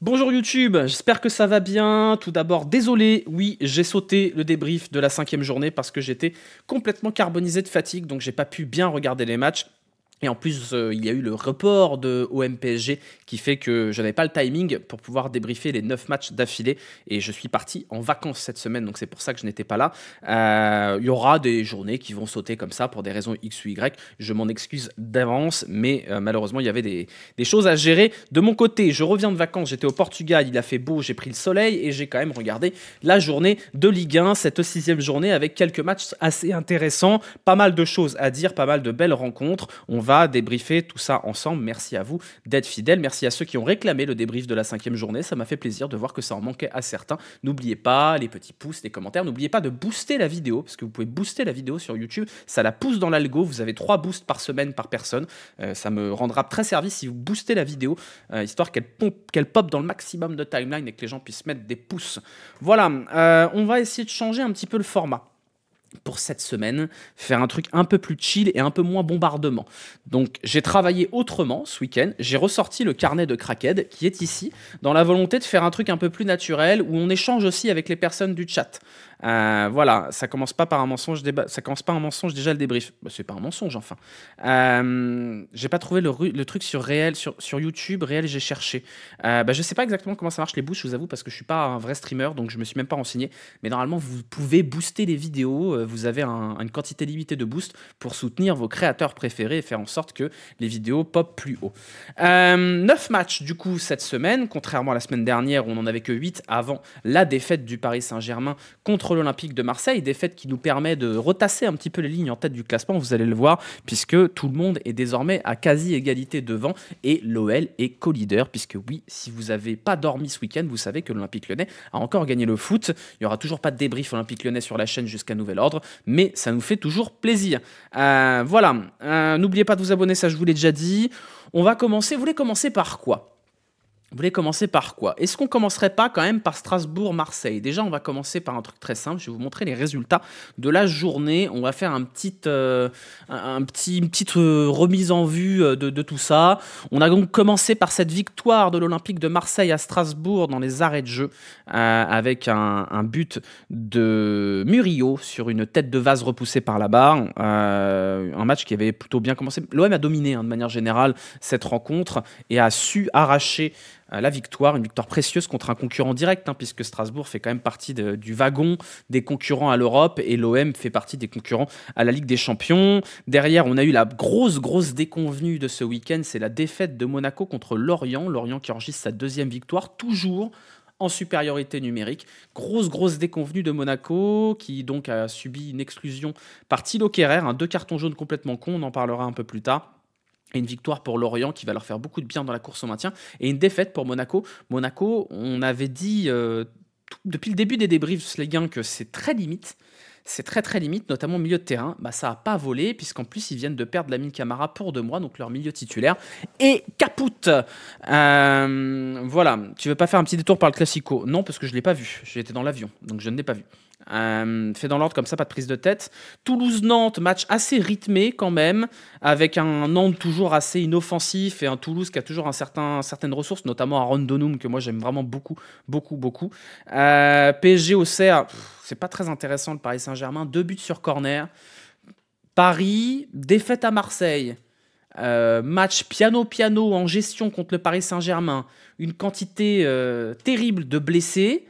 Bonjour YouTube, j'espère que ça va bien. Tout d'abord, désolé, oui, j'ai sauté le débrief de la 5e journée parce que j'étais complètement carbonisé de fatigue, donc j'ai pas pu bien regarder les matchs. Et en plus, il y a eu le report de OM-PSG qui fait que je n'avais pas le timing pour pouvoir débriefer les 9 matchs d'affilée. Et je suis parti en vacances cette semaine, donc c'est pour ça que je n'étais pas là. Il y aura des journées qui vont sauter comme ça pour des raisons X ou Y. Je m'en excuse d'avance, mais malheureusement, il y avait des choses à gérer de mon côté. Je reviens de vacances, j'étais au Portugal, il a fait beau, j'ai pris le soleil et j'ai quand même regardé la journée de Ligue 1, cette 6e journée avec quelques matchs assez intéressants. Pas mal de choses à dire, pas mal de belles rencontres. On va débriefer tout ça ensemble. Merci à vous d'être fidèles. Merci à ceux qui ont réclamé le débrief de la 5e journée. Ça m'a fait plaisir de voir que ça en manquait à certains. N'oubliez pas les petits pouces, les commentaires. N'oubliez pas de booster la vidéo, parce que vous pouvez booster la vidéo sur YouTube. Ça la pousse dans l'algo. Vous avez 3 boosts par semaine par personne. Ça me rendra très service si vous boostez la vidéo, histoire qu'elle pop dans le maximum de timeline et que les gens puissent mettre des pouces. Voilà, on va essayer de changer un petit peu le format pour cette semaine, faire un truc un peu plus chill et un peu moins bombardement. Donc j'ai travaillé autrement ce week-end, j'ai ressorti le carnet de Crackhead qui est ici, dans la volonté de faire un truc un peu plus naturel, où on échange aussi avec les personnes du chat. Voilà, ça commence pas par un mensonge, ça commence pas un mensonge déjà le débrief. Bah, c'est pas un mensonge enfin. J'ai pas trouvé le truc sur réel, sur YouTube, réel j'ai cherché. Je sais pas exactement comment ça marche les boosts, je vous avoue, parce que je suis pas un vrai streamer, donc je me suis même pas renseigné. Mais normalement, vous pouvez booster les vidéos, vous avez une quantité limitée de boosts pour soutenir vos créateurs préférés et faire en sorte que les vidéos pop plus haut. 9 matchs du coup cette semaine, contrairement à la semaine dernière où on en avait que 8 avant la défaite du Paris Saint-Germain contre l'Olympique de Marseille, défaite qui nous permet de retasser un petit peu les lignes en tête du classement, vous allez le voir, puisque tout le monde est désormais à quasi-égalité devant et l'OL est co-leader, puisque oui, si vous n'avez pas dormi ce week-end, vous savez que l'Olympique Lyonnais a encore gagné le foot. Il n'y aura toujours pas de débrief Olympique Lyonnais sur la chaîne jusqu'à nouvel ordre, mais ça nous fait toujours plaisir. Voilà, n'oubliez pas de vous abonner, ça je vous l'ai déjà dit. On va commencer, vous voulez commencer par quoi ? Vous voulez commencer par quoi? Est-ce qu'on commencerait pas quand même par Strasbourg-Marseille? Déjà, on va commencer par un truc très simple. Je vais vous montrer les résultats de la journée. On va faire une petite remise en vue de tout ça. On a donc commencé par cette victoire de l'Olympique de Marseille à Strasbourg dans les arrêts de jeu avec un but de Murillo sur une tête de vase repoussée par la barre. Un match qui avait plutôt bien commencé. L'OM a dominé de manière générale cette rencontre et a su arracher la victoire, une victoire précieuse contre un concurrent direct, puisque Strasbourg fait quand même partie du wagon des concurrents à l'Europe et l'OM fait partie des concurrents à la Ligue des Champions. Derrière, on a eu la grosse déconvenue de ce week-end, c'est la défaite de Monaco contre Lorient. Lorient qui enregistre sa 2e victoire, toujours en supériorité numérique. Grosse déconvenue de Monaco, qui donc a subi une exclusion par Thilo Kehrer, 2 cartons jaunes complètement cons, on en parlera un peu plus tard. Et une victoire pour Lorient qui va leur faire beaucoup de bien dans la course au maintien. Et une défaite pour Monaco. Monaco, on avait dit depuis le début des débriefs Ligue 1 que c'est très limite. C'est très limite, notamment au milieu de terrain. Ça n'a pas volé, puisqu'en plus, ils viennent de perdre Lamine Camara pour 2 mois, donc leur milieu titulaire. Et capoute. Voilà. Tu veux pas faire un petit détour par le Classico? Non, parce que je ne l'ai pas vu. J'étais dans l'avion, donc je ne l'ai pas vu. Fait dans l'ordre comme ça, pas de prise de tête. Toulouse-Nantes, match assez rythmé quand même, avec un Nantes toujours assez inoffensif et un Toulouse qui a toujours certaines ressources, notamment Aaron Donum que moi j'aime vraiment beaucoup. PSG Auxerre, c'est pas très intéressant le Paris Saint-Germain, 2 buts sur corner. Paris, défaite à Marseille. Match piano en gestion contre le Paris Saint-Germain, une quantité terrible de blessés.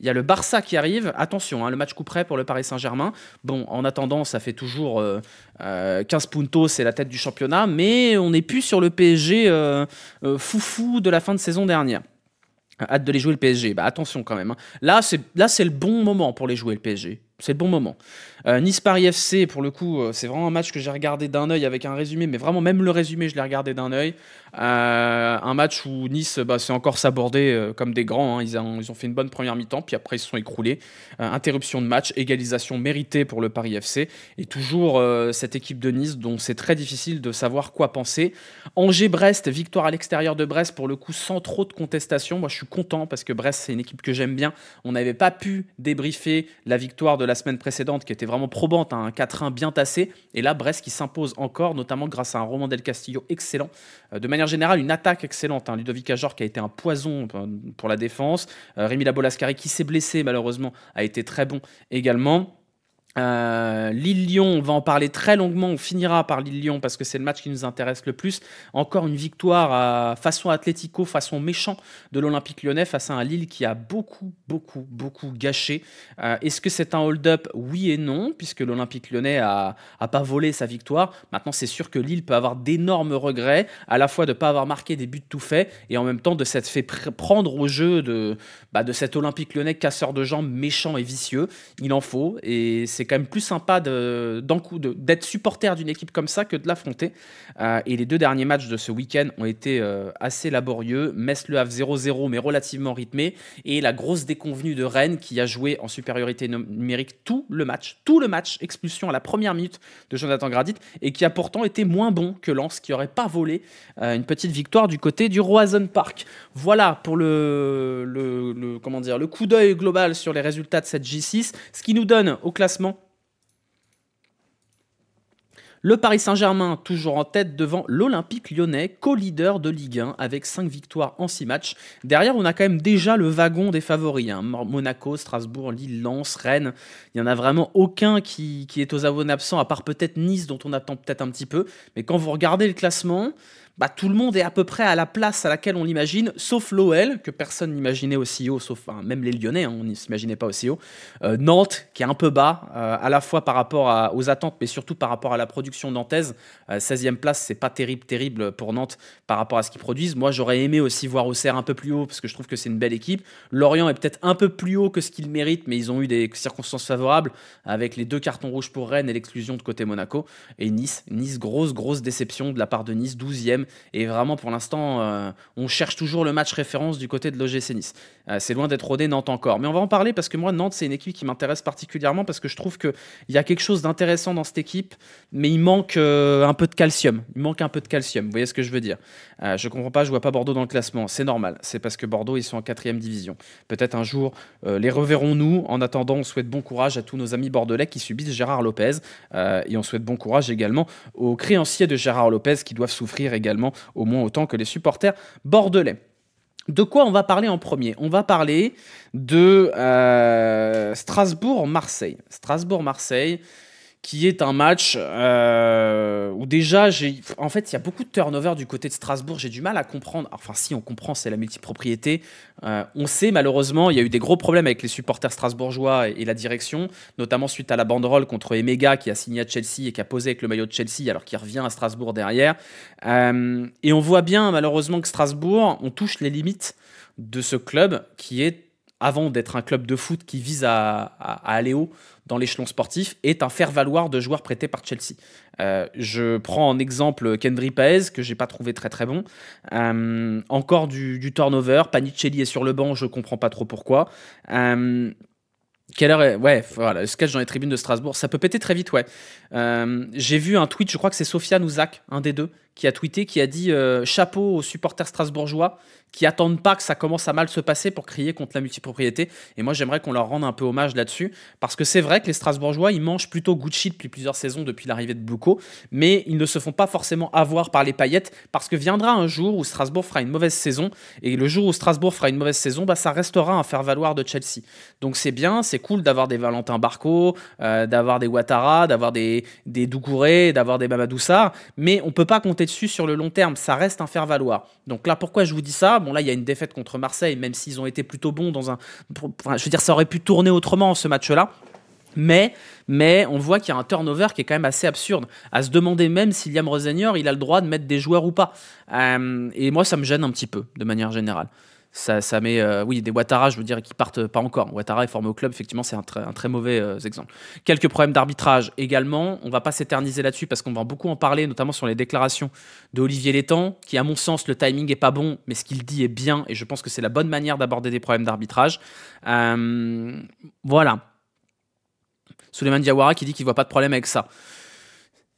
Il y a le Barça qui arrive. Attention, le match coup près pour le Paris Saint-Germain. Bon, en attendant, ça fait toujours 15 puntos, c'est la tête du championnat. Mais on n'est plus sur le PSG foufou de la fin de saison dernière. Hâte de les jouer le PSG. Attention quand même. Là, c'est le bon moment pour les jouer le PSG. C'est le bon moment. Nice-Paris FC, pour le coup, c'est vraiment un match que j'ai regardé d'un œil avec un résumé, mais vraiment, même le résumé, je l'ai regardé d'un œil. Un match où Nice s'est encore sabordé comme des grands. Ils ont fait une bonne première mi-temps, puis après, ils se sont écroulés. Interruption de match, égalisation méritée pour le Paris FC. Et toujours cette équipe de Nice dont c'est très difficile de savoir quoi penser. Angers-Brest, victoire à l'extérieur de Brest, pour le coup, sans trop de contestation. Moi, je suis content parce que Brest, c'est une équipe que j'aime bien. On n'avait pas pu débriefer la victoire de la semaine précédente qui était vraiment probante, hein, un 4-1 bien tassé. Et là, Brest qui s'impose encore, notamment grâce à un Roman Del Castillo excellent. De manière générale, une attaque excellente. Hein. Ludovic Ajor qui a été un poison pour la défense. Rémi Labolascari qui s'est blessé malheureusement a été très bon également. Lille-Lyon, on va en parler très longuement, on finira par Lille-Lyon parce que c'est le match qui nous intéresse le plus. Encore une victoire façon Atlético, façon méchant de l'Olympique Lyonnais face à un Lille qui a beaucoup gâché. Est-ce que c'est un hold-up? Oui et non, puisque l'Olympique Lyonnais a pas volé sa victoire. Maintenant, c'est sûr que Lille peut avoir d'énormes regrets, à la fois de ne pas avoir marqué des buts tout faits et en même temps de s'être fait prendre au jeu de cet Olympique Lyonnais casseur de jambes, méchant et vicieux. Il en faut, et c'est quand même plus sympa d'être supporter d'une équipe comme ça que de l'affronter. Et les 2 derniers matchs de ce week-end ont été assez laborieux. Metz-Le Havre 0-0, mais relativement rythmé. Et la grosse déconvenue de Rennes qui a joué en supériorité numérique tout le match, expulsion à la première minute de Jonathan Gradit, et qui a pourtant été moins bon que Lens, qui n'aurait pas volé une petite victoire du côté du Roazhon Park. Voilà pour le coup d'œil global sur les résultats de cette J6, ce qui nous donne au classement le Paris Saint-Germain toujours en tête devant l'Olympique Lyonnais, co-leader de Ligue 1 avec 5 victoires en 6 matchs. Derrière, on a quand même déjà le wagon des favoris. Hein. Monaco, Strasbourg, Lille, Lens, Rennes. Il n'y en a vraiment aucun qui est aux abonnés absents, à part peut-être Nice, dont on attend peut-être un petit peu. Mais quand vous regardez le classement, tout le monde est à peu près à la place à laquelle on l'imagine, sauf l'OL, que personne n'imaginait aussi haut, même les Lyonnais, hein, on ne s'imaginait pas aussi haut. Nantes, qui est un peu bas, à la fois par rapport aux attentes, mais surtout par rapport à la production nantaise. 16e place, c'est pas terrible pour Nantes par rapport à ce qu'ils produisent. Moi, j'aurais aimé aussi voir Auxerre un peu plus haut, parce que je trouve que c'est une belle équipe. Lorient est peut-être un peu plus haut que ce qu'ils méritent, mais ils ont eu des circonstances favorables, avec les 2 cartons rouges pour Rennes et l'exclusion de côté Monaco. Et Nice, grosse déception de la part de Nice, 12e. Et vraiment, pour l'instant, on cherche toujours le match référence du côté de l'OGC Nice. C'est loin d'être rodé, Nantes encore. Mais on va en parler parce que moi, Nantes, c'est une équipe qui m'intéresse particulièrement parce que je trouve qu'il y a quelque chose d'intéressant dans cette équipe, mais il manque un peu de calcium. Vous voyez ce que je veux dire? Je comprends pas, je vois pas Bordeaux dans le classement. C'est normal. C'est parce que Bordeaux, ils sont en 4e division. Peut-être un jour, les reverrons-nous. En attendant, on souhaite bon courage à tous nos amis bordelais qui subissent Gérard Lopez. Et on souhaite bon courage également aux créanciers de Gérard Lopez qui doivent souffrir également au moins autant que les supporters bordelais. De quoi on va parler en premier? On va parler de Strasbourg-Marseille. Strasbourg-Marseille, qui est un match où déjà, en fait, il y a beaucoup de turnover du côté de Strasbourg. J'ai du mal à comprendre. Enfin, si, on comprend, c'est la multipropriété. On sait, malheureusement, il y a eu des gros problèmes avec les supporters strasbourgeois et la direction, notamment suite à la banderole contre Emega, qui a signé à Chelsea et qui a posé avec le maillot de Chelsea, alors qu'il revient à Strasbourg derrière. Et on voit bien, malheureusement, que Strasbourg, on touche les limites de ce club qui est, avant d'être un club de foot qui vise à aller haut dans l'échelon sportif, est un faire-valoir de joueurs prêtés par Chelsea. Je prends en exemple Kendry Paez, que j'ai pas trouvé très bon. Encore du turnover. Panicelli est sur le banc, je comprends pas trop pourquoi. Quelle heure est... Ouais, voilà, le sketch dans les tribunes de Strasbourg, ça peut péter très vite, ouais. J'ai vu un tweet, je crois que c'est Sofiane ou Zach, un des deux, qui a tweeté, qui a dit chapeau aux supporters strasbourgeois qui attendent pas que ça commence à mal se passer pour crier contre la multipropriété. Et moi, j'aimerais qu'on leur rende un peu hommage là-dessus, parce que c'est vrai que les Strasbourgeois, ils mangent plutôt Gucci depuis plusieurs saisons, depuis l'arrivée de Bluco, mais ils ne se font pas forcément avoir par les paillettes, parce que viendra un jour où Strasbourg fera une mauvaise saison, et le jour où Strasbourg fera une mauvaise saison, ça restera un faire-valoir de Chelsea. Donc c'est bien, c'est cool d'avoir des Valentin Barco, d'avoir des Ouattara, d'avoir des Doucouré, d'avoir des Mamadou Sarr, mais on peut pas compter dessus sur le long terme, ça reste un faire-valoir. Donc là, pourquoi je vous dis ça? Bon, là, il y a une défaite contre Marseille, même s'ils ont été plutôt bons je veux dire, ça aurait pu tourner autrement, ce match-là. Mais on voit qu'il y a un turnover qui est quand même assez absurde. À se demander même si Liam Rosenior, il a le droit de mettre des joueurs ou pas. Et moi, ça me gêne un petit peu, de manière générale. Ça met, oui, des Ouattara, je veux dire, qui partent pas encore. Ouattara est formé au club, effectivement, c'est un très mauvais exemple. Quelques problèmes d'arbitrage également. On va pas s'éterniser là-dessus parce qu'on va beaucoup en parler, notamment sur les déclarations d'Olivier Létang, qui, à mon sens, le timing est pas bon, mais ce qu'il dit est bien, et je pense que c'est la bonne manière d'aborder des problèmes d'arbitrage. Voilà. Souleymane Diawara qui dit qu'il voit pas de problème avec ça.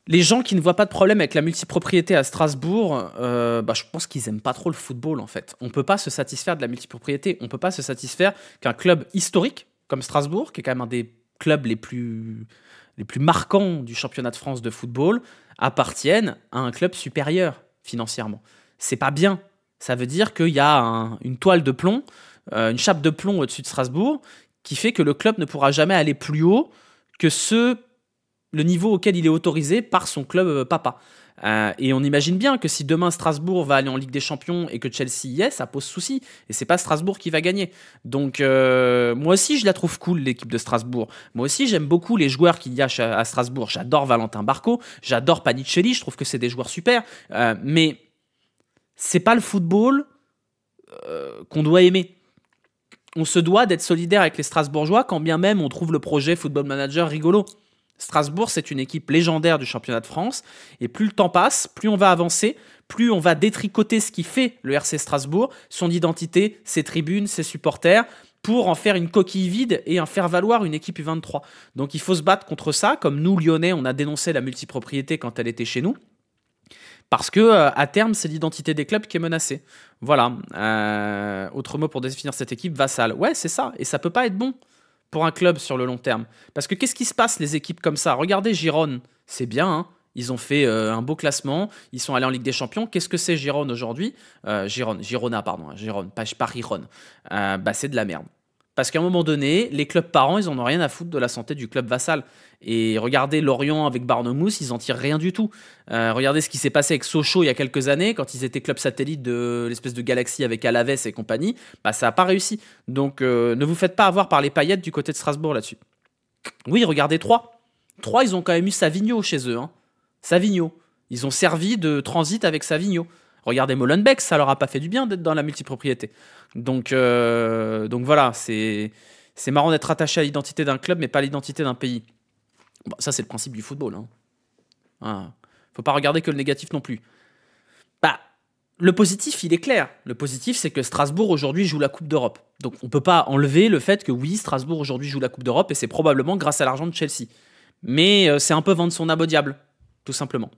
Les gens qui ne voient pas de problème avec la multipropriété à Strasbourg, je pense qu'ils aiment pas trop le football, en fait. On peut pas se satisfaire de la multipropriété. On peut pas se satisfaire qu'un club historique comme Strasbourg, qui est quand même un des clubs les plus marquants du championnat de France de football appartiennent à un club supérieur financièrement. C'est pas bien. Ça veut dire qu'il y a une toile de plomb, une chape de plomb au-dessus de Strasbourg qui fait que le club ne pourra jamais aller plus haut que le niveau auquel il est autorisé par son club papa. Et on imagine bien que si demain Strasbourg va aller en Ligue des Champions et que Chelsea y est, ça pose souci. Et c'est pas Strasbourg qui va gagner. Donc moi aussi je la trouve cool, l'équipe de Strasbourg. Moi aussi j'aime beaucoup les joueurs qu'il y a à Strasbourg. J'adore Valentin Barco, j'adore Panicelli, je trouve que c'est des joueurs super. Mais c'est pas le football qu'on doit aimer. On se doit d'être solidaire avec les Strasbourgeois quand bien même on trouve le projet Football Manager rigolo. Strasbourg, c'est une équipe légendaire du championnat de France, et plus le temps passe, plus on va avancer, plus on va détricoter ce qui fait le RC Strasbourg, son identité, ses tribunes, ses supporters, pour en faire une coquille vide et en faire valoir une équipe U23. Donc il faut se battre contre ça, comme nous, Lyonnais, on a dénoncé la multipropriété quand elle était chez nous, parce que à terme, c'est l'identité des clubs qui est menacée. Voilà. Autre mot pour définir cette équipe, vassale. Ouais, c'est ça, et ça peut pas être bon pour un club sur le long terme. Parce que qu'est-ce qui se passe, les équipes comme ça? Regardez Girone, c'est bien, hein, ils ont fait un beau classement, ils sont allés en Ligue des Champions. Qu'est-ce que c'est Girone aujourd'hui? Girona, pardon, Girone, pas Girone. C'est de la merde. Parce qu'à un moment donné, les clubs parents, ils en ont rien à foutre de la santé du club vassal. Et regardez Lorient avec Barnemousse, ils en tirent rien du tout. Regardez ce qui s'est passé avec Sochaux il y a quelques années, quand ils étaient club satellite de l'espèce de galaxie avec Alaves et compagnie, ça n'a pas réussi. Donc ne vous faites pas avoir par les paillettes du côté de Strasbourg là-dessus. Oui, regardez Troyes. Troyes, ils ont quand même eu Savigno chez eux. Hein. Savigno. Ils ont servi de transit avec Savigno. Regardez Molenbeek, ça leur a pas fait du bien d'être dans la multipropriété. Donc voilà, c'est marrant d'être attaché à l'identité d'un club, mais pas à l'identité d'un pays. Bon, ça, c'est le principe du football. Faut pas regarder que le négatif non plus. Le positif, il est clair. Le positif, c'est que Strasbourg, aujourd'hui, joue la Coupe d'Europe. Donc, on peut pas enlever le fait que, oui, Strasbourg, aujourd'hui, joue la Coupe d'Europe, et c'est probablement grâce à l'argent de Chelsea. Mais c'est un peu vendre son âme au diable, tout simplement.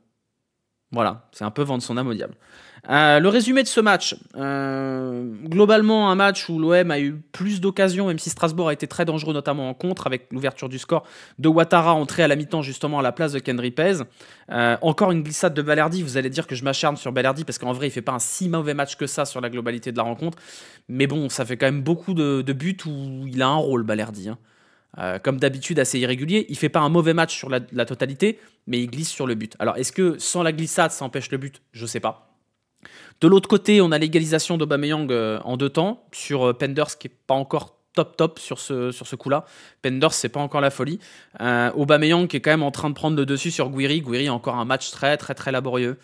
Voilà, c'est un peu vendre son âme au diable. Le résumé de ce match, globalement un match où l'OM a eu plus d'occasions, même si Strasbourg a été très dangereux, notamment en contre, avec l'ouverture du score de Ouattara entré à la mi-temps justement à la place de Kendry Pez. Encore une glissade de Balerdi, vous allez dire que je m'acharne sur Balerdi, parce qu'en vrai il fait pas un si mauvais match que ça sur la globalité de la rencontre, mais bon, ça fait quand même beaucoup de buts où il a un rôle, Balerdi. Comme d'habitude assez irrégulier, il fait pas un mauvais match sur la totalité, mais il glisse sur le but. Alors est-ce que sans la glissade ça empêche le but? Je sais pas. De l'autre côté, on a l'égalisation d'Aubameyang en 2 temps sur Penders qui est pas encore top sur ce coup-là. Penders, c'est pas encore la folie. Aubameyang qui est quand même en train de prendre le dessus sur Guiri. Guiri a encore un match très très très laborieux.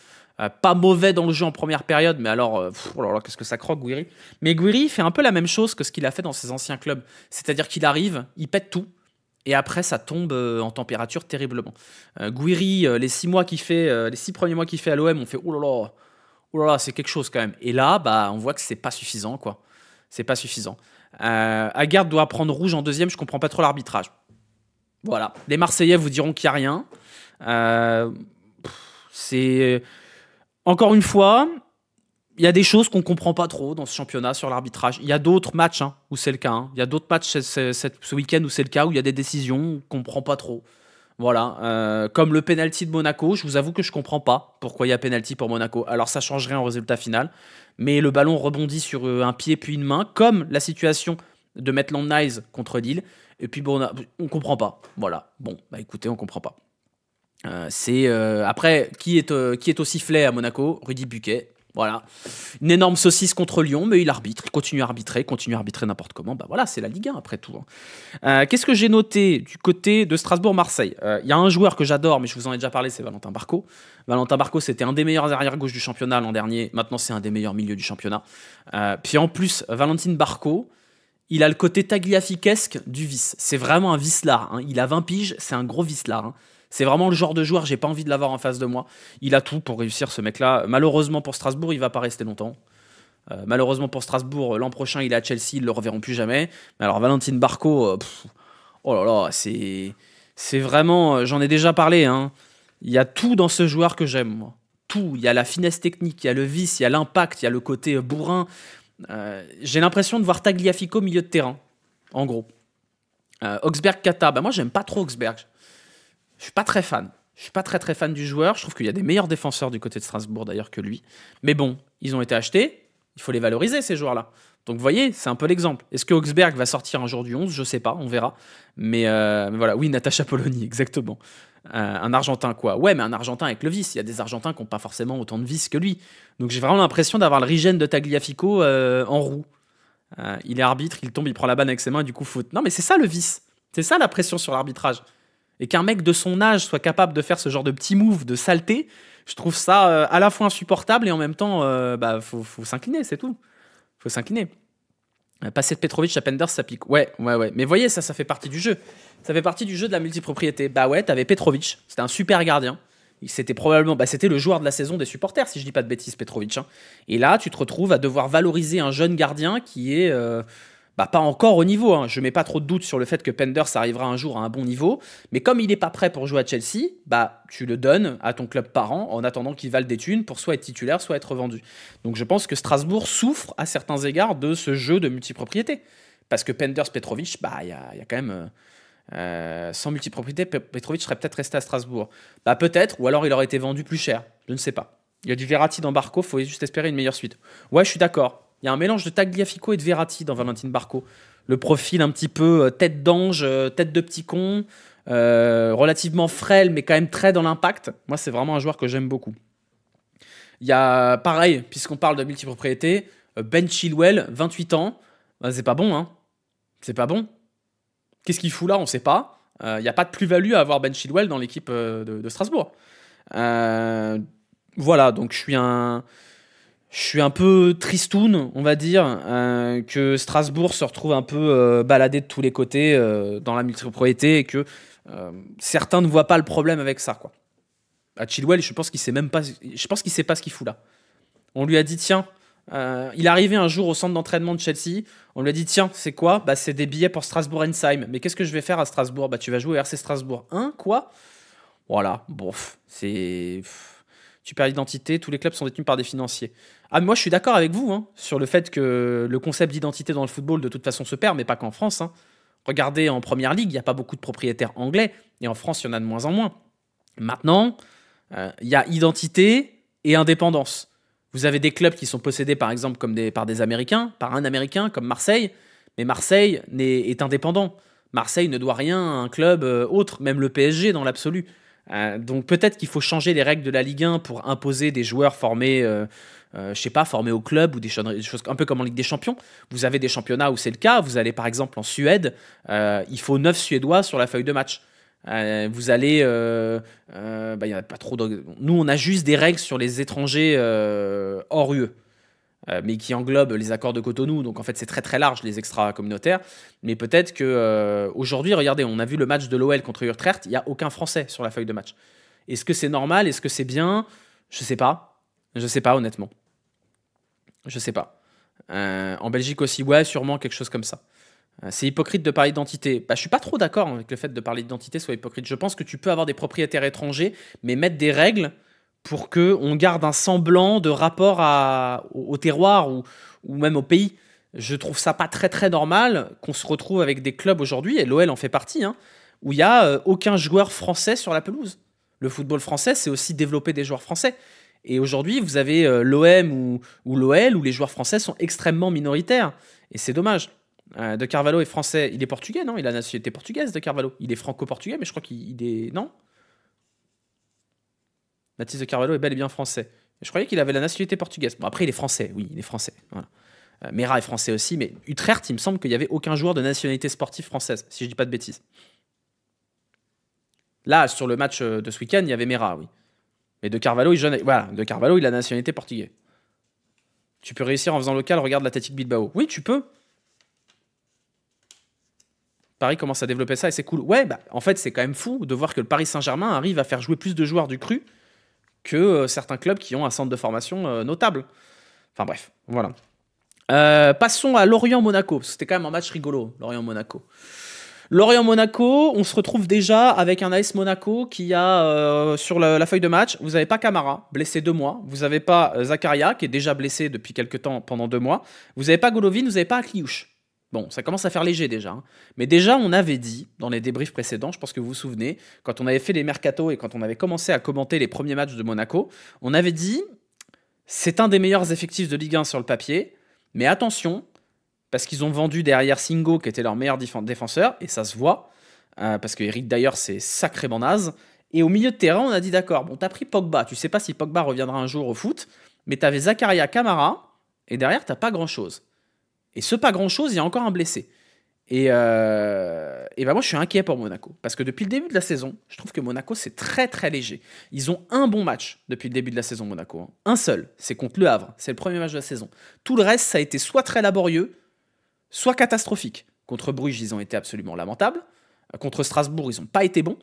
Pas mauvais dans le jeu en première période, mais alors, oh là là, qu'est-ce que ça croque, Guiri. Mais Guiri fait un peu la même chose que ce qu'il a fait dans ses anciens clubs. C'est-à-dire qu'il arrive, il pète tout, et après ça tombe en température terriblement. Guiri, les 6 premiers mois qu'il fait à l'OM, on fait oh là là, c'est quelque chose quand même. Et là, on voit que c'est pas suffisant, quoi. C'est pas suffisant. Aguerd doit prendre rouge en deuxième, je comprends pas trop l'arbitrage. Voilà. Les Marseillais vous diront qu'il y a rien. C'est... Encore une fois, il y a des choses qu'on comprend pas trop dans ce championnat sur l'arbitrage. Il y a d'autres matchs où c'est le cas. Il y a d'autres matchs ce week-end où c'est le cas, où il y a des décisions qu'on comprend pas trop. Voilà, comme le penalty de Monaco, je vous avoue que je comprends pas pourquoi il y a penalty pour Monaco. Alors ça change rien au résultat final, mais le ballon rebondit sur un pied puis une main, comme la situation de Maitland-Niles contre Lille. Et puis bon, on comprend pas. Voilà, bon, écoutez, on comprend pas. Après, qui est au sifflet à Monaco? Rudy Buquet. Voilà, une énorme saucisse contre Lyon, mais il arbitre, il continue à arbitrer n'importe comment. Voilà, c'est la Ligue 1 après tout. Qu'est-ce que j'ai noté du côté de Strasbourg-Marseille? Il y a un joueur que j'adore, mais je vous en ai déjà parlé, c'est Valentin Barco. Valentin Barco, c'était un des meilleurs arrière-gauche du championnat l'an dernier. Maintenant, c'est un des meilleurs milieux du championnat. Puis en plus, Valentin Barco, il a le côté tagliafiquesque du vice. C'est vraiment un vicelard. Il a 20 piges, c'est un gros vicelard. C'est vraiment le genre de joueur, j'ai pas envie de l'avoir en face de moi. Il a tout pour réussir, ce mec-là. Malheureusement pour Strasbourg, il va pas rester longtemps. Malheureusement pour Strasbourg, l'an prochain, il est à Chelsea, ils le reverront plus jamais. Mais alors, Valentin Barco, oh là là, c'est vraiment... J'en ai déjà parlé. Il y a tout dans ce joueur que j'aime, moi. Tout. Il y a la finesse technique, il y a le vice, il y a l'impact, il y a le côté bourrin. J'ai l'impression de voir Tagliafico au milieu de terrain, en gros. Augsberg-Kata, bah moi j'aime pas trop Augsberg. Je suis pas très fan. Je suis pas très fan du joueur. Je trouve qu'il y a des meilleurs défenseurs du côté de Strasbourg d'ailleurs que lui. Mais bon, ils ont été achetés. Il faut les valoriser ces joueurs-là. Donc vous voyez, c'est un peu l'exemple. Est-ce que Augsberg va sortir un jour du 11? Je sais pas, on verra. Mais voilà, oui, Natacha Polony, exactement. Un Argentin quoi? Ouais, mais un Argentin avec le vice. Il y a des Argentins qui n'ont pas forcément autant de vice que lui. Donc j'ai vraiment l'impression d'avoir le Rigène de Tagliafico en roue. Il est arbitre, il tombe, il prend la balle avec ses mains et du coup faute. Non mais c'est ça le vice. C'est ça la pression sur l'arbitrage. Et qu'un mec de son âge soit capable de faire ce genre de petit move de saleté, je trouve ça à la fois insupportable et en même temps, faut s'incliner, c'est tout. Faut s'incliner. Passer de Petrovic à Penders, ça pique. Ouais. Mais voyez, ça fait partie du jeu. Ça fait partie du jeu de la multipropriété. Bah ouais, t'avais Petrovic, c'était un super gardien. C'était probablement, c'était le joueur de la saison des supporters, si je dis pas de bêtises, Petrovic. Hein. Et là, tu te retrouves à devoir valoriser un jeune gardien qui est pas encore au niveau. Hein. Je mets pas trop de doute sur le fait que Penders arrivera un jour à un bon niveau. Mais comme il n'est pas prêt pour jouer à Chelsea, tu le donnes à ton club parent en attendant qu'il vale des thunes pour soit être titulaire, soit être vendu. Donc je pense que Strasbourg souffre à certains égards de ce jeu de multipropriété. Parce que Penders, Petrovic, il y a quand même... sans multipropriété, Petrovic serait peut-être resté à Strasbourg. Peut-être, ou alors il aurait été vendu plus cher. Je ne sais pas. Il y a du Verratti dans Barco, il faut juste espérer une meilleure suite. Ouais, je suis d'accord. Il y a un mélange de Tagliafico et de Verratti dans Valentin Barco. Le profil un petit peu tête d'ange, tête de petit con, relativement frêle, mais quand même très dans l'impact. Moi, c'est vraiment un joueur que j'aime beaucoup. Il y a, pareil, puisqu'on parle de multipropriété, Ben Chilwell, 28 ans. C'est pas bon, hein. C'est pas bon. Qu'est-ce qu'il fout là? On ne sait pas. Il n'y a pas de plus-value à avoir Ben Chilwell dans l'équipe de Strasbourg. Voilà, donc je suis un peu tristoun, on va dire, que Strasbourg se retrouve un peu baladé de tous les côtés dans la multipropriété et que certains ne voient pas le problème avec ça, quoi. À Chilwell, je pense qu'il sait pas ce qu'il fout là. On lui a dit, tiens, il est arrivé un jour au centre d'entraînement de Chelsea. On lui a dit, tiens, c'est quoi? C'est des billets pour Strasbourg-Ensheim. Mais qu'est-ce que je vais faire à Strasbourg? Tu vas jouer au RC Strasbourg. Hein? Quoi? Voilà, c'est... Tu perds l'identité, tous les clubs sont détenus par des financiers. Ah, mais moi, je suis d'accord avec vous sur le fait que le concept d'identité dans le football, de toute façon, se perd, mais pas qu'en France. Hein. Regardez, en Première Ligue, il n'y a pas beaucoup de propriétaires anglais. Et en France, il y en a de moins en moins. Maintenant, il y a identité et indépendance. Vous avez des clubs qui sont possédés, par exemple, par des Américains, par un Américain, comme Marseille. Mais Marseille est indépendant. Marseille ne doit rien à un club autre, même le PSG dans l'absolu. Donc peut-être qu'il faut changer les règles de la Ligue 1 pour imposer des joueurs formés, formés au club ou des choses un peu comme en Ligue des Champions. Vous avez des championnats où c'est le cas. Vous allez par exemple en Suède, il faut 9 Suédois sur la feuille de match. Vous allez, y a pas trop nous on a juste des règles sur les étrangers hors UE. Mais qui englobe les accords de Cotonou, donc en fait c'est très très large les extra-communautaires, mais peut-être que aujourd'hui, regardez, on a vu le match de l'OL contre Utrecht, il n'y a aucun Français sur la feuille de match. Est-ce que c'est normal? Est-ce que c'est bien? Je sais pas honnêtement. Je sais pas. En Belgique aussi, ouais, sûrement quelque chose comme ça. C'est hypocrite de parler d'identité. Je suis pas trop d'accord avec le fait de parler d'identité soit hypocrite. Je pense que tu peux avoir des propriétaires étrangers, mais mettre des règles pour qu'on garde un semblant de rapport au terroir ou même au pays. Je trouve ça pas très très normal qu'on se retrouve avec des clubs aujourd'hui, et l'OL en fait partie, où il n'y a aucun joueur français sur la pelouse. Le football français, c'est aussi développer des joueurs français. Et aujourd'hui, vous avez l'OM ou l'OL où les joueurs français sont extrêmement minoritaires. Et c'est dommage. De Carvalho est français. Il est portugais, non? Il a la nationalité portugaise, De Carvalho. Il est franco-portugais, mais je crois qu'il est... Non? Mathis De Carvalho est bel et bien français. Je croyais qu'il avait la nationalité portugaise. Bon, après, il est français. Oui, il est français. Voilà. Mera est français aussi, mais Utrecht, il me semble qu'il n'y avait aucun joueur de nationalité sportive française, si je ne dis pas de bêtises. Là, sur le match de ce week-end, il y avait Mera, oui. Mais De Carvalho, De Carvalho, il a la nationalité portugaise. Tu peux réussir en faisant local, regarde l'Athletic Bilbao. Oui, tu peux. Paris commence à développer ça et c'est cool. Ouais, en fait, c'est quand même fou de voir que le Paris Saint-Germain arrive à faire jouer plus de joueurs du cru que certains clubs qui ont un centre de formation notable. Enfin bref, voilà. Passons à Lorient-Monaco. C'était quand même un match rigolo, Lorient-Monaco. Lorient-Monaco, on se retrouve déjà avec un AS Monaco qui a, sur la feuille de match, vous n'avez pas Camara, blessé 2 mois. Vous n'avez pas Zakaria, qui est déjà blessé depuis quelques temps, pendant 2 mois. Vous n'avez pas Golovin, vous n'avez pas Akliouche. Bon, ça commence à faire léger déjà. Hein. Mais déjà, on avait dit, dans les débriefs précédents, je pense que vous vous souvenez, quand on avait fait les mercatos et quand on avait commencé à commenter les premiers matchs de Monaco, on avait dit, c'est un des meilleurs effectifs de Ligue 1 sur le papier, mais attention, parce qu'ils ont vendu derrière Singo, qui était leur meilleur défenseur, et ça se voit, parce que Eric d'ailleurs, c'est sacrément naze. Et au milieu de terrain, on a dit, d'accord, bon, t'as pris Pogba, tu sais pas si Pogba reviendra un jour au foot, mais t'avais Zakaria Kamara, et derrière, t'as pas grand-chose. Et ce pas grand-chose, il y a encore un blessé. Et ben moi, je suis inquiet pour Monaco. Parce que depuis le début de la saison, je trouve que Monaco, c'est très très léger. Ils ont un bon match depuis le début de la saison, Monaco. Hein. Un seul, c'est contre Le Havre. C'est le premier match de la saison. Tout le reste, ça a été soit très laborieux, soit catastrophique. Contre Bruges, ils ont été absolument lamentables. Contre Strasbourg, ils n'ont pas été bons.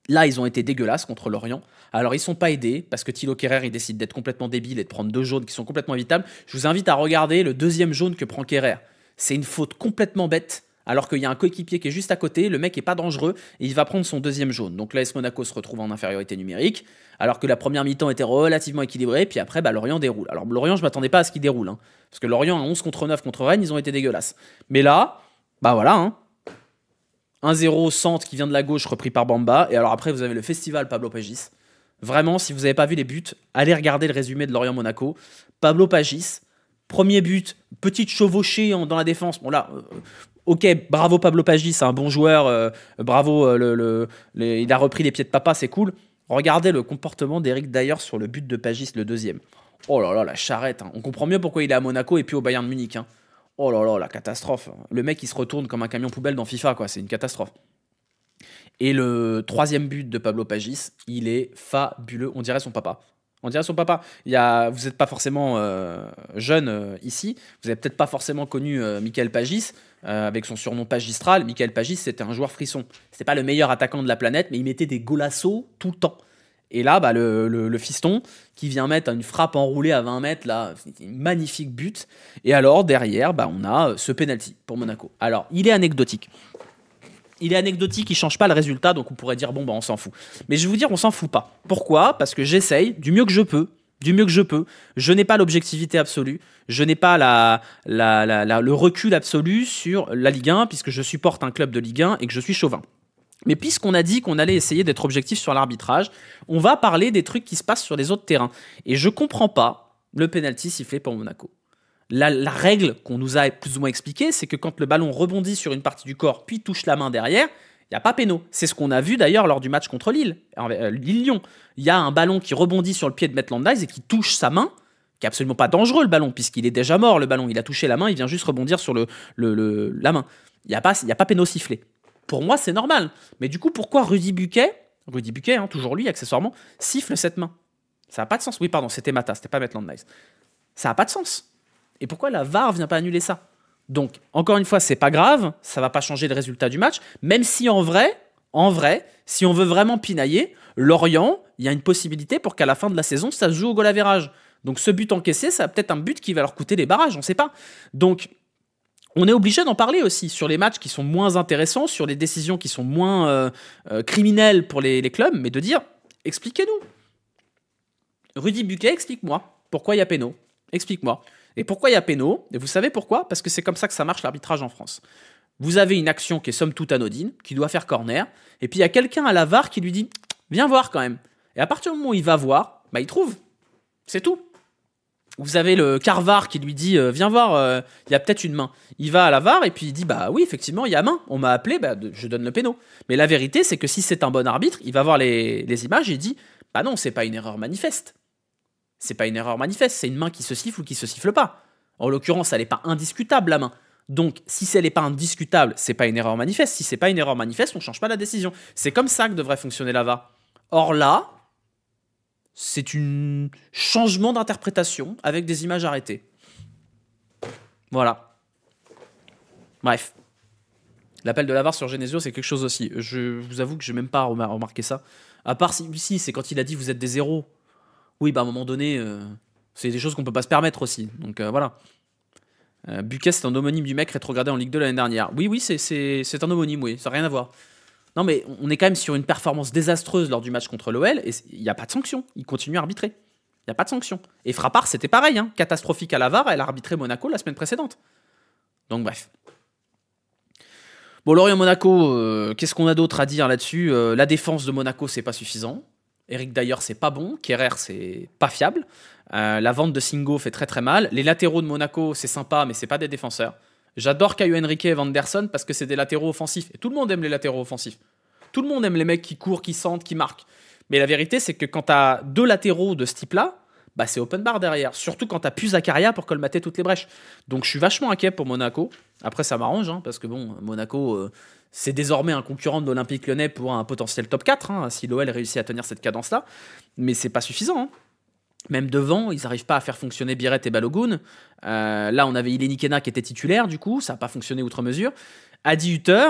Là, ils ont été dégueulasses contre Lorient. Alors, ils ne sont pas aidés parce que Thilo Kehrer, il décide d'être complètement débile et de prendre 2 jaunes qui sont complètement évitables. Je vous invite à regarder le 2e jaune que prend Kehrer. C'est une faute complètement bête, alors qu'il y a un coéquipier qui est juste à côté. Le mec n'est pas dangereux et il va prendre son 2e jaune. Donc, l'AS Monaco se retrouve en infériorité numérique, alors que la première mi-temps était relativement équilibrée. Puis après, Lorient déroule. Alors, Lorient, je ne m'attendais pas à ce qu'il déroule. Hein, parce que Lorient, à 11 contre 9 contre Rennes, ils ont été dégueulasses. Mais là, voilà, hein. 1-0 centre qui vient de la gauche, repris par Bamba. Et alors après, vous avez le festival Pablo Pagis. Vraiment, si vous n'avez pas vu les buts, allez regarder le résumé de Lorient-Monaco. Pablo Pagis, premier but, petite chevauchée dans la défense. Bon là, ok, bravo Pablo Pagis, c'est un bon joueur. Bravo, il a repris les pieds de papa, c'est cool. Regardez le comportement d'Eric Dier sur le but de Pagis, le 2e. Oh là là, la charrette. Hein. On comprend mieux pourquoi il est à Monaco et puis au Bayern de Munich. Hein. Oh là là, la catastrophe. Le mec, il se retourne comme un camion poubelle dans FIFA, quoi. C'est une catastrophe. Et le 3e but de Pablo Pagis, il est fabuleux. On dirait son papa. On dirait son papa. Vous n'êtes pas forcément jeune ici. Vous n'avez peut-être pas forcément connu Michael Pagis, avec son surnom Pagistral. Michael Pagis, c'était un joueur frisson. C'était pas le meilleur attaquant de la planète, mais il mettait des golassos tout le temps. Et là, le fiston qui vient mettre une frappe enroulée à 20 mètres, là, c'est un magnifique but. Et alors, derrière, on a ce penalty pour Monaco. Alors, il est anecdotique. Il ne change pas le résultat, donc on pourrait dire, on s'en fout. Mais je vais vous dire, on s'en fout pas. Pourquoi ? Parce que j'essaye du mieux que je peux. Je n'ai pas l'objectivité absolue. Je n'ai pas le recul absolu sur la Ligue 1, puisque je supporte un club de Ligue 1 et que je suis chauvin. Mais puisqu'on a dit qu'on allait essayer d'être objectif sur l'arbitrage, on va parler des trucs qui se passent sur les autres terrains. Et je comprends pas le penalty sifflé pour Monaco. La règle qu'on nous a plus ou moins expliquée, c'est que quand le ballon rebondit sur une partie du corps puis touche la main derrière, il n'y a pas péno. C'est ce qu'on a vu d'ailleurs lors du match contre Lille, Lille-Lyon. Il y a un ballon qui rebondit sur le pied de Maitland Niles et qui touche sa main, qui n'est absolument pas dangereux le ballon, puisqu'il est déjà mort le ballon. Il a touché la main, il vient juste rebondir sur la main. Il n'y a pas péno sifflé. Pour moi, c'est normal. Mais du coup, pourquoi Rudy Buquet, hein, toujours lui, accessoirement, siffle cette main ? Ça n'a pas de sens. Oui, pardon, c'était Mata, c'était pas Maitland Niles. Ça n'a pas de sens. Et pourquoi la VAR vient pas annuler ça ? Donc, encore une fois, c'est pas grave, ça va pas changer le résultat du match, même si en vrai, si on veut vraiment pinailler, Lorient, il y a une possibilité pour qu'à la fin de la saison, ça se joue au goal average. Donc ce but encaissé, ça va peut-être un but qui va leur coûter les barrages, on ne sait pas. Donc, on est obligé d'en parler aussi sur les matchs qui sont moins intéressants, sur les décisions qui sont moins criminelles pour les clubs, mais de dire, expliquez-nous. Rudy Buquet, explique-moi pourquoi il y a péno. Explique-moi. Et pourquoi il y a péno ? Et vous savez pourquoi ? Parce que c'est comme ça que ça marche l'arbitrage en France. Vous avez une action qui est somme toute anodine, qui doit faire corner, et puis il y a quelqu'un à la VAR qui lui dit « Viens voir quand même ». Et à partir du moment où il va voir, il trouve. C'est tout. Vous avez le Carvar qui lui dit « Viens voir, il y a peut-être une main ». Il va à la VAR et puis il dit « Bah oui, effectivement, il y a main. On m'a appelé, je donne le péno ». Mais la vérité, c'est que si c'est un bon arbitre, il va voir les images et il dit « Bah non, c'est pas une erreur manifeste ». C'est pas une erreur manifeste, c'est une main qui se siffle ou qui se siffle pas. En l'occurrence, elle n'est pas indiscutable, la main. Donc, si elle n'est pas indiscutable, c'est pas une erreur manifeste. Si c'est pas une erreur manifeste, on change pas la décision. C'est comme ça que devrait fonctionner la VAR. Or là, c'est un changement d'interprétation avec des images arrêtées. Voilà. Bref. L'appel de la VAR sur Genesio, c'est quelque chose aussi. Je vous avoue que je n'ai même pas remarqué ça. À part si c'est quand il a dit vous êtes des zéros. Oui, à un moment donné, c'est des choses qu'on peut pas se permettre aussi. Donc voilà. Buquet, c'est un homonyme du mec rétrogradé en Ligue 2 l'année dernière. Oui, c'est un homonyme, oui, ça n'a rien à voir. Non, mais on est quand même sur une performance désastreuse lors du match contre l'OL, et il n'y a pas de sanction. Il continue à arbitrer. Il n'y a pas de sanction. Et Frappard, c'était pareil, hein, catastrophique à la VAR, elle a arbitré Monaco la semaine précédente. Donc bref. Bon, Lorient-Monaco, qu'est-ce qu'on a d'autre à dire là-dessus? La défense de Monaco, c'est pas suffisant. Eric Dyer, c'est pas bon. Kerrer, c'est pas fiable. La vente de Singo fait très très mal. Les latéraux de Monaco, c'est sympa, mais c'est pas des défenseurs. J'adore Caio Henrique et Vanderson parce que c'est des latéraux offensifs. Et tout le monde aime les latéraux offensifs. Tout le monde aime les mecs qui courent, qui sentent, qui marquent. Mais la vérité, c'est que quand t'as deux latéraux de ce type-là, bah c'est open bar derrière. Surtout quand t'as plus Zakaria pour colmater toutes les brèches. Donc je suis vachement inquiet pour Monaco. Après, ça m'arrange, hein, parce que bon, Monaco, c'est désormais un concurrent de l'Olympique Lyonnais pour un potentiel top 4, hein, si l'OL réussit à tenir cette cadence-là. Mais c'est pas suffisant. Hein. Même devant, ils n'arrivent pas à faire fonctionner Biret et Balogun. Là, on avait Ileni Kena qui était titulaire, du coup, ça n'a pas fonctionné outre mesure. Adi Hutter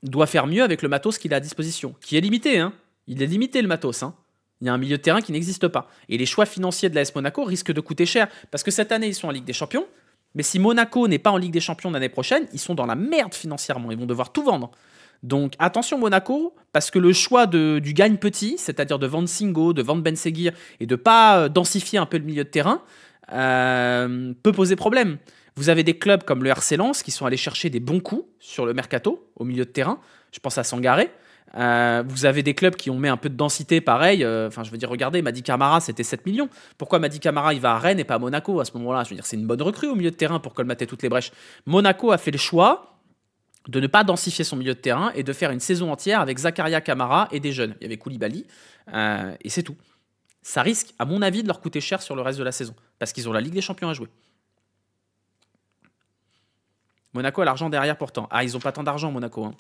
doit faire mieux avec le matos qu'il a à disposition, qui est limité. Hein. Il est limité, le matos. Hein. Il y a un milieu de terrain qui n'existe pas. Et les choix financiers de l'AS Monaco risquent de coûter cher. Parce que cette année, ils sont en Ligue des Champions. Mais si Monaco n'est pas en Ligue des Champions l'année prochaine, ils sont dans la merde financièrement. Ils vont devoir tout vendre. Donc attention Monaco, parce que le choix du gagne petit, c'est-à-dire de vendre Singo, de vendre Ben Seguir et de ne pas densifier un peu le milieu de terrain, peut poser problème. Vous avez des clubs comme le RC Lens qui sont allés chercher des bons coups sur le mercato, au milieu de terrain. Je pense à Sangaré. Vous avez des clubs qui ont mis un peu de densité, pareil. Enfin, je veux dire, regardez, Madi Camara, c'était 7 millions. Pourquoi Madi Camara, il va à Rennes et pas à Monaco à ce moment-là? Je veux dire, c'est une bonne recrue au milieu de terrain pour colmater toutes les brèches. Monaco a fait le choix de ne pas densifier son milieu de terrain et de faire une saison entière avec Zakaria, Camara et des jeunes. Il y avait Koulibaly, et c'est tout. Ça risque, à mon avis, de leur coûter cher sur le reste de la saison, parce qu'ils ont la Ligue des Champions à jouer. Monaco a l'argent derrière pourtant. Ah, ils n'ont pas tant d'argent, Monaco. Hein.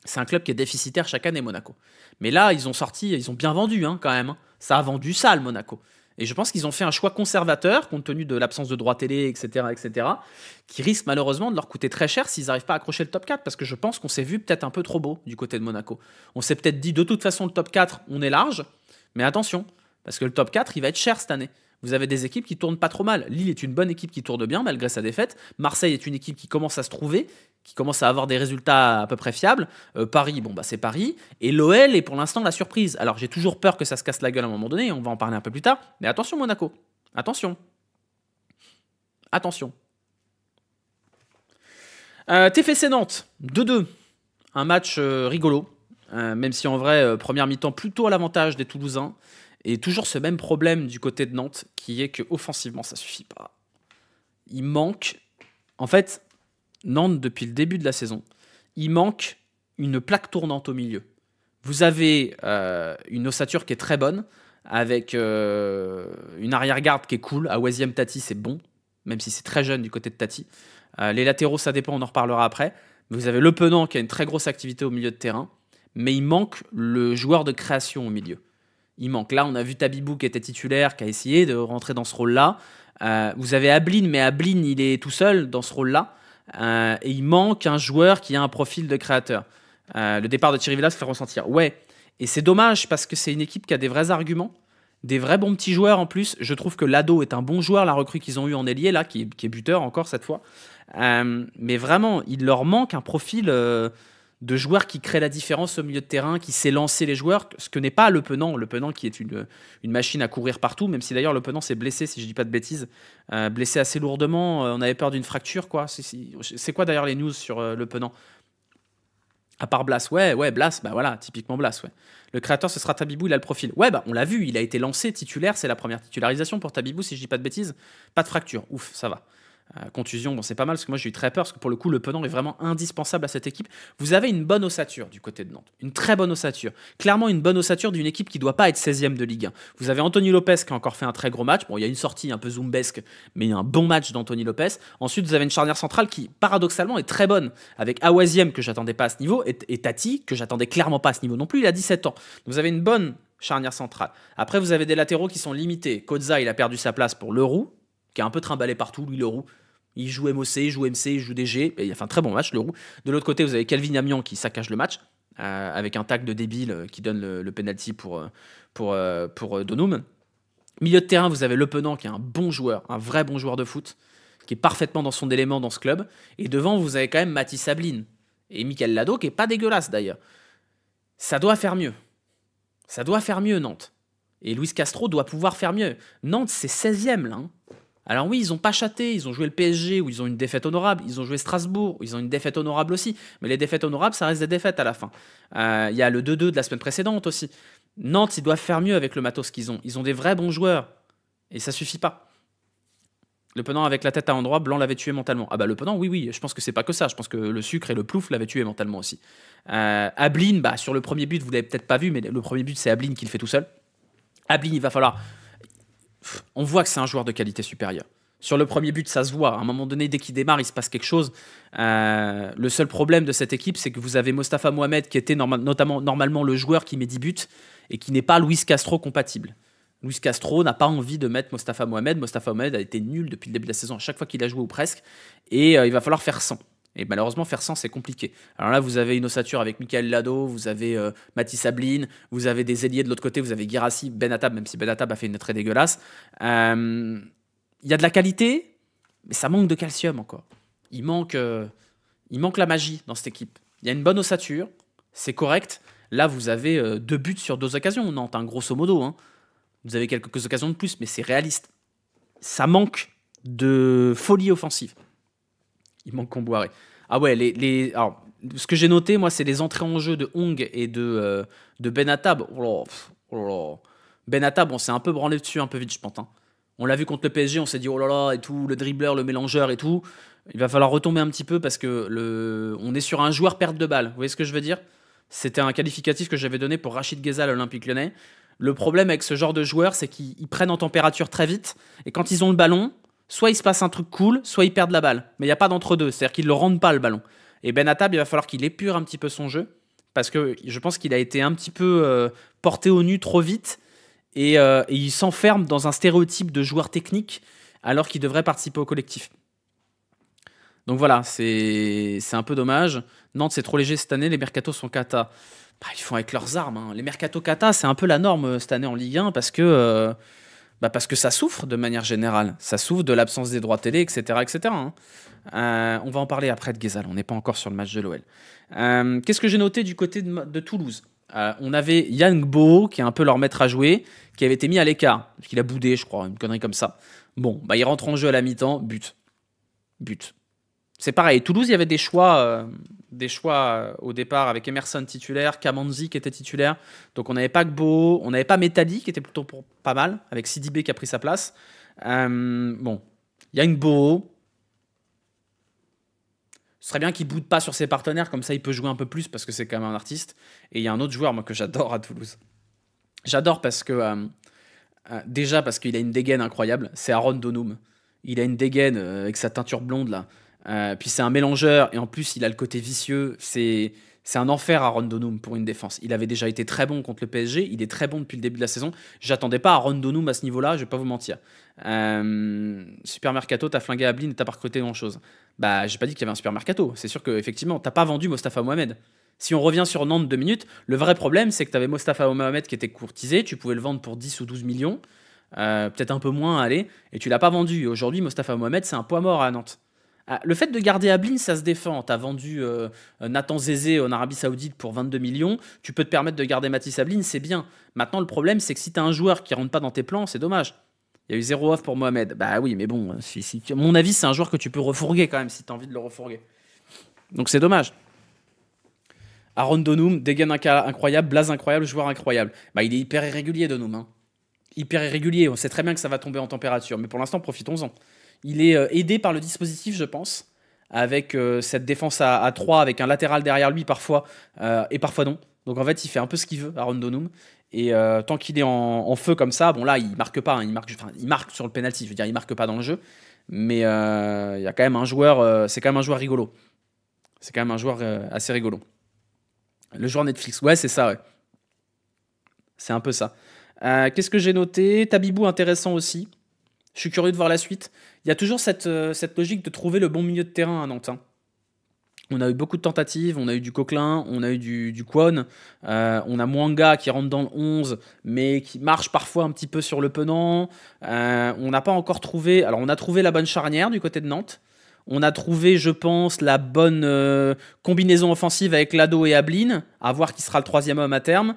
C'est un club qui est déficitaire chaque année, Monaco. Mais là, ils ont bien vendu hein, quand même. Hein. Ça a vendu sale, Monaco. Et je pense qu'ils ont fait un choix conservateur, compte tenu de l'absence de droits télé, etc., qui risque malheureusement de leur coûter très cher s'ils n'arrivent pas à accrocher le top 4, parce que je pense qu'on s'est vu peut-être un peu trop beau du côté de Monaco. On s'est peut-être dit, de toute façon, le top 4, on est large, mais attention, parce que le top 4, il va être cher cette année. Vous avez des équipes qui tournent pas trop mal. Lille est une bonne équipe qui tourne bien, malgré sa défaite. Marseille est une équipe qui commence à se trouver, qui commence à avoir des résultats à peu près fiables. Paris, bon bah c'est Paris. Et l'OL est pour l'instant la surprise. Alors j'ai toujours peur que ça se casse la gueule à un moment donné, on va en parler un peu plus tard. Mais attention Monaco, attention. Attention. TFC Nantes, 2-2. Un match rigolo. Même si en vrai, première mi-temps plutôt à l'avantage des Toulousains. Et toujours ce même problème du côté de Nantes, qui est que offensivement ça suffit pas. Il manque... En fait... Nantes, depuis le début de la saison, il manque une plaque tournante au milieu. Vous avez une ossature qui est très bonne, avec une arrière-garde qui est cool. Awaziem Tati, c'est bon, même si c'est très jeune du côté de Tati. Les latéraux, ça dépend, on en reparlera après. Vous avez Le Penant qui a une très grosse activité au milieu de terrain, mais il manque le joueur de création au milieu. Il manque. Là, on a vu Tabibou qui était titulaire, qui a essayé de rentrer dans ce rôle-là. Vous avez Ablin, mais Ablin, il est tout seul dans ce rôle-là. Et il manque un joueur qui a un profil de créateur. Le départ de Thierry Villa se fait ressentir. Ouais, et c'est dommage parce que c'est une équipe qui a des vrais arguments, des vrais bons petits joueurs en plus. Je trouve que Lado est un bon joueur, la recrue qu'ils ont eu en ailier, là, qui est buteur encore cette fois. Mais vraiment, il leur manque un profil de joueur qui crée la différence au milieu de terrain, qui sait lancer les joueurs, ce que n'est pas Le Penant. Le Penant qui est une machine à courir partout, même si d'ailleurs Le Penant s'est blessé, si je dis pas de bêtises, blessé assez lourdement, on avait peur d'une fracture, quoi. C'est quoi d'ailleurs les news sur Le Penant? À part Blas, ouais, Blas, bah voilà, typiquement Blas, ouais. Le créateur, ce sera Tabibou, il a le profil. Ouais, bah on l'a vu, il a été lancé titulaire, c'est la première titularisation pour Tabibou, si je dis pas de bêtises. Pas de fracture, ouf, ça va. Contusion, bon c'est pas mal parce que moi j'ai eu très peur parce que pour le coup Le Penant est vraiment indispensable à cette équipe. Vous avez une bonne ossature du côté de Nantes, une très bonne ossature, clairement une bonne ossature d'une équipe qui doit pas être 16e de Ligue 1. Vous avez Anthony Lopez qui a encore fait un très gros match, bon il y a une sortie un peu zoombesque mais il y a un bon match d'Anthony Lopez. Ensuite vous avez une charnière centrale qui paradoxalement est très bonne avec Awaziem que j'attendais pas à ce niveau et Tati que j'attendais clairement pas à ce niveau non plus, il a 17 ans. Vous avez une bonne charnière centrale. Après vous avez des latéraux qui sont limités. Koza il a perdu sa place pour Leroux qui est un peu trimballé partout, lui Leroux. Il joue MOC, il joue MC, il joue DG. Et il a fait un très bon match, Leroux. De l'autre côté, vous avez Calvin Amian qui saccage le match avec un tac de débile qui donne le penalty pour Donum. Milieu de terrain, vous avez Le Penant qui est un bon joueur, un vrai bon joueur de foot, qui est parfaitement dans son élément dans ce club. Et devant, vous avez quand même Mathis Sabline et Michael Lado qui est pas dégueulasse d'ailleurs. Ça doit faire mieux. Ça doit faire mieux, Nantes. Et Luis Castro doit pouvoir faire mieux. Nantes, c'est 16e là. Hein. Alors oui, ils ont pas chaté, ils ont joué le PSG où ils ont une défaite honorable, ils ont joué Strasbourg où ils ont une défaite honorable aussi, mais les défaites honorables, ça reste des défaites à la fin. Il y a le 2-2 de la semaine précédente aussi. Nantes, ils doivent faire mieux avec le matos qu'ils ont. Ils ont des vrais bons joueurs et ça suffit pas. Le Penant avec la tête à endroit, Blanc l'avait tué mentalement. Ah bah le Penant, oui, oui, je pense que c'est pas que ça. Je pense que le sucre et le plouf l'avaient tué mentalement aussi. Ablin, bah, sur le premier but, vous l'avez peut-être pas vu, mais le premier but, c'est Ablin qui le fait tout seul. Ablin, il va falloir... On voit que c'est un joueur de qualité supérieure. Sur le premier but, ça se voit. À un moment donné, dès qu'il démarre, il se passe quelque chose. Le seul problème de cette équipe, c'est que vous avez Mostafa Mohamed, qui était normalement le joueur qui met 10 buts, et qui n'est pas Luis Castro compatible. Luis Castro n'a pas envie de mettre Mostafa Mohamed. Mostafa Mohamed a été nul depuis le début de la saison, à chaque fois qu'il a joué ou presque. Et il va falloir faire 100. Et malheureusement, faire 100, c'est compliqué. Alors là, vous avez une ossature avec Michael Lado, vous avez Mathis Ablin, vous avez des ailiers de l'autre côté, vous avez Guirassy, Benatab, même si Benatab a fait une très dégueulasse. Il y a de la qualité, mais ça manque de calcium encore. Il manque la magie dans cette équipe. Il y a une bonne ossature, c'est correct. Là, vous avez 2 buts sur 2 occasions, Nantes, grosso modo. Hein. Vous avez quelques occasions de plus, mais c'est réaliste. Ça manque de folie offensive. Il manque Comboiré. Ah ouais, alors, ce que j'ai noté, moi, c'est les entrées en jeu de Hong et de Benatab. Oh là. Benatab, on s'est un peu branlé dessus un peu vite, je pense. Hein. On l'a vu contre le PSG, on s'est dit oh là là, et tout, le dribbleur, le mélangeur et tout. Il va falloir retomber un petit peu parce que on est sur un joueur perte de balle. Vous voyez ce que je veux dire? C'était un qualificatif que j'avais donné pour Rachid Ghezal à l'Olympique Lyonnais. Le problème avec ce genre de joueurs, c'est qu'ils prennent en température très vite. Et quand ils ont le ballon, soit il se passe un truc cool, soit ils perdent la balle. Mais il n'y a pas d'entre-deux. C'est-à-dire qu'ils ne le rendent pas, le ballon. Et Benatab, il va falloir qu'il épure un petit peu son jeu. Parce que je pense qu'il a été un petit peu porté au nu trop vite. Et il s'enferme dans un stéréotype de joueur technique alors qu'il devrait participer au collectif. Donc voilà, c'est un peu dommage. Nantes, c'est trop léger cette année. Les mercatos sont cata. Bah, ils font avec leurs armes. Hein. Les mercato kata, c'est un peu la norme cette année en Ligue 1 parce que ça souffre de manière générale. Ça souffre de l'absence des droits télé, etc. etc. Hein. On va en parler après de Ghezal. On n'est pas encore sur le match de l'OL. Qu'est-ce que j'ai noté du côté de Toulouse? On avait Yang Bo, qui est un peu leur maître à jouer, qui avait été mis à l'écart. Parce qu'il a boudé, je crois, une connerie comme ça. Bon, il rentre en jeu à la mi-temps. But. C'est pareil. Toulouse, il y avait des choix au départ avec Emerson titulaire, Kamanzi qui était titulaire. Donc on n'avait pas Gbo, on n'avait pas Metali qui était plutôt pas mal, avec Sidibé qui a pris sa place. Bon, Yang Bo. Ce serait bien qu'il boude pas sur ses partenaires, comme ça il peut jouer un peu plus parce que c'est quand même un artiste. Et il y a un autre joueur moi, que j'adore à Toulouse. J'adore parce que déjà parce qu'il a une dégaine incroyable, c'est Aaron Donum. Il a une dégaine avec sa teinture blonde là. Puis c'est un mélangeur et en plus il a le côté vicieux. C'est un enfer Aaron Donum pour une défense. Il avait déjà été très bon contre le PSG. Il est très bon depuis le début de la saison. J'attendais pas Aaron Donum à ce niveau-là. Je vais pas vous mentir. Super Mercato, t'as flingué Ablin et t'as pas recruté grand-chose. Bah j'ai pas dit qu'il y avait un Super Mercato. C'est sûr que effectivement t'as pas vendu Mostafa Mohamed. Si on revient sur Nantes 2 minutes, le vrai problème c'est que t'avais Mostafa Mohamed qui était courtisé. Tu pouvais le vendre pour 10 ou 12 millions. Peut-être un peu moins, allez. Et tu l'as pas vendu. Aujourd'hui Mostafa Mohamed c'est un poids mort à Nantes. Le fait de garder Ablin, ça se défend. Tu as vendu Nathan Zézé en Arabie Saoudite pour 22 millions. Tu peux te permettre de garder Mathis Ablin, c'est bien. Maintenant, le problème, c'est que si tu as un joueur qui rentre pas dans tes plans, c'est dommage. Il y a eu 0 off pour Mohamed. Bah oui, mais bon, à mon avis, c'est un joueur que tu peux refourguer quand même si tu as envie de le refourguer. Donc c'est dommage. Aaron Donum, dégaine incroyable, Blaze incroyable, joueur incroyable. Bah, il est hyper irrégulier, Donum. Hein. Hyper irrégulier. On sait très bien que ça va tomber en température. Mais pour l'instant, profitons-en. Il est aidé par le dispositif, je pense, avec cette défense à 3, avec un latéral derrière lui parfois, et parfois non. Donc en fait, il fait un peu ce qu'il veut, Aaron Donum. Et tant qu'il est en feu comme ça, bon là, il marque pas, hein, il marque sur le penalty, je veux dire, il marque pas dans le jeu. Mais il y a quand même un joueur, c'est quand même un joueur rigolo. C'est quand même un joueur assez rigolo. Le joueur Netflix, ouais, c'est ça, ouais. C'est un peu ça. Qu'est-ce que j'ai noté? Tabibou, intéressant aussi. Je suis curieux de voir la suite. Il y a toujours cette logique de trouver le bon milieu de terrain à Nantes. Hein. On a eu beaucoup de tentatives, on a eu du Coquelin, on a eu du Kwon, on a Mwanga qui rentre dans le 11, mais qui marche parfois un petit peu sur le Penant. On n'a pas encore trouvé... Alors, on a trouvé la bonne charnière du côté de Nantes. On a trouvé, je pense, la bonne combinaison offensive avec Lado et Ablin, à voir qui sera le 3e homme à terme.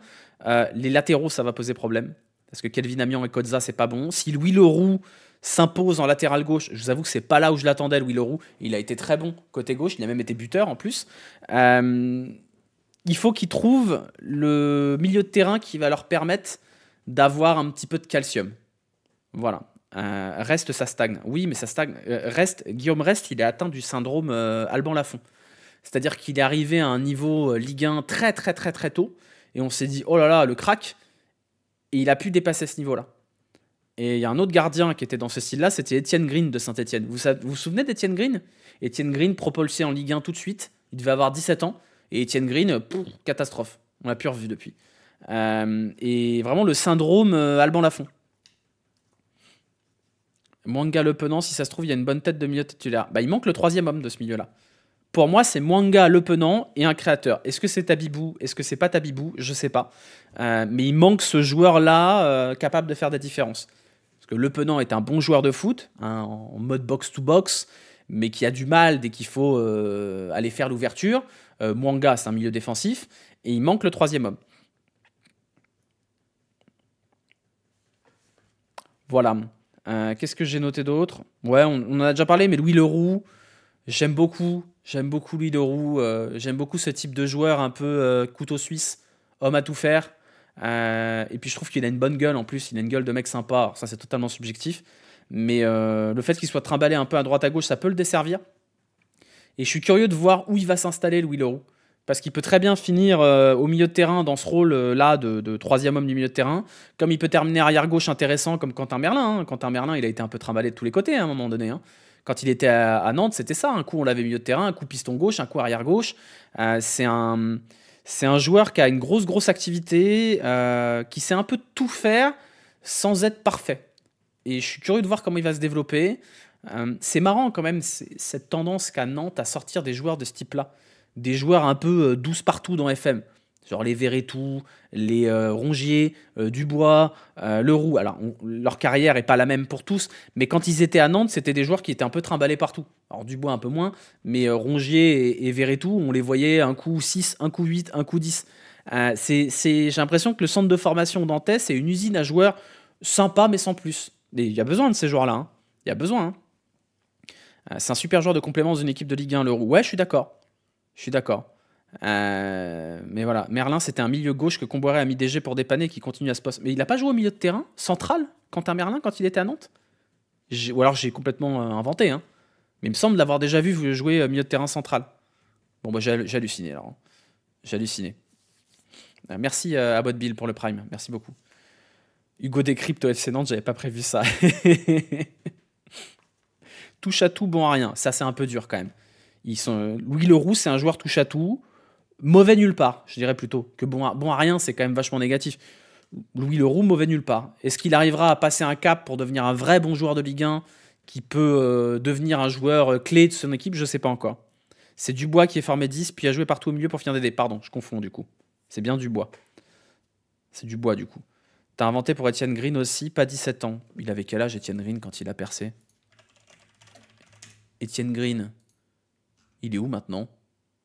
Les latéraux, ça va poser problème. Parce que Kelvin Amian et Kodza, c'est pas bon. Si Louis Leroux, s'impose en latéral gauche. Je vous avoue que c'est pas là où je l'attendais, Louis Leroux. Il a été très bon côté gauche, il a même été buteur en plus. Il faut qu'ils trouvent le milieu de terrain qui va leur permettre d'avoir un petit peu de calcium. Voilà. Reste, ça stagne. Oui, mais ça stagne. Guillaume Rest, il est atteint du syndrome Alban Lafont. C'est-à-dire qu'il est arrivé à un niveau Ligue 1 très très très très tôt, et on s'est dit, oh là là, le crack, et il a pu dépasser ce niveau-là. Et il y a un autre gardien qui était dans ce style-là, c'était Étienne Green de Saint-Etienne. Vous vous souvenez d'Étienne Green? Étienne Green propulsé en Ligue 1 tout de suite, il devait avoir 17 ans, et Étienne Green, catastrophe. On l'a plus revu depuis. Et vraiment le syndrome Alban Lafont. Mwanga Le Penant, si ça se trouve, il y a une bonne tête de milieu titulaire. Bah, il manque le troisième homme de ce milieu-là. Pour moi, c'est Mwanga, Le Penant et un créateur. Est-ce que c'est Tabibou? Est-ce que c'est pas Tabibou? Je sais pas. Mais il manque ce joueur-là capable de faire des différences. Parce que Le Penant est un bon joueur de foot, hein, en mode box-to-box, mais qui a du mal dès qu'il faut aller faire l'ouverture. Mwanga, c'est un milieu défensif. Et il manque le troisième homme. Voilà. Qu'est-ce que j'ai noté d'autre? Ouais, on en a déjà parlé, mais Louis Leroux, j'aime beaucoup. J'aime beaucoup Louis Leroux. J'aime beaucoup ce type de joueur un peu couteau suisse, homme à tout faire. Et puis je trouve qu'il a une bonne gueule en plus. Il a une gueule de mec sympa. Alors, ça, c'est totalement subjectif. Mais le fait qu'il soit trimballé un peu à droite à gauche, ça peut le desservir. Et je suis curieux de voir où il va s'installer, Louis Leroux. Parce qu'il peut très bien finir au milieu de terrain dans ce rôle-là de troisième homme du milieu de terrain. Comme il peut terminer arrière-gauche intéressant comme Quentin Merlin. Hein. Quentin Merlin, il a été un peu trimballé de tous les côtés à un moment donné. Hein. Quand il était à Nantes, c'était ça. Un coup, on l'avait milieu de terrain, un coup piston gauche, un coup arrière-gauche. C'est un joueur qui a une grosse activité, qui sait un peu tout faire sans être parfait. Et je suis curieux de voir comment il va se développer. C'est marrant quand même, cette tendance qu'a Nantes à sortir des joueurs de ce type-là. Des joueurs un peu douce partout dans FM. Genre les Verretou, les Rongier, Dubois, Leroux. Alors, leur carrière n'est pas la même pour tous, mais quand ils étaient à Nantes, c'était des joueurs qui étaient un peu trimballés partout. Alors Dubois un peu moins, mais Rongier et Verretou, on les voyait un coup 6, un coup 8, un coup 10. J'ai l'impression que le centre de formation nantais, c'est une usine à joueurs sympa, mais sans plus. Il y a besoin de ces joueurs-là. Hein. Il y a besoin. C'est un super joueur de complément dans une équipe de Ligue 1, Leroux. Ouais, je suis d'accord. Mais voilà, Merlin, c'était un milieu gauche que Comboiré a mis DG pour dépanner, qui continue à se poste. Mais il n'a pas joué au milieu de terrain central, Quentin Merlin, quand il était à Nantes? Ou alors j'ai complètement inventé, hein. Mais il me semble l'avoir déjà vu jouer au milieu de terrain central. Bon, bah j'ai halluciné alors. Hein. J'ai halluciné. Merci à Bot Bill pour le Prime, merci beaucoup. Hugo Décrypte au FC Nantes, j'avais pas prévu ça. Touche à tout, bon à rien. Ça, c'est un peu dur quand même. Louis Leroux, c'est un joueur touche à tout, mauvais nulle part, je dirais plutôt. Que bon à rien, c'est quand même vachement négatif. Louis Leroux, mauvais nulle part. Est-ce qu'il arrivera à passer un cap pour devenir un vrai bon joueur de Ligue 1 qui peut devenir un joueur clé de son équipe? Je sais pas encore. C'est Dubois qui est formé 10, puis a joué partout au milieu pour finir d'aider. Pardon, je confonds du coup. C'est bien Dubois. C'est Dubois du coup. T'as inventé pour Étienne Green aussi, pas 17 ans. Il avait quel âge Étienne Green quand il a percé? Étienne Green, il est où maintenant?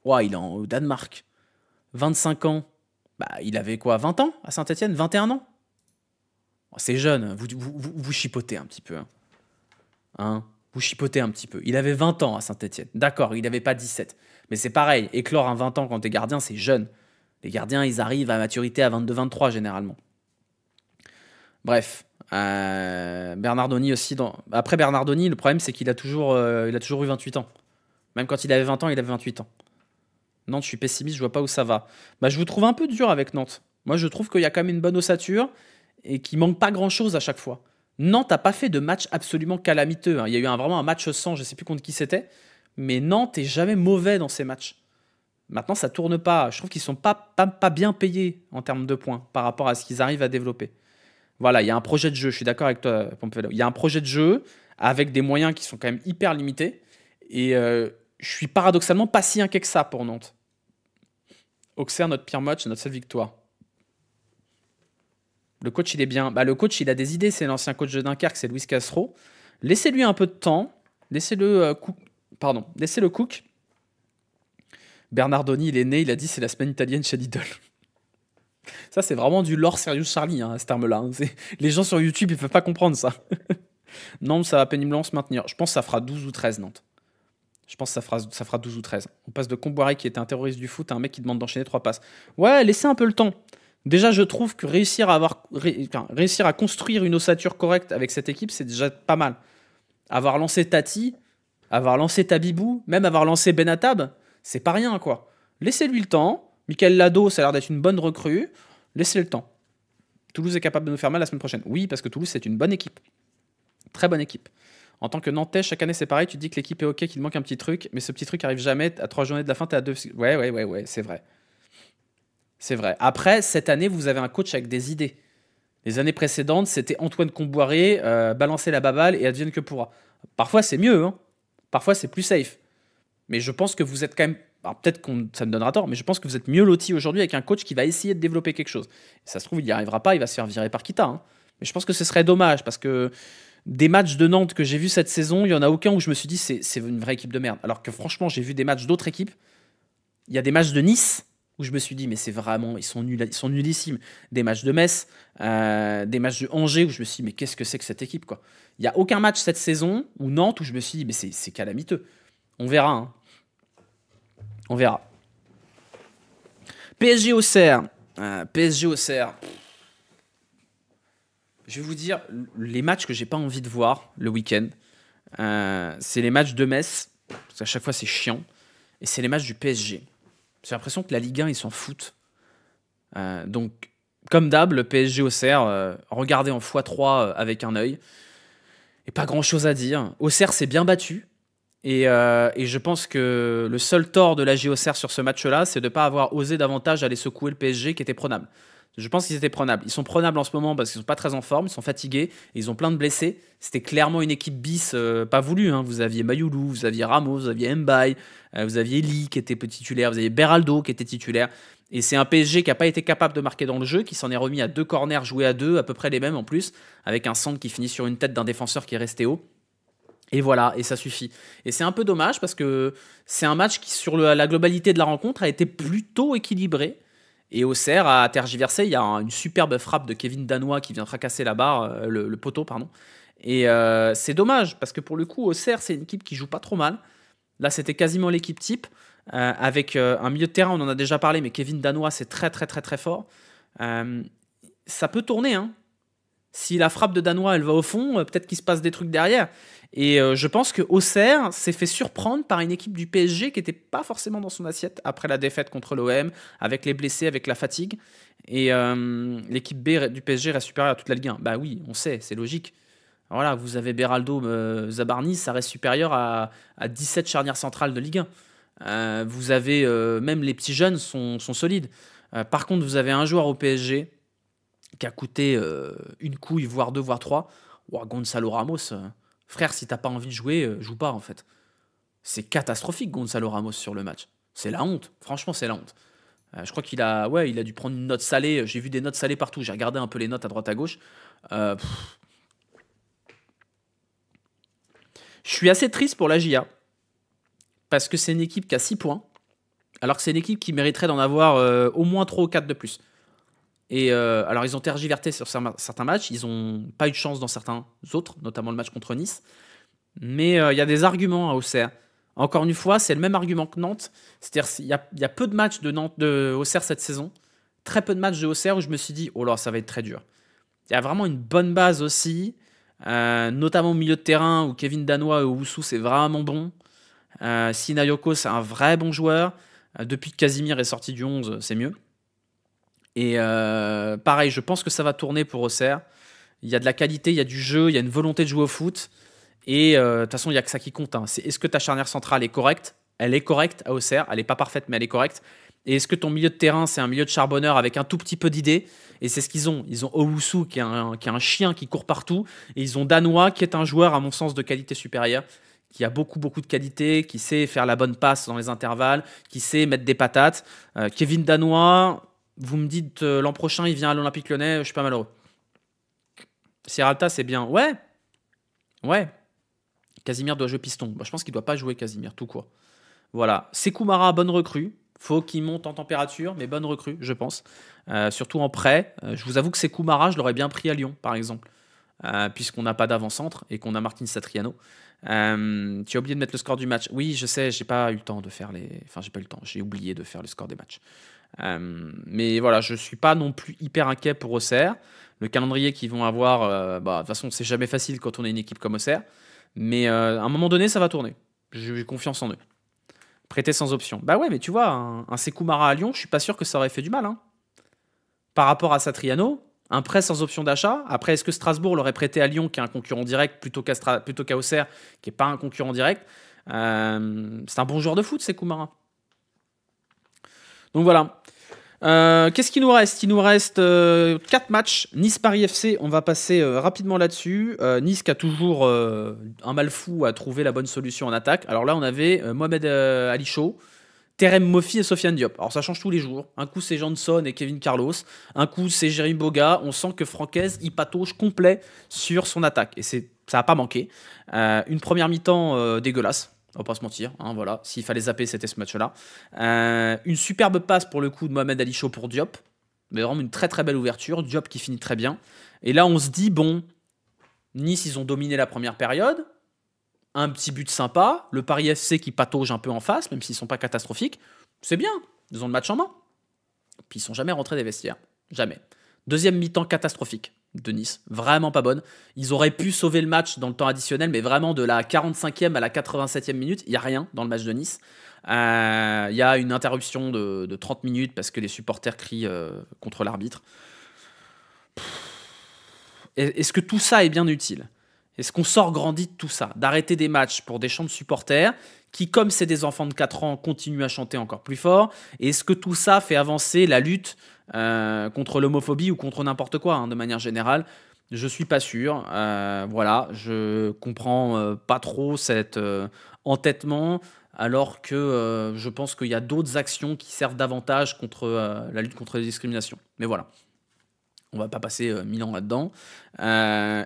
Ouah, il est au Danemark. 25 ans. Bah, il avait quoi, 20 ans à Saint-Etienne? 21 ans? Oh, c'est jeune, vous chipotez un petit peu. Hein, vous chipotez un petit peu. Il avait 20 ans à Saint-Etienne. D'accord, il n'avait pas 17. Mais c'est pareil, éclore un 20 ans quand t'es gardien, c'est jeune. Les gardiens, ils arrivent à maturité à 22-23 généralement. Bref. Bernardoni aussi. Après Bernardoni, le problème c'est qu'il a toujours eu 28 ans. Même quand il avait 20 ans, il avait 28 ans. Nantes, je suis pessimiste, je vois pas où ça va. Bah, je vous trouve un peu dur avec Nantes. Moi, je trouve qu'il y a quand même une bonne ossature et qu'il manque pas grand-chose à chaque fois. Nantes n'a pas fait de match absolument calamiteux. Hein. Il y a eu vraiment un match sans, je sais plus contre qui c'était. Mais Nantes est jamais mauvais dans ces matchs. Maintenant, ça tourne pas. Je trouve qu'ils sont pas bien payés en termes de points par rapport à ce qu'ils arrivent à développer. Voilà, il y a un projet de jeu. Je suis d'accord avec toi, Pompelo. Il y a un projet de jeu avec des moyens qui sont quand même hyper limités. Et je suis paradoxalement pas si inquiet que ça pour Nantes. Auxerre, notre pire match, notre seule victoire. Le coach, il est bien. Bah, le coach, il a des idées. C'est l'ancien coach de Dunkerque, c'est Luis Castro. Laissez-lui un peu de temps. Laissez-le Cook. Bernardoni, il est né, il a dit c'est la semaine italienne chez Lidl. Ça, c'est vraiment du lore Serious Charlie, hein, à ce terme-là. Les gens sur YouTube, ils ne peuvent pas comprendre ça. Nantes, ça va péniblement se maintenir. Je pense que ça fera 12 ou 13, Nantes. Je pense que ça fera 12 ou 13. On passe de Comboiré, qui était un terroriste du foot, à un mec qui demande d'enchaîner 3 passes. Ouais, laissez un peu le temps. Déjà, je trouve que réussir à construire une ossature correcte avec cette équipe, c'est déjà pas mal. Avoir lancé Tati, avoir lancé Tabibou, même avoir lancé Benatab, c'est pas rien, quoi. Laissez-lui le temps. Michael Lado, ça a l'air d'être une bonne recrue. Laissez le temps. Toulouse est capable de nous faire mal la semaine prochaine. Oui, parce que Toulouse, c'est une bonne équipe. Très bonne équipe. En tant que Nantais, chaque année, c'est pareil. Tu te dis que l'équipe est OK, qu'il manque un petit truc, mais ce petit truc arrive jamais. À 3 journées de la fin, t'es à 2. Ouais, c'est vrai. C'est vrai. Après, cette année, vous avez un coach avec des idées. Les années précédentes, c'était Antoine Comboiré, balancer la baballe et advienne que pourra. Parfois, c'est mieux. Hein. Parfois, c'est plus safe. Mais je pense que vous êtes quand même. Alors, peut-être que ça me donnera tort, mais je pense que vous êtes mieux loti aujourd'hui avec un coach qui va essayer de développer quelque chose. Et ça se trouve, il n'y arrivera pas, il va se faire virer par Kita. Hein. Mais je pense que ce serait dommage parce que des matchs de Nantes que j'ai vus cette saison, il n'y en a aucun où je me suis dit c'est une vraie équipe de merde. Alors que franchement, j'ai vu des matchs d'autres équipes. Il y a des matchs de Nice où je me suis dit, mais c'est vraiment, ils sont nullissimes. Des matchs de Metz, des matchs de Angers où je me suis dit, mais qu'est-ce que c'est que cette équipe, quoi. Il n'y a aucun match cette saison où Nantes où je me suis dit, mais c'est calamiteux. On verra. Hein. On verra. PSG Auxerre. PSG Auxerre. Je vais vous dire, les matchs que j'ai pas envie de voir le week-end, c'est les matchs de Metz, parce qu'à chaque fois c'est chiant, et c'est les matchs du PSG. J'ai l'impression que la Ligue 1, ils s'en foutent. Donc, comme d'hab, le PSG Auxerre, regardez en x3 avec un œil. Et pas grand-chose à dire. Auxerre s'est bien battu. Et je pense que le seul tort de la J Auxerre sur ce match-là, c'est de ne pas avoir osé davantage aller secouer le PSG qui était prenable. Je pense qu'ils étaient prenables. Ils sont prenables en ce moment parce qu'ils sont pas très en forme, ils sont fatigués, et ils ont plein de blessés. C'était clairement une équipe bis pas voulue. Hein. Vous aviez Mayoulou, vous aviez Ramos, vous aviez Mbaye, vous aviez Lee qui était titulaire, vous aviez Beraldo qui était titulaire. Et c'est un PSG qui n'a pas été capable de marquer dans le jeu, qui s'en est remis à 2 corners joués à 2, à peu près les mêmes en plus, avec un centre qui finit sur une tête d'un défenseur qui est resté haut. Et voilà, et ça suffit. Et c'est un peu dommage parce que c'est un match qui, sur la globalité de la rencontre, a été plutôt équilibré. Et Auxerre a tergiversé. Il y a une superbe frappe de Kevin Danois qui vient fracasser la barre, le poteau, pardon. Et c'est dommage parce que pour le coup, Auxerre, c'est une équipe qui joue pas trop mal. Là, c'était quasiment l'équipe type avec un milieu de terrain. On en a déjà parlé, mais Kevin Danois, c'est très, très, très, très fort. Ça peut tourner, hein. Si la frappe de Danois, elle va au fond, peut-être qu'il se passe des trucs derrière. Et je pense que Auxerre s'est fait surprendre par une équipe du PSG qui n'était pas forcément dans son assiette après la défaite contre l'OM, avec les blessés, avec la fatigue. Et l'équipe B du PSG reste supérieure à toute la Ligue 1. Bah oui, on sait, c'est logique. Voilà, vous avez Beraldo, Zabarni, ça reste supérieur à 17 charnières centrales de Ligue 1. Vous avez, même les petits jeunes sont solides. Par contre, vous avez un joueur au PSG qui a coûté une couille, voire 2, voire 3. Ouah, Gonzalo Ramos, frère, si t'as pas envie de jouer, joue pas en fait. C'est catastrophique Gonzalo Ramos sur le match. C'est la honte, franchement c'est la honte. Je crois qu'il a, il a dû prendre une note salée. J'ai vu des notes salées partout, j'ai regardé un peu les notes à droite à gauche. Je suis assez triste pour la GIA, parce que c'est une équipe qui a 6 points, alors que c'est une équipe qui mériterait d'en avoir au moins 3 ou 4 de plus. Et alors, ils ont tergiversé sur certains matchs, ils n'ont pas eu de chance dans certains autres, notamment le match contre Nice. Mais il y a des arguments à Auxerre. Encore une fois, c'est le même argument que Nantes. C'est-à-dire qu'il y a peu de matchs de Auxerre cette saison, très peu de matchs de Auxerre où je me suis dit, oh là, ça va être très dur. Il y a vraiment une bonne base aussi, notamment au milieu de terrain où Kevin Danois et Owusu, c'est vraiment bon. Sinayoko, c'est un vrai bon joueur. Depuis que Casimir est sorti du 11, c'est mieux. Et pareil, je pense que ça va tourner pour Auxerre. Il y a de la qualité, il y a du jeu, il y a une volonté de jouer au foot. Et de toute façon, il n'y a que ça qui compte. Hein. C'est est-ce que ta charnière centrale est correcte? Elle est correcte à Auxerre. Elle n'est pas parfaite, mais elle est correcte. Et est-ce que ton milieu de terrain, c'est un milieu de charbonneur avec un tout petit peu d'idées? Et c'est ce qu'ils ont. Ils ont Owusu qui est un chien qui court partout. Et ils ont Danois qui est un joueur, à mon sens, de qualité supérieure, qui a beaucoup, beaucoup de qualité, qui sait faire la bonne passe dans les intervalles, qui sait mettre des patates. Kevin Danois... Vous me dites l'an prochain, il vient à l'Olympique Lyonnais, je suis pas malheureux. Sierralta, c'est bien. Ouais. Casimir doit jouer piston. Je pense qu'il doit pas jouer Casimir, tout court. Voilà. Sekou Mara, bonne recrue. Faut qu'il monte en température, mais bonne recrue, je pense. Surtout en prêt. Je vous avoue que Sekou Mara, je l'aurais bien pris à Lyon, par exemple. puisqu'on n'a pas d'avant-centre et qu'on a Martin Satriano. Tu as oublié de mettre le score du match. Oui, je sais, j'ai pas eu le temps de faire les... Enfin, j'ai pas eu le temps, j'ai oublié de faire le score des matchs. Mais voilà, je suis pas non plus hyper inquiet pour Auxerre. Le calendrier qu'ils vont avoir, de toute façon, c'est jamais facile quand on a une équipe comme Auxerre. Mais à un moment donné, ça va tourner. J'ai confiance en eux. Prêter sans option. Bah ouais, mais tu vois, un Sékou Mara à Lyon, je suis pas sûr que ça aurait fait du mal. Hein. Par rapport à Satriano, un prêt sans option d'achat. Après, est-ce que Strasbourg l'aurait prêté à Lyon, qui est un concurrent direct, plutôt qu'à Auxerre, qui n'est pas un concurrent direct? C'est un bon joueur de foot, Sékou Mara. Donc voilà. Qu'est-ce qu'il nous reste? Il nous reste 4 matchs. Nice-Paris FC, on va passer rapidement là-dessus. Nice qui a toujours un mal fou à trouver la bonne solution en attaque. Alors là, on avait Mohamed Ali Chaud, Terem Moffi et Sofiane Diop. Alors ça change tous les jours. Un coup, c'est Johnson et Kevin Carlos. Un coup, c'est Jérémy Boga. On sent que Francaise, il patauge complet sur son attaque. Et ça n'a pas manqué. Une première mi-temps dégueulasse. On va pas se mentir, hein, voilà. S'il fallait zapper, c'était ce match-là. Une superbe passe pour le coup de Mohamed Ali Chaud pour Diop. Mais vraiment une très très belle ouverture. Diop qui finit très bien. Et là, on se dit, bon, Nice, ils ont dominé la première période. Un petit but sympa. Le Paris FC qui patauge un peu en face, même s'ils sont pas catastrophiques. C'est bien. Ils ont le match en main. Puis ils sont jamais rentrés des vestiaires. Jamais. Deuxième mi-temps catastrophique de Nice, vraiment pas bonne. Ils auraient pu sauver le match dans le temps additionnel, mais vraiment de la 45e à la 87e minute, il n'y a rien dans le match de Nice. Il y a une interruption de 30 minutes parce que les supporters crient contre l'arbitre. Est-ce que tout ça est bien utile? Est-ce qu'on sort grandi de tout ça? D'arrêter des matchs pour des chants de supporters qui, comme c'est des enfants de 4 ans, continuent à chanter encore plus fort? Et est-ce que tout ça fait avancer la lutte contre l'homophobie ou contre n'importe quoi, hein, de manière générale? Je suis pas sûr. Voilà, je comprends pas trop cet entêtement, alors que je pense qu'il y a d'autres actions qui servent davantage contre la lutte contre les discriminations. Mais voilà. On va pas passer 1000 ans là-dedans.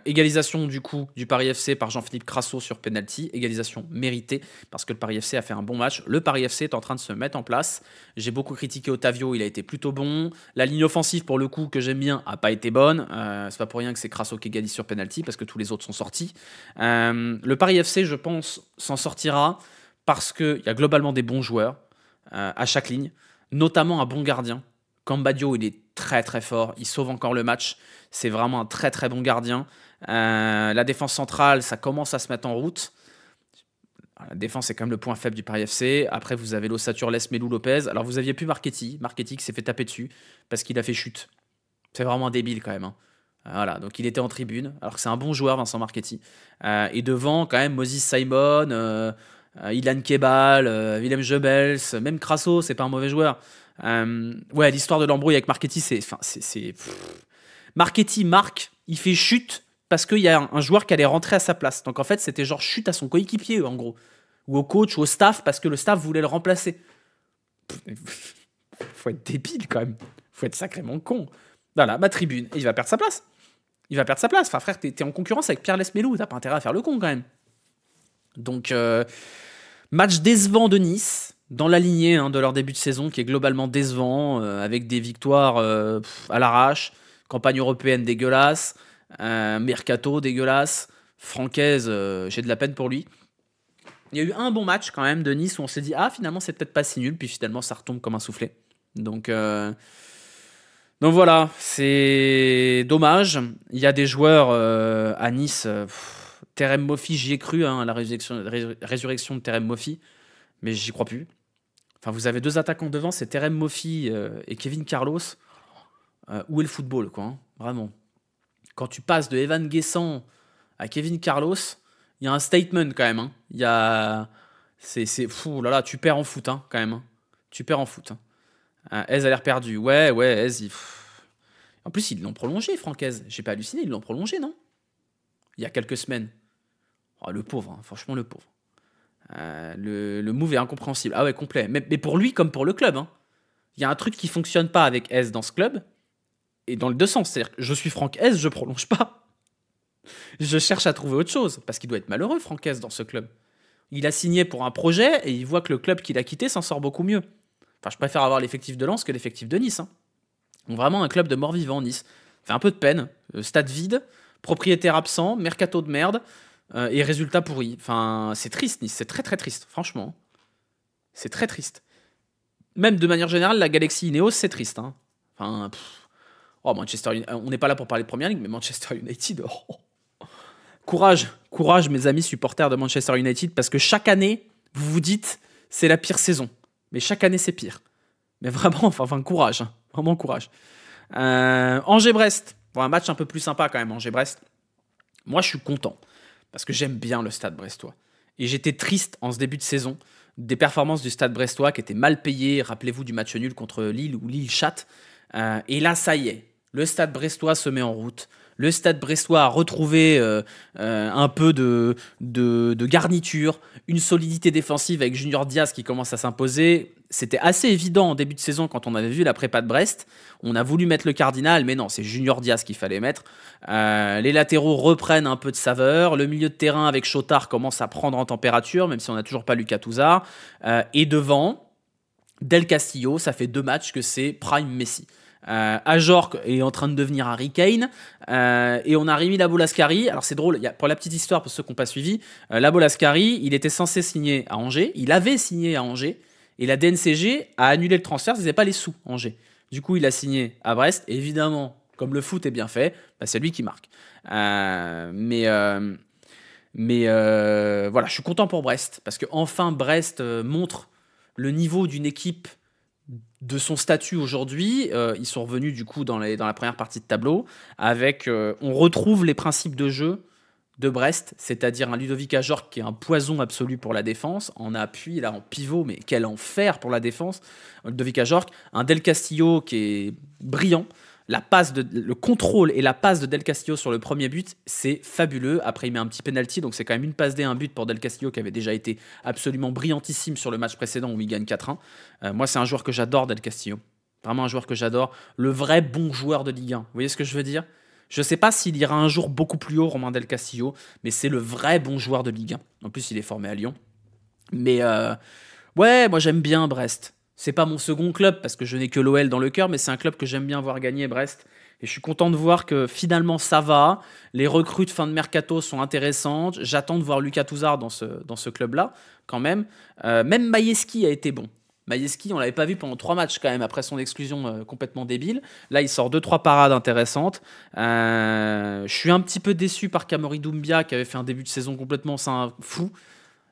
Égalisation du coup du Paris FC par Jean-Philippe Crasso sur penalty. Égalisation méritée parce que le Paris FC a fait un bon match. Le Paris FC est en train de se mettre en place. J'ai beaucoup critiqué Otavio, il a été plutôt bon. La ligne offensive pour le coup que j'aime bien a pas été bonne. C'est pas pour rien que c'est Crasso qui égalise sur penalty parce que tous les autres sont sortis. Le Paris FC, je pense, s'en sortira parce qu'il y a globalement des bons joueurs à chaque ligne, notamment un bon gardien. Cambadio, il est très très fort, il sauve encore le match, c'est vraiment un très très bon gardien. La défense centrale, ça commence à se mettre en route. La défense, c'est quand même le point faible du Paris FC. Après, vous avez l'ossature Melou Lopez. Alors, vous aviez plus Marchetti qui s'est fait taper dessus parce qu'il a fait chute. C'est vraiment un débile quand même. Hein. Voilà, donc il était en tribune, alors que c'est un bon joueur, Vincent Marchetti. Et devant, quand même, Moses Simon, Ilan Kebal, Willem Jebels, même Crasso, c'est pas un mauvais joueur. Ouais, l'histoire de l'embrouille avec Marchetti, Marchetti marque, il fait chute parce qu'il y a un joueur qui allait rentrer à sa place. Donc en fait, c'était genre chute à son coéquipier, en gros. Ou au coach, ou au staff, parce que le staff voulait le remplacer. Faut être débile quand même. Faut être sacrément con. Voilà, ma tribune. Et il va perdre sa place. Enfin, frère, t'es en concurrence avec Pierre Lesmelou. T'as pas intérêt à faire le con quand même. Donc, match décevant de Nice. Dans la lignée de leur début de saison, qui est globalement décevant, avec des victoires à l'arrache, campagne européenne dégueulasse, mercato dégueulasse, Francaise, j'ai de la peine pour lui. Il y a eu un bon match quand même de Nice où on s'est dit finalement c'est peut-être pas si nul, puis finalement ça retombe comme un soufflet. Donc voilà, c'est dommage. Il y a des joueurs à Nice, Terem Moffi, j'y ai cru, la résurrection de Terem Moffi, mais j'y crois plus. Enfin, vous avez deux attaquants devant, c'est Terem Moffi et Kevin Carlos. Où est le football, quoi, hein, vraiment. Quand tu passes de Evan Guessant à Kevin Carlos, il y a un statement quand même. Hein. Il y a... C'est fou, là là, tu perds en foot, hein, quand même. Hein. Tu perds en foot. Hein. Ez a l'air perdu. Ouais, Ez, en plus, ils l'ont prolongé, Francaise. J'ai pas halluciné, ils l'ont prolongé, non? Il y a quelques semaines. Oh, le pauvre, hein, franchement, le pauvre. Le move est incompréhensible. Ah ouais, complet. Mais pour lui comme pour le club. Hein. Il y a un truc qui fonctionne pas avec Ez dans ce club. Et dans le deux sens. C'est-à-dire que je suis Franck Ez, je prolonge pas. Je cherche à trouver autre chose. Parce qu'il doit être malheureux, Franck Ez, dans ce club. Il a signé pour un projet et il voit que le club qu'il a quitté s'en sort beaucoup mieux. Enfin, je préfère avoir l'effectif de Lens que l'effectif de Nice. Hein. Donc vraiment un club de mort-vivant, Nice. Ça fait un peu de peine. Stade vide. Propriétaire absent, mercato de merde et résultat pourri. Enfin, c'est triste, Nice. C'est très très triste, franchement. C'est très triste. Même de manière générale, la Galaxy Ineos, c'est triste. Hein. Enfin, oh, on n'est pas là pour parler de Première Ligue, mais Manchester United. Oh. Courage, courage, mes amis supporters de Manchester United, parce que chaque année, vous vous dites, c'est la pire saison. Mais chaque année, c'est pire. Mais vraiment, enfin courage. Hein. Vraiment courage. Angers-Brest. Bon, un match un peu plus sympa quand même, Angers-Brest. Moi, je suis content. Parce que j'aime bien le stade brestois. Et j'étais triste en ce début de saison des performances du stade brestois qui étaient mal payées. Rappelez-vous du match nul contre Lille où Lille chatte. Et là, ça y est. Le stade brestois se met en route. Le stade brestois a retrouvé un peu de garniture, une solidité défensive avec Junior Diaz qui commence à s'imposer. C'était assez évident en début de saison quand on avait vu la prépa de Brest. On a voulu mettre le Cardinal, mais non, c'est Junior Diaz qu'il fallait mettre. Les latéraux reprennent un peu de saveur. Le milieu de terrain avec Chotard commence à prendre en température, même si on n'a toujours pas Lucas Touzard. Et devant, Del Castillo, ça fait 2 matchs que c'est Prime Messi. Ajorc est en train de devenir Harry Kane et on a Rémi Labolascari. Alors c'est drôle, pour la petite histoire pour ceux qui n'ont pas suivi, Labolascari, il était censé signer à Angers, il avait signé à Angers et la DNCG a annulé le transfert, ils n'avaient pas les sous Angers. Du coup, il a signé à Brest et évidemment, comme le foot est bien fait, bah, c'est lui qui marque. Mais voilà, je suis content pour Brest parce que enfin Brest montre le niveau d'une équipe de son statut aujourd'hui. Ils sont revenus du coup dans la première partie de tableau avec on retrouve les principes de jeu de Brest, c'est-à-dire un Ludovic Ajorc qui est un poison absolu pour la défense, en appui, là en pivot, mais quel enfer pour la défense, Ludovic Ajorc, un Del Castillo qui est brillant, le contrôle et la passe de Del Castillo sur le premier but, c'est fabuleux. Après, il met un petit penalty, donc c'est quand même une passe D, un but pour Del Castillo qui avait déjà été absolument brillantissime sur le match précédent où il gagne 4-1. Moi, c'est un joueur que j'adore, Del Castillo. Vraiment un joueur que j'adore. Le vrai bon joueur de Ligue 1. Vous voyez ce que je veux dire ? Je ne sais pas s'il ira un jour beaucoup plus haut, Romain Del Castillo, mais c'est le vrai bon joueur de Ligue 1. En plus, il est formé à Lyon. Mais ouais, moi j'aime bien Brest. C'est pas mon second club parce que je n'ai que l'OL dans le cœur, mais c'est un club que j'aime bien voir gagner, Brest. Et je suis content de voir que finalement ça va. Les recrues de fin de mercato sont intéressantes. J'attends de voir Lucas Touzard dans ce club-là, quand même. Même Maïeski a été bon. Maïeski, on l'avait pas vu pendant 3 matchs quand même, après son exclusion complètement débile. Là, il sort 2-3 parades intéressantes. Je suis un petit peu déçu par Kamori Doumbia, qui avait fait un début de saison complètement fou.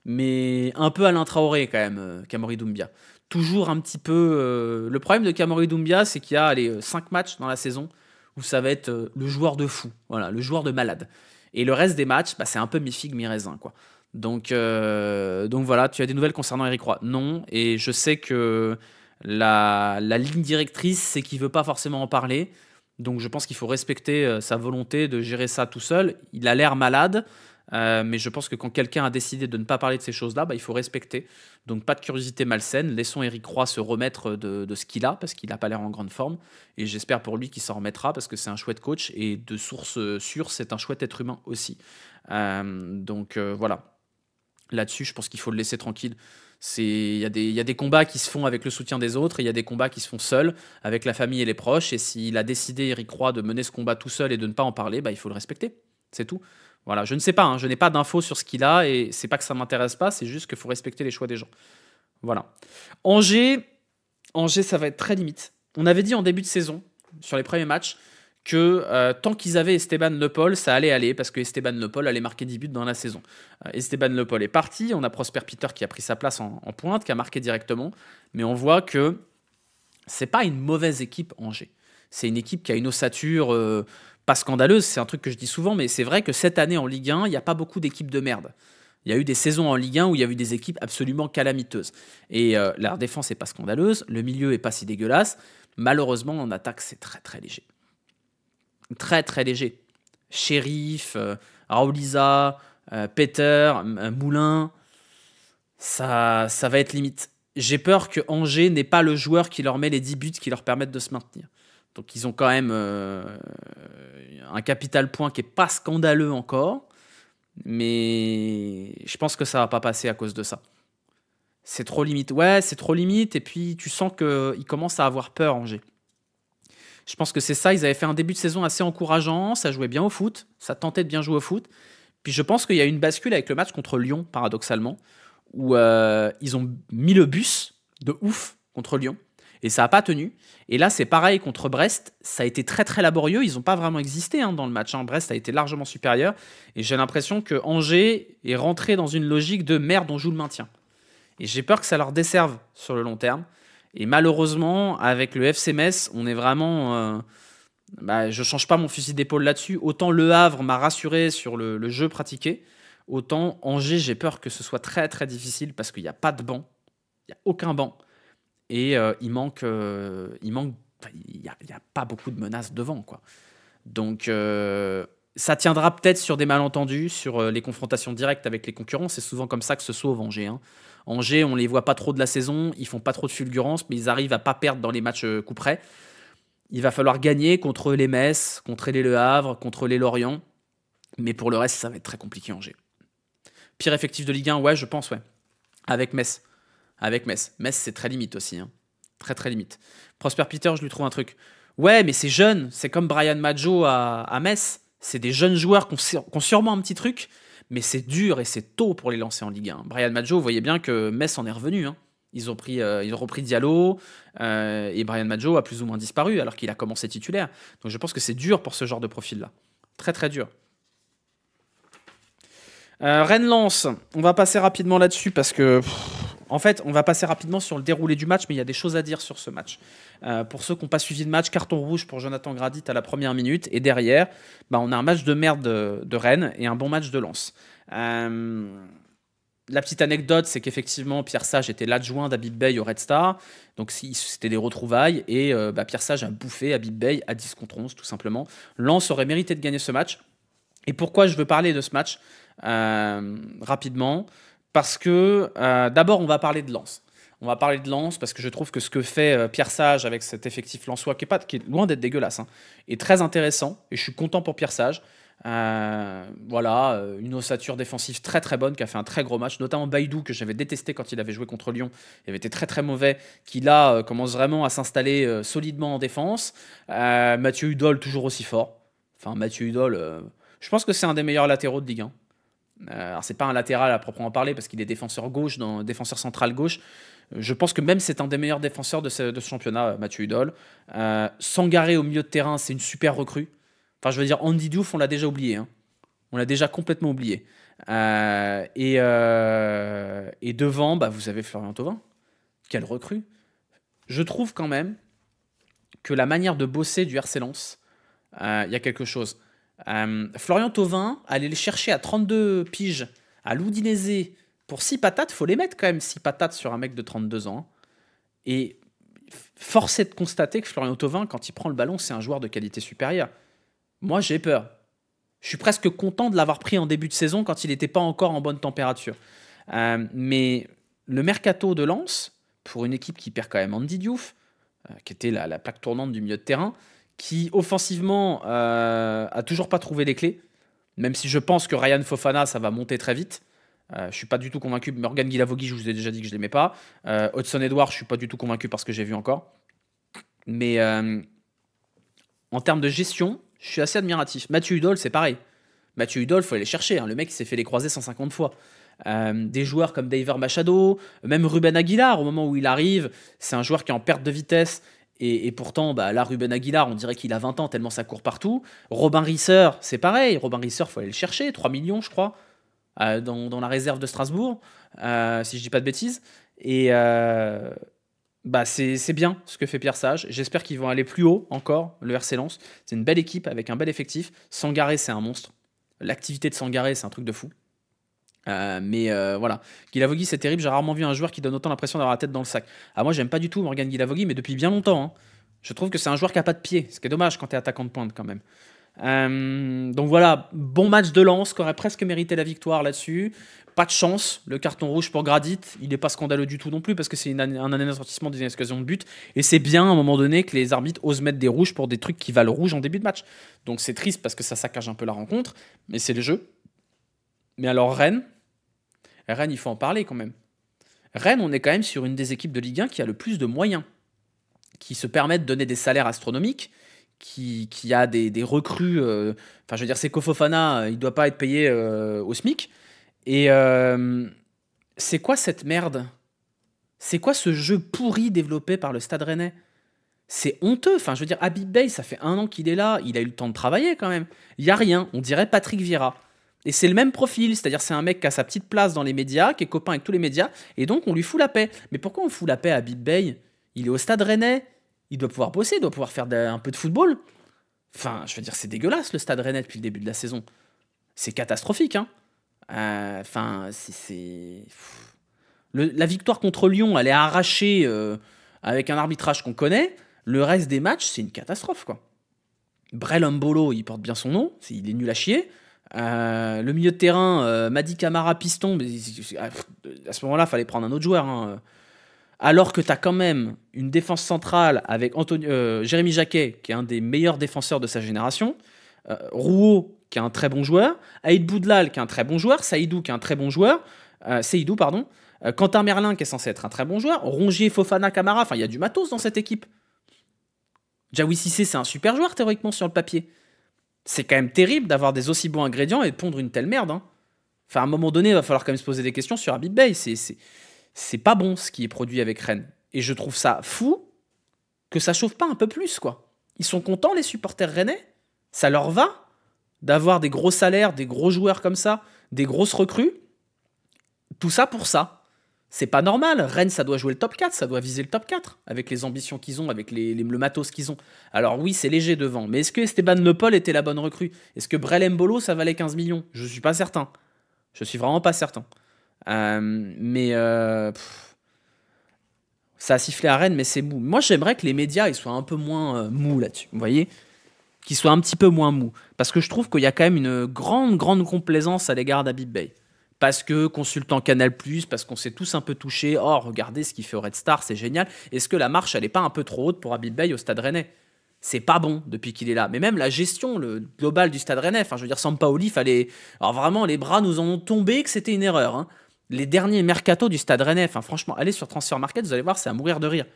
Mais un peu Alain Traoré quand même, Kamori Doumbia. Toujours un petit peu... le problème de Kamori Doumbia, c'est qu'il y a 5 matchs dans la saison où ça va être le joueur de fou, voilà, le joueur de malade. Et le reste des matchs, bah, c'est un peu mi-figue, mi-raisin, quoi. Donc voilà, tu as des nouvelles concernant Eric Roy? Non, et je sais que la ligne directrice, c'est qu'il ne veut pas forcément en parler. Donc je pense qu'il faut respecter sa volonté de gérer ça tout seul. Il a l'air malade. Mais je pense que quand quelqu'un a décidé de ne pas parler de ces choses-là, bah, il faut respecter. Donc pas de curiosité malsaine. Laissons Eric Roy se remettre de ce qu'il a, parce qu'il n'a pas l'air en grande forme. Et j'espère pour lui qu'il s'en remettra, parce que c'est un chouette coach. Et de source sûre, c'est un chouette être humain aussi. Voilà. Là-dessus, je pense qu'il faut le laisser tranquille. Il y a des combats qui se font avec le soutien des autres, et il y a des combats qui se font seuls, avec la famille et les proches. Et s'il a décidé, Eric Roy, de mener ce combat tout seul et de ne pas en parler, bah, il faut le respecter. C'est tout. Voilà, je ne sais pas, hein, je n'ai pas d'infos sur ce qu'il a et c'est pas que ça m'intéresse pas, c'est juste qu'il faut respecter les choix des gens. Voilà. Angers, ça va être très limite. On avait dit en début de saison, sur les premiers matchs, que tant qu'ils avaient Esteban Le Paul, ça allait aller parce que Esteban Le Paul allait marquer 10 buts dans la saison. Esteban Le Paul est parti, on a Prosper Peter qui a pris sa place en pointe, qui a marqué directement, mais on voit que c'est pas une mauvaise équipe Angers. C'est une équipe qui a une ossature pas scandaleuse, c'est un truc que je dis souvent, mais c'est vrai que cette année en Ligue 1, il n'y a pas beaucoup d'équipes de merde. Il y a eu des saisons en Ligue 1 où il y a eu des équipes absolument calamiteuses. Et leur défense n'est pas scandaleuse, le milieu n'est pas si dégueulasse. Malheureusement, en attaque, c'est très très léger. Très très léger. Sheriff, Raouliza, Peter, Moulin, ça va être limite. J'ai peur que Angers n'ait pas le joueur qui leur met les 10 buts qui leur permettent de se maintenir. Donc ils ont quand même un capital point qui n'est pas scandaleux encore, mais je pense que ça ne va pas passer à cause de ça. C'est trop limite. Ouais, c'est trop limite, et puis tu sens qu'ils commencent à avoir peur, Angers. Je pense que c'est ça, ils avaient fait un début de saison assez encourageant, ça jouait bien au foot, ça tentait de bien jouer au foot. Puis je pense qu'il y a eu une bascule avec le match contre Lyon, paradoxalement, où ils ont mis le bus de ouf contre Lyon, et ça n'a pas tenu. Et là, c'est pareil contre Brest, ça a été très très laborieux, ils n'ont pas vraiment existé dans le match. Brest a été largement supérieur, et j'ai l'impression que Angers est rentré dans une logique de merde, on joue le maintien. Et j'ai peur que ça leur desserve sur le long terme. Et malheureusement, avec le FC Metz, on est vraiment... je change pas mon fusil d'épaule là-dessus. Autant Le Havre m'a rassuré sur le jeu pratiqué, autant Angers, j'ai peur que ce soit très très difficile parce qu'il n'y a pas de banc. Il n'y a aucun banc. Et il manque... il n'y a pas beaucoup de menaces devant, quoi. Donc... ça tiendra peut-être sur des malentendus, sur les confrontations directes avec les concurrents. C'est souvent comme ça que se sauve Angers. Angers, on les voit pas trop de la saison, ils font pas trop de fulgurance, mais ils arrivent à pas perdre dans les matchs coup près. Il va falloir gagner contre les Metz, contre les Le Havre, contre les Lorient. Mais pour le reste, ça va être très compliqué Angers. Pire effectif de Ligue 1, ouais, je pense, ouais. Avec Metz. Metz, c'est très limite aussi. Très très limite. Prosper Peter, je lui trouve un truc. Ouais, mais c'est jeune, c'est comme Brian Maggio à Metz. C'est des jeunes joueurs qui ont sûrement un petit truc, mais c'est dur et c'est tôt pour les lancer en Ligue 1. Brian Maggio, vous voyez bien que Metz en est revenu. Ils ont repris Diallo et Brian Maggio a plus ou moins disparu alors qu'il a commencé titulaire. Donc je pense que c'est dur pour ce genre de profil-là. Très très dur. Rennes-Lens, on va passer rapidement là-dessus parce que... En fait, on va passer rapidement sur le déroulé du match, mais il y a des choses à dire sur ce match. Pour ceux qui n'ont pas suivi le match, carton rouge pour Jonathan Gradit à la première minute. Et derrière, on a un match de merde de Rennes et un bon match de Lens. La petite anecdote, c'est qu'effectivement, Pierre Sage était l'adjoint d'Habib Beye au Red Star. Donc c'était des retrouvailles. Et Pierre Sage a bouffé Habib Beye à 10 contre 11, tout simplement. Lens aurait mérité de gagner ce match. Et pourquoi je veux parler de ce match rapidement ? Parce que d'abord, on va parler de Lens. On va parler de Lens parce que je trouve que ce que fait Pierre Sage avec cet effectif lensois, qui est loin d'être dégueulasse, est très intéressant. Et je suis content pour Pierre Sage. Une ossature défensive très très bonne, qui a fait un très gros match, notamment Baïdou, que j'avais détesté quand il avait joué contre Lyon. Il avait été très très mauvais, qui là commence vraiment à s'installer solidement en défense. Mathieu Hudol, toujours aussi fort. Enfin, Mathieu Hudol, je pense que c'est un des meilleurs latéraux de Ligue 1. Alors c'est pas un latéral à proprement parler parce qu'il est défenseur central gauche. Je pense que même c'est un des meilleurs défenseurs de ce championnat, Mathieu Hudol. Sangaré au milieu de terrain, c'est une super recrue. Enfin, je veux dire, Andy Diouf, on l'a déjà oublié. On l'a déjà complètement oublié. Et devant, vous avez Florian Thauvin. Quelle recrue. Je trouve quand même que la manière de bosser du RC Lens, il y a quelque chose. Florian Thauvin, aller le chercher à 32 piges à l'Udinese pour 6 patates, faut les mettre quand même 6 patates sur un mec de 32 ans. Et force est de constater que Florian Thauvin, quand il prend le ballon, c'est un joueur de qualité supérieure. Moi, j'ai peur. Je suis presque content de l'avoir pris en début de saison quand il n'était pas encore en bonne température. Mais le mercato de Lens, pour une équipe qui perd quand même Andy Diouf, qui était la plaque tournante du milieu de terrain, qui offensivement a toujours pas trouvé les clés, même si je pense que Ryan Fofana, ça va monter très vite. Je suis pas du tout convaincu. Morgan Guilavogui, je vous ai déjà dit que je l'aimais pas. Hudson Edouard, je suis pas du tout convaincu parce que j'ai vu encore. Mais en termes de gestion, je suis assez admiratif. Mathieu Hudol, c'est pareil. Mathieu Hudol, faut aller chercher. Le mec, il s'est fait les croisés 150 fois. Des joueurs comme Daver Machado, même Ruben Aguilar, au moment où il arrive, c'est un joueur qui est en perte de vitesse. Et pourtant, là, Ruben Aguilar, on dirait qu'il a 20 ans tellement ça court partout. Robin Risser, c'est pareil. Robin Risser, il faut aller le chercher. 3 millions, je crois, dans la réserve de Strasbourg, si je dis pas de bêtises. Et c'est bien ce que fait Pierre Sage. J'espère qu'ils vont aller plus haut encore, le RC Lens. C'est une belle équipe avec un bel effectif. Sangaré, c'est un monstre. L'activité de Sangaré, c'est un truc de fou. Voilà. Guilavogui, c'est terrible. J'ai rarement vu un joueur qui donne autant l'impression d'avoir la tête dans le sac. Moi, j'aime pas du tout Morgan Guilavogui, mais depuis bien longtemps. Je trouve que c'est un joueur qui a pas de pied, ce qui est dommage quand t'es attaquant de pointe quand même. Donc voilà, bon match de Lens, qui aurait presque mérité la victoire là-dessus. Pas de chance, le carton rouge pour Gradit, il n'est pas scandaleux du tout non plus parce que c'est un anéantissement des occasions de but. Et c'est bien à un moment donné que les arbitres osent mettre des rouges pour des trucs qui valent rouge en début de match. Donc c'est triste parce que ça saccage un peu la rencontre, mais c'est le jeu. Mais alors Rennes, il faut en parler quand même. Rennes, on est quand même sur une des équipes de Ligue 1 qui a le plus de moyens, qui se permettent de donner des salaires astronomiques, qui a des recrues. Enfin, je veux dire, Seko Fofana, il doit pas être payé au SMIC. Et c'est quoi cette merde? C'est quoi ce jeu pourri développé par le Stade Rennais? C'est honteux. Enfin, je veux dire, Habib Beye, ça fait 1 an qu'il est là. Il a eu le temps de travailler quand même. Il y a rien. On dirait Patrick Vieira. Et c'est le même profil. C'est-à-dire, c'est un mec qui a sa petite place dans les médias, qui est copain avec tous les médias. Et donc, on lui fout la paix. Mais pourquoi on fout la paix à Habib Beye? Il est au Stade Rennais. Il doit pouvoir bosser. Il doit pouvoir faire un peu de football. Enfin, je veux dire, c'est dégueulasse le Stade Rennais depuis le début de la saison. C'est catastrophique, hein. Enfin, la victoire contre Lyon, elle est arrachée avec un arbitrage qu'on connaît. Le reste des matchs, c'est une catastrophe, quoi. Brel Mbolo, il porte bien son nom, il est nul à chier. Le milieu de terrain, Madi Camara piston, mais à ce moment-là, il fallait prendre un autre joueur. Hein. Alors que tu as quand même une défense centrale avec Jérémy Jacquet, qui est un des meilleurs défenseurs de sa génération, Rouault, qui est un très bon joueur, Aïd Boudlal, qui est un très bon joueur, Seydou, qui est un très bon joueur, Seydou, pardon, Quentin Merlin, qui est censé être un très bon joueur, Rongier, Fofana, Camara, enfin, il y a du matos dans cette équipe. Diawy Cissé, c'est un super joueur, théoriquement, sur le papier. C'est quand même terrible d'avoir des aussi bons ingrédients et de pondre une telle merde. Hein. Enfin, à un moment donné, il va falloir quand même se poser des questions sur Habib Beye. C'est pas bon, ce qui est produit avec Rennes. Et je trouve ça fou que ça chauffe pas un peu plus, quoi. Ils sont contents, les supporters rennais? Ça leur va d'avoir des gros salaires, des gros joueurs comme ça, des grosses recrues? Tout ça pour ça. C'est pas normal. Rennes, ça doit jouer le top 4, ça doit viser le top 4, avec les ambitions qu'ils ont, avec le matos qu'ils ont. Alors oui, c'est léger devant, mais est-ce que Esteban Le Paul était la bonne recrue? Est-ce que Brel Mbolo, ça valait 15 millions? Je suis pas certain. Je suis vraiment pas certain. Ça a sifflé à Rennes, mais c'est mou. Moi, j'aimerais que les médias ils soient un peu moins mous là-dessus, vous voyez? Qu'ils soient un petit peu moins mous. Parce que je trouve qu'il y a quand même une grande complaisance à l'égard d'Habib Beye. Parce que consultant Canal+, parce qu'on s'est tous un peu touchés. Oh, regardez ce qu'il fait au Red Star, c'est génial. Est-ce que la marche, elle n'est pas un peu trop haute pour Habib Beye au Stade Rennais? C'est pas bon depuis qu'il est là. Mais même la gestion le globale du Stade Rennais, enfin, je veux dire, Sampaoli, fallait... Alors vraiment, les bras nous en ont tombé que c'était une erreur. Hein. Les derniers mercatos du Stade Rennais, enfin franchement, allez sur Transfer Market, vous allez voir, c'est à mourir de rire.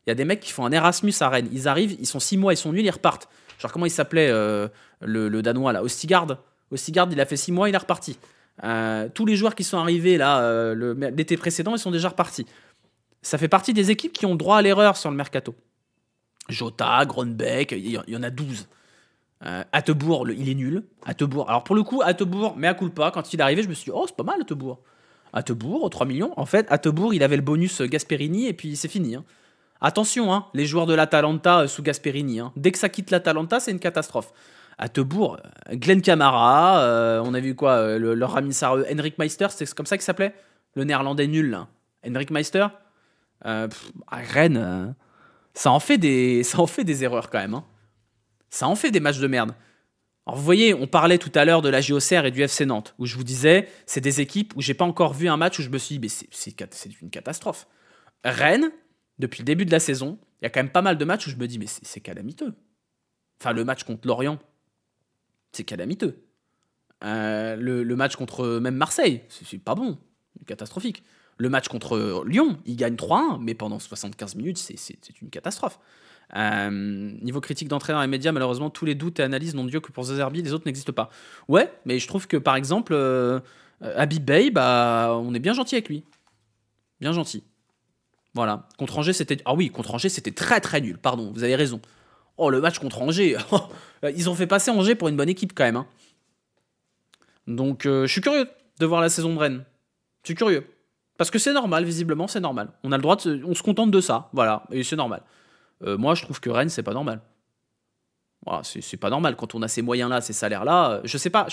Il y a des mecs qui font un Erasmus à Rennes. Ils arrivent, ils sont 6 mois, ils sont nuls, ils repartent. Genre, comment il s'appelait le Danois, là? Ostigard. Ostigard, il a fait 6 mois, il est reparti. Tous les joueurs qui sont arrivés là l'été précédent, ils sont déjà repartis. Ça fait partie des équipes qui ont droit à l'erreur sur le mercato. Jota, Grönbeck, il y en a 12. Attebourg, il est nul. Attebourg. Alors pour le coup, Attebourg, mais à culpa, quand il est arrivé, je me suis dit, oh, c'est pas mal Attebourg. Attebourg, 3 millions. En fait, Attebourg, il avait le bonus Gasperini et puis c'est fini. Hein. Attention, hein, les joueurs de l'Atalanta sous Gasperini. Hein. Dès que ça quitte l'Atalanta, c'est une catastrophe. Attebourg, Glenn Kamara, on a vu quoi, leur ami Henrik Meister, c'est comme ça qu'il s'appelait? Le néerlandais nul, là. Henrik Meister. Rennes, ça en fait des erreurs quand même. Hein. Ça en fait des matchs de merde. Alors vous voyez, on parlait tout à l'heure de la JOCR et du FC Nantes, où je vous disais, c'est des équipes où j'ai pas encore vu un match où je me suis dit, mais c'est une catastrophe. Rennes, depuis le début de la saison, il y a quand même pas mal de matchs où je me dis, mais c'est calamiteux. Enfin, le match contre Lorient, c'est calamiteux. Le match contre même Marseille, c'est pas bon, catastrophique. Le match contre Lyon, il gagne 3-1, mais pendant 75 minutes, c'est une catastrophe. Niveau critique d'entraîneur et médias, malheureusement, tous les doutes et analyses n'ont Dieu que pour Zerbi, les autres n'existent pas. Ouais, mais je trouve que par exemple, Habib Beye, on est bien gentil avec lui. Bien gentil. Voilà. Contre Angers, c'était. Ah oui, contre Angers, c'était très très nul, pardon, vous avez raison. Oh, le match contre Angers. Ils ont fait passer Angers pour une bonne équipe quand même. Hein. Donc, je suis curieux de voir la saison de Rennes. Je suis curieux. Parce que c'est normal, visiblement, c'est normal. On a le droit on se contente de ça. Voilà, et c'est normal. Moi, je trouve que Rennes, c'est pas normal. Voilà, c'est pas normal quand on a ces moyens-là, ces salaires-là. Je sais pas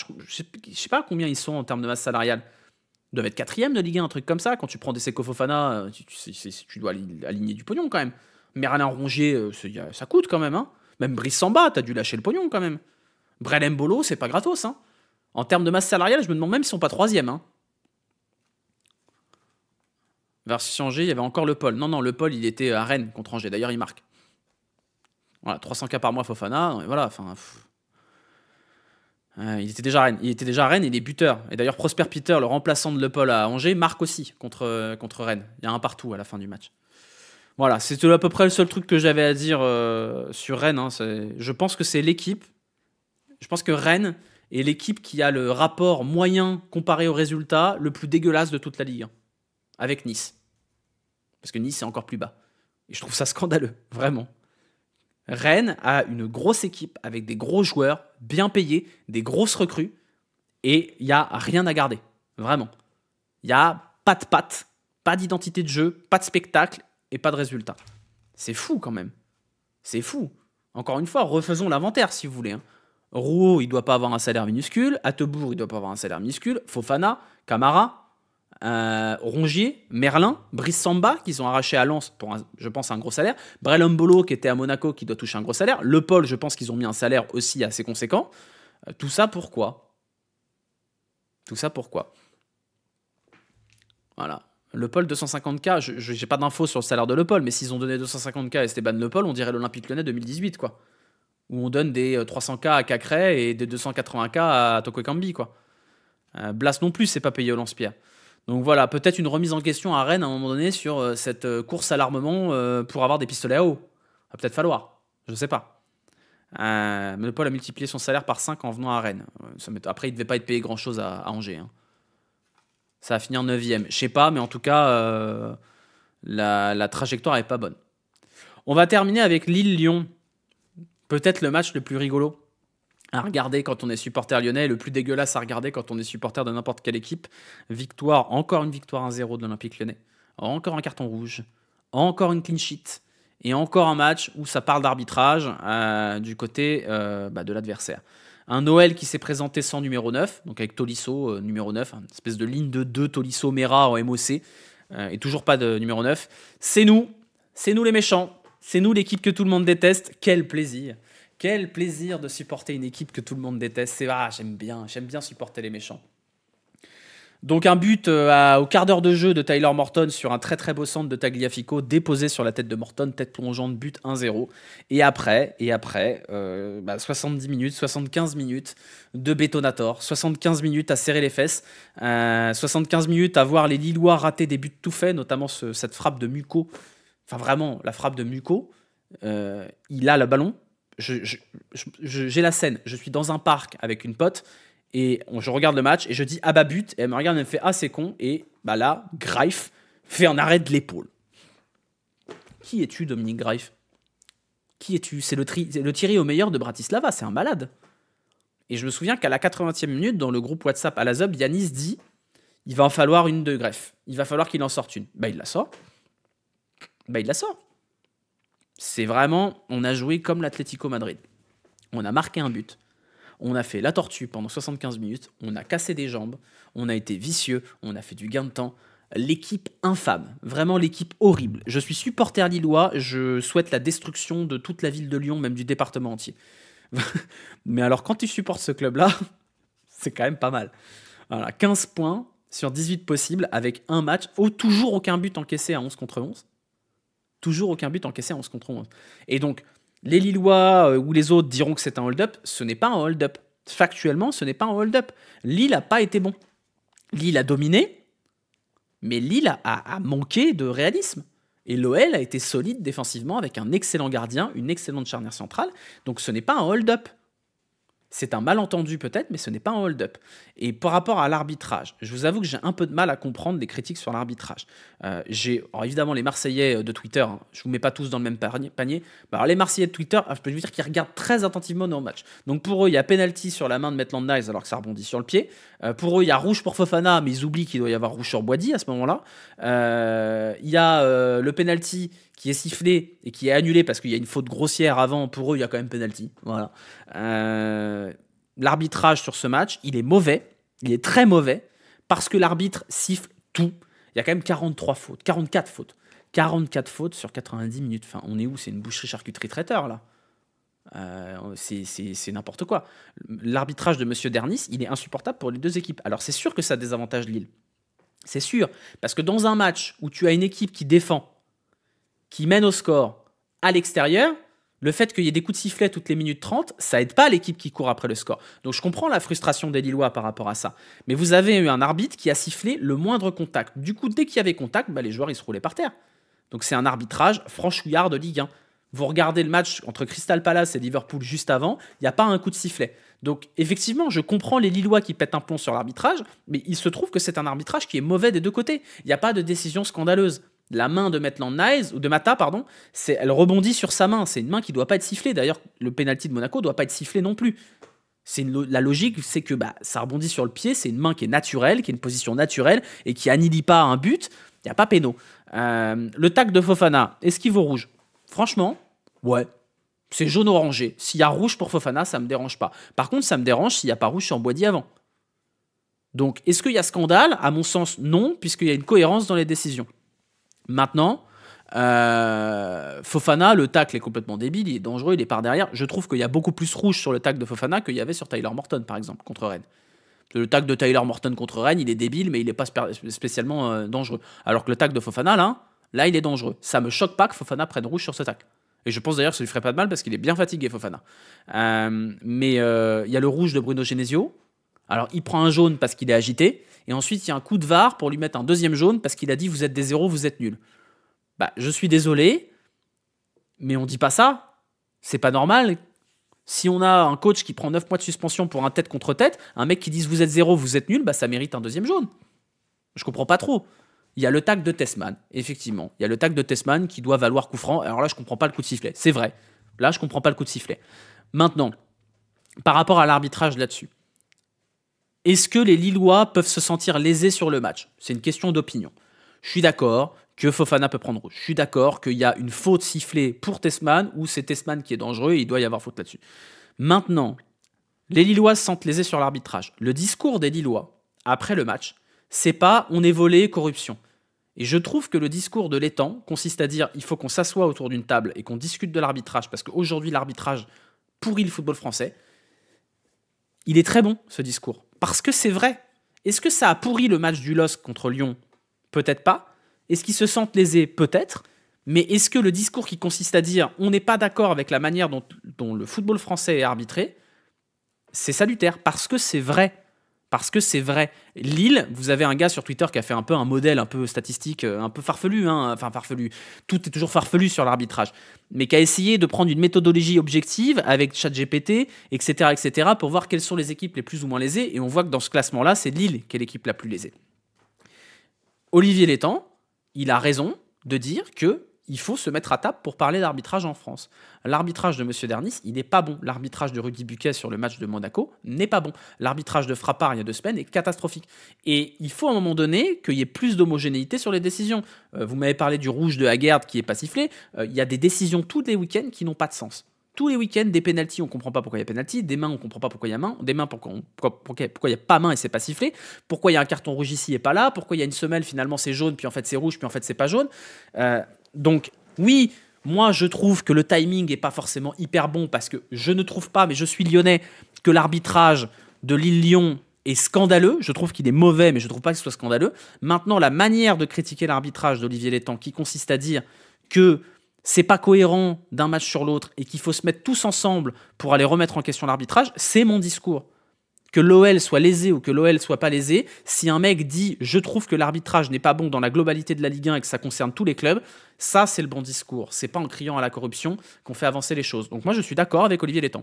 combien ils sont en termes de masse salariale. Ils doivent être 4e de Ligue 1, un truc comme ça. Quand tu prends des Seko Fofana, tu dois aligner du pognon quand même. Merlin Rongier, ça coûte quand même. Hein. Même Brice Samba, t'as dû lâcher le pognon quand même. Brel Mbolo, c'est pas gratos. Hein. En termes de masse salariale, je me demande même s'ils sont pas 3e. Hein. Vers Angers, il y avait encore Le Paul. Non, Le Paul, il était à Rennes contre Angers. D'ailleurs, il marque. Voilà, 300K par mois Fofana. Et voilà, enfin... il était déjà à Rennes, il est buteur. Et d'ailleurs, Prosper Peter, le remplaçant de Le Paul à Angers, marque aussi contre Rennes. Il y a un partout à la fin du match. Voilà, c'était à peu près le seul truc que j'avais à dire sur Rennes. Hein. Je pense que c'est l'équipe. Je pense que Rennes est l'équipe qui a le rapport moyen comparé au résultat le plus dégueulasse de toute la Ligue 1. Avec Nice. Parce que Nice est encore plus bas. Et je trouve ça scandaleux, vraiment. Rennes a une grosse équipe avec des gros joueurs, bien payés, des grosses recrues. Et il n'y a rien à garder. Vraiment. Il n'y a pas de patte, pas d'identité de jeu, pas de spectacle et pas de résultat. C'est fou quand même. C'est fou. Encore une fois, refaisons l'inventaire si vous voulez. Hein. Rouault, il ne doit pas avoir un salaire minuscule. Attebourg, il ne doit pas avoir un salaire minuscule. Fofana, Camara, Rongier, Merlin, Brice Samba, qu'ils ont arraché à Lens pour, je pense, un gros salaire. Brel Mbolo, qui était à Monaco, qui doit toucher un gros salaire. Le Paul, je pense qu'ils ont mis un salaire aussi assez conséquent. Tout ça pourquoi? Tout ça pourquoi? Voilà. Le Paul, 250K, je n'ai pas d'infos sur le salaire de Le Paul, mais s'ils ont donné 250K à Esteban Le Paul, on dirait l'Olympique Lyonnais 2018, quoi. Où on donne des 300K à Cacré et des 280K à Toko Ekambi, quoi. Blas non plus, c'est pas payé au Lance-Pierre. Donc voilà, peut-être une remise en question à Rennes à un moment donné sur cette course à l'armement pour avoir des pistolets à eau. Va peut-être falloir, je sais pas. Mais Le Paul a multiplié son salaire par 5 en venant à Rennes. Après, il devait pas être payé grand-chose à Angers. Hein. Ça a fini en 9e. Je sais pas, mais en tout cas, la trajectoire est pas bonne. On va terminer avec Lille-Lyon. Peut-être le match le plus rigolo à regarder quand on est supporter lyonnais, le plus dégueulasse à regarder quand on est supporter de n'importe quelle équipe. Encore une victoire 1-0 de l'Olympique Lyonnais. Encore un carton rouge. Encore une clean sheet. Et encore un match où ça parle d'arbitrage du côté de l'adversaire. Un Noël qui s'est présenté sans numéro 9, donc avec Tolisso, numéro 9, une espèce de ligne de 2 Tolisso-Mera en MOC, et toujours pas de numéro 9. C'est nous les méchants, c'est nous l'équipe que tout le monde déteste. Quel plaisir de supporter une équipe que tout le monde déteste. J'aime bien supporter les méchants. Donc un but au quart d'heure de jeu de Tyler Morton sur un très très beau centre de Tagliafico déposé sur la tête de Morton, tête plongeante, but 1-0. Et après 70 minutes, 75 minutes de bétonator, 75 minutes à serrer les fesses, 75 minutes à voir les Lillois rater des buts tout faits, notamment cette frappe de Muco. Enfin vraiment, la frappe de Muco. Il a le ballon. J'ai la scène, je suis dans un parc avec une pote. Et je regarde le match et je dis but. Et elle me regarde et elle me fait c'est con. Et là, Greif fait un arrêt de l'épaule. Qui es-tu, Dominique Greif? Qui es-tu? C'est le Thierry au meilleur de Bratislava, c'est un malade. Et je me souviens qu'à la 80e minute, dans le groupe WhatsApp à la Zob, Yanis dit il va en falloir une de Greif. Il va falloir qu'il en sorte une. Il la sort. Il la sort. C'est vraiment, on a joué comme l'Atlético Madrid. On a marqué un but. On a fait la tortue pendant 75 minutes, on a cassé des jambes, on a été vicieux, on a fait du gain de temps. L'équipe infâme, vraiment l'équipe horrible. Je suis supporter lillois, je souhaite la destruction de toute la ville de Lyon, même du département entier. Mais alors quand tu supportes ce club-là, c'est quand même pas mal. Voilà, 15 points sur 18 possibles avec un match, toujours aucun but encaissé à 11 contre 11. Toujours aucun but encaissé à 11 contre 11. Et donc, les Lillois ou les autres diront que c'est un hold-up. Ce n'est pas un hold-up. Factuellement, ce n'est pas un hold-up. Lille n'a pas été bon. Lille a dominé, mais Lille a manqué de réalisme. Et l'OL a été solide défensivement avec un excellent gardien, une excellente charnière centrale. Donc ce n'est pas un hold-up. C'est un malentendu peut-être, mais ce n'est pas un hold-up. Et par rapport à l'arbitrage, je vous avoue que j'ai un peu de mal à comprendre les critiques sur l'arbitrage. Alors évidemment, les Marseillais de Twitter, hein, je ne vous mets pas tous dans le même panier. Alors les Marseillais de Twitter, je peux vous dire qu'ils regardent très attentivement nos matchs. Donc pour eux, il y a penalty sur la main de Maitland Niles alors que ça rebondit sur le pied. Pour eux, il y a rouge pour Fofana, mais ils oublient qu'il doit y avoir rouge sur Boady à ce moment-là. Il y a le penalty qui est sifflé et qui est annulé parce qu'il y a une faute grossière avant. Pour eux, il y a quand même penalty. Voilà. L'arbitrage sur ce match, il est mauvais. Il est très mauvais parce que l'arbitre siffle tout. Il y a quand même 44 fautes. 44 fautes sur 90 minutes. Enfin, on est où? C'est une boucherie-charcuterie-traiteur, là. C'est n'importe quoi. L'arbitrage de Monsieur Dernis, il est insupportable pour les deux équipes. Alors, c'est sûr que ça désavantage Lille. C'est sûr. Parce que dans un match où tu as une équipe qui défend, qui mène au score à l'extérieur, le fait qu'il y ait des coups de sifflet toutes les minutes 30, ça aide pas l'équipe qui court après le score. Donc je comprends la frustration des Lillois par rapport à ça. Mais vous avez eu un arbitre qui a sifflé le moindre contact. Du coup, dès qu'il y avait contact, les joueurs ils se roulaient par terre. Donc c'est un arbitrage franchouillard de Ligue 1. Vous regardez le match entre Crystal Palace et Liverpool juste avant, il n'y a pas un coup de sifflet. Donc effectivement, je comprends les Lillois qui pètent un plomb sur l'arbitrage, mais il se trouve que c'est un arbitrage qui est mauvais des deux côtés. Il n'y a pas de décision scandaleuse. La main de Maitland-Niles, ou de Mata, pardon, elle rebondit sur sa main. C'est une main qui ne doit pas être sifflée. D'ailleurs, le penalty de Monaco ne doit pas être sifflé non plus. La logique, c'est que ça rebondit sur le pied, c'est une main qui est naturelle, qui est une position naturelle, et qui annihile pas un but. Il n'y a pas péno. Le tac de Fofana, est-ce qu'il vaut rouge? Franchement, ouais. C'est jaune-orangé. S'il y a rouge pour Fofana, ça ne me dérange pas. Par contre, ça me dérange s'il n'y a pas rouge sur Boadi avant. Donc, est-ce qu'il y a scandale? À mon sens, non, puisqu'il y a une cohérence dans les décisions. Maintenant, Fofana, le tacle est complètement débile, il est dangereux, il est par derrière. Je trouve qu'il y a beaucoup plus rouge sur le tacle de Fofana qu'il y avait sur Tyler Morton, par exemple, contre Rennes. Le tacle de Tyler Morton contre Rennes, il est débile, mais il n'est pas spécialement dangereux. Alors que le tacle de Fofana, là, il est dangereux. Ça me choque pas que Fofana prenne rouge sur ce tacle. Et je pense d'ailleurs que ça lui ferait pas de mal parce qu'il est bien fatigué, Fofana. Mais il y a le rouge de Bruno Genesio. Alors, il prend un jaune parce qu'il est agité. Et ensuite, il y a un coup de VAR pour lui mettre un deuxième jaune parce qu'il a dit « vous êtes des zéros, vous êtes nuls ». Je suis désolé, mais on dit pas ça. C'est pas normal. Si on a un coach qui prend 9 mois de suspension pour un tête contre tête, un mec qui dit « vous êtes zéro, vous êtes nuls », ça mérite un deuxième jaune. Je comprends pas trop. Il y a le tac de Tessman, effectivement. Il y a le tac de Tessman qui doit valoir coup franc. Alors là, je comprends pas le coup de sifflet. C'est vrai. Là, je comprends pas le coup de sifflet. Maintenant, par rapport à l'arbitrage là-dessus, est-ce que les Lillois peuvent se sentir lésés sur le match? C'est une question d'opinion. Je suis d'accord que Fofana peut prendre rouge. Je suis d'accord qu'il y a une faute sifflée pour Tessman, ou c'est Tessman qui est dangereux et il doit y avoir faute là-dessus. Maintenant, les Lillois se sentent lésés sur l'arbitrage. Le discours des Lillois, après le match, c'est pas « on est volé, corruption ». Et je trouve que le discours de l'étang consiste à dire « il faut qu'on s'assoie autour d'une table et qu'on discute de l'arbitrage, parce qu'aujourd'hui, l'arbitrage pourrit le football français ». Il est très bon, ce discours. Parce que c'est vrai. Est-ce que ça a pourri le match du LOSC contre Lyon? Peut-être pas. Est-ce qu'ils se sentent lésés? Peut-être. Mais est-ce que le discours qui consiste à dire on n'est pas d'accord avec la manière dont le football français est arbitré, c'est salutaire? Parce que c'est vrai. Parce que c'est vrai. Lille, vous avez un gars sur Twitter qui a fait un peu un modèle un peu statistique, un peu farfelu, enfin farfelu, tout est toujours farfelu sur l'arbitrage, mais qui a essayé de prendre une méthodologie objective avec ChatGPT, etc., pour voir quelles sont les équipes les plus ou moins lésées, et on voit que dans ce classement-là, c'est Lille qui est l'équipe la plus lésée. Olivier Létang, il a raison de dire que il faut se mettre à table pour parler d'arbitrage en France. L'arbitrage de M. Dernis, il n'est pas bon. L'arbitrage de Rudy Buquet sur le match de Monaco n'est pas bon. L'arbitrage de Frappard il y a 2 semaines est catastrophique. Et il faut à un moment donné qu'il y ait plus d'homogénéité sur les décisions. Vous m'avez parlé du rouge de Haggard qui n'est pas sifflé. Il y a des décisions tous les week-ends qui n'ont pas de sens. Tous les week-ends, des pénaltys, on ne comprend pas pourquoi il y a pénalty. Des mains, on ne comprend pas pourquoi il y a main. Des mains, pourquoi il n'y a pas main et c'est pas sifflé. Pourquoi il y a un carton rouge ici et pas là. Pourquoi il y a une semelle, finalement c'est jaune, puis en fait c'est rouge, puis en fait c'est pas jaune. Donc, oui, moi je trouve que le timing n'est pas forcément hyper bon parce que je ne trouve pas, mais je suis lyonnais, que l'arbitrage de Lille-Lyon est scandaleux. Je trouve qu'il est mauvais, mais je ne trouve pas qu'il soit scandaleux. Maintenant, la manière de critiquer l'arbitrage d'Olivier Létang qui consiste à dire que c'est pas cohérent d'un match sur l'autre et qu'il faut se mettre tous ensemble pour aller remettre en question l'arbitrage, c'est mon discours. Que l'OL soit lésé ou que l'OL soit pas lésé, si un mec dit « je trouve que l'arbitrage n'est pas bon dans la globalité de la Ligue 1 et que ça concerne tous les clubs », ça c'est le bon discours. C'est pas en criant à la corruption qu'on fait avancer les choses. Donc moi je suis d'accord avec Olivier Létang.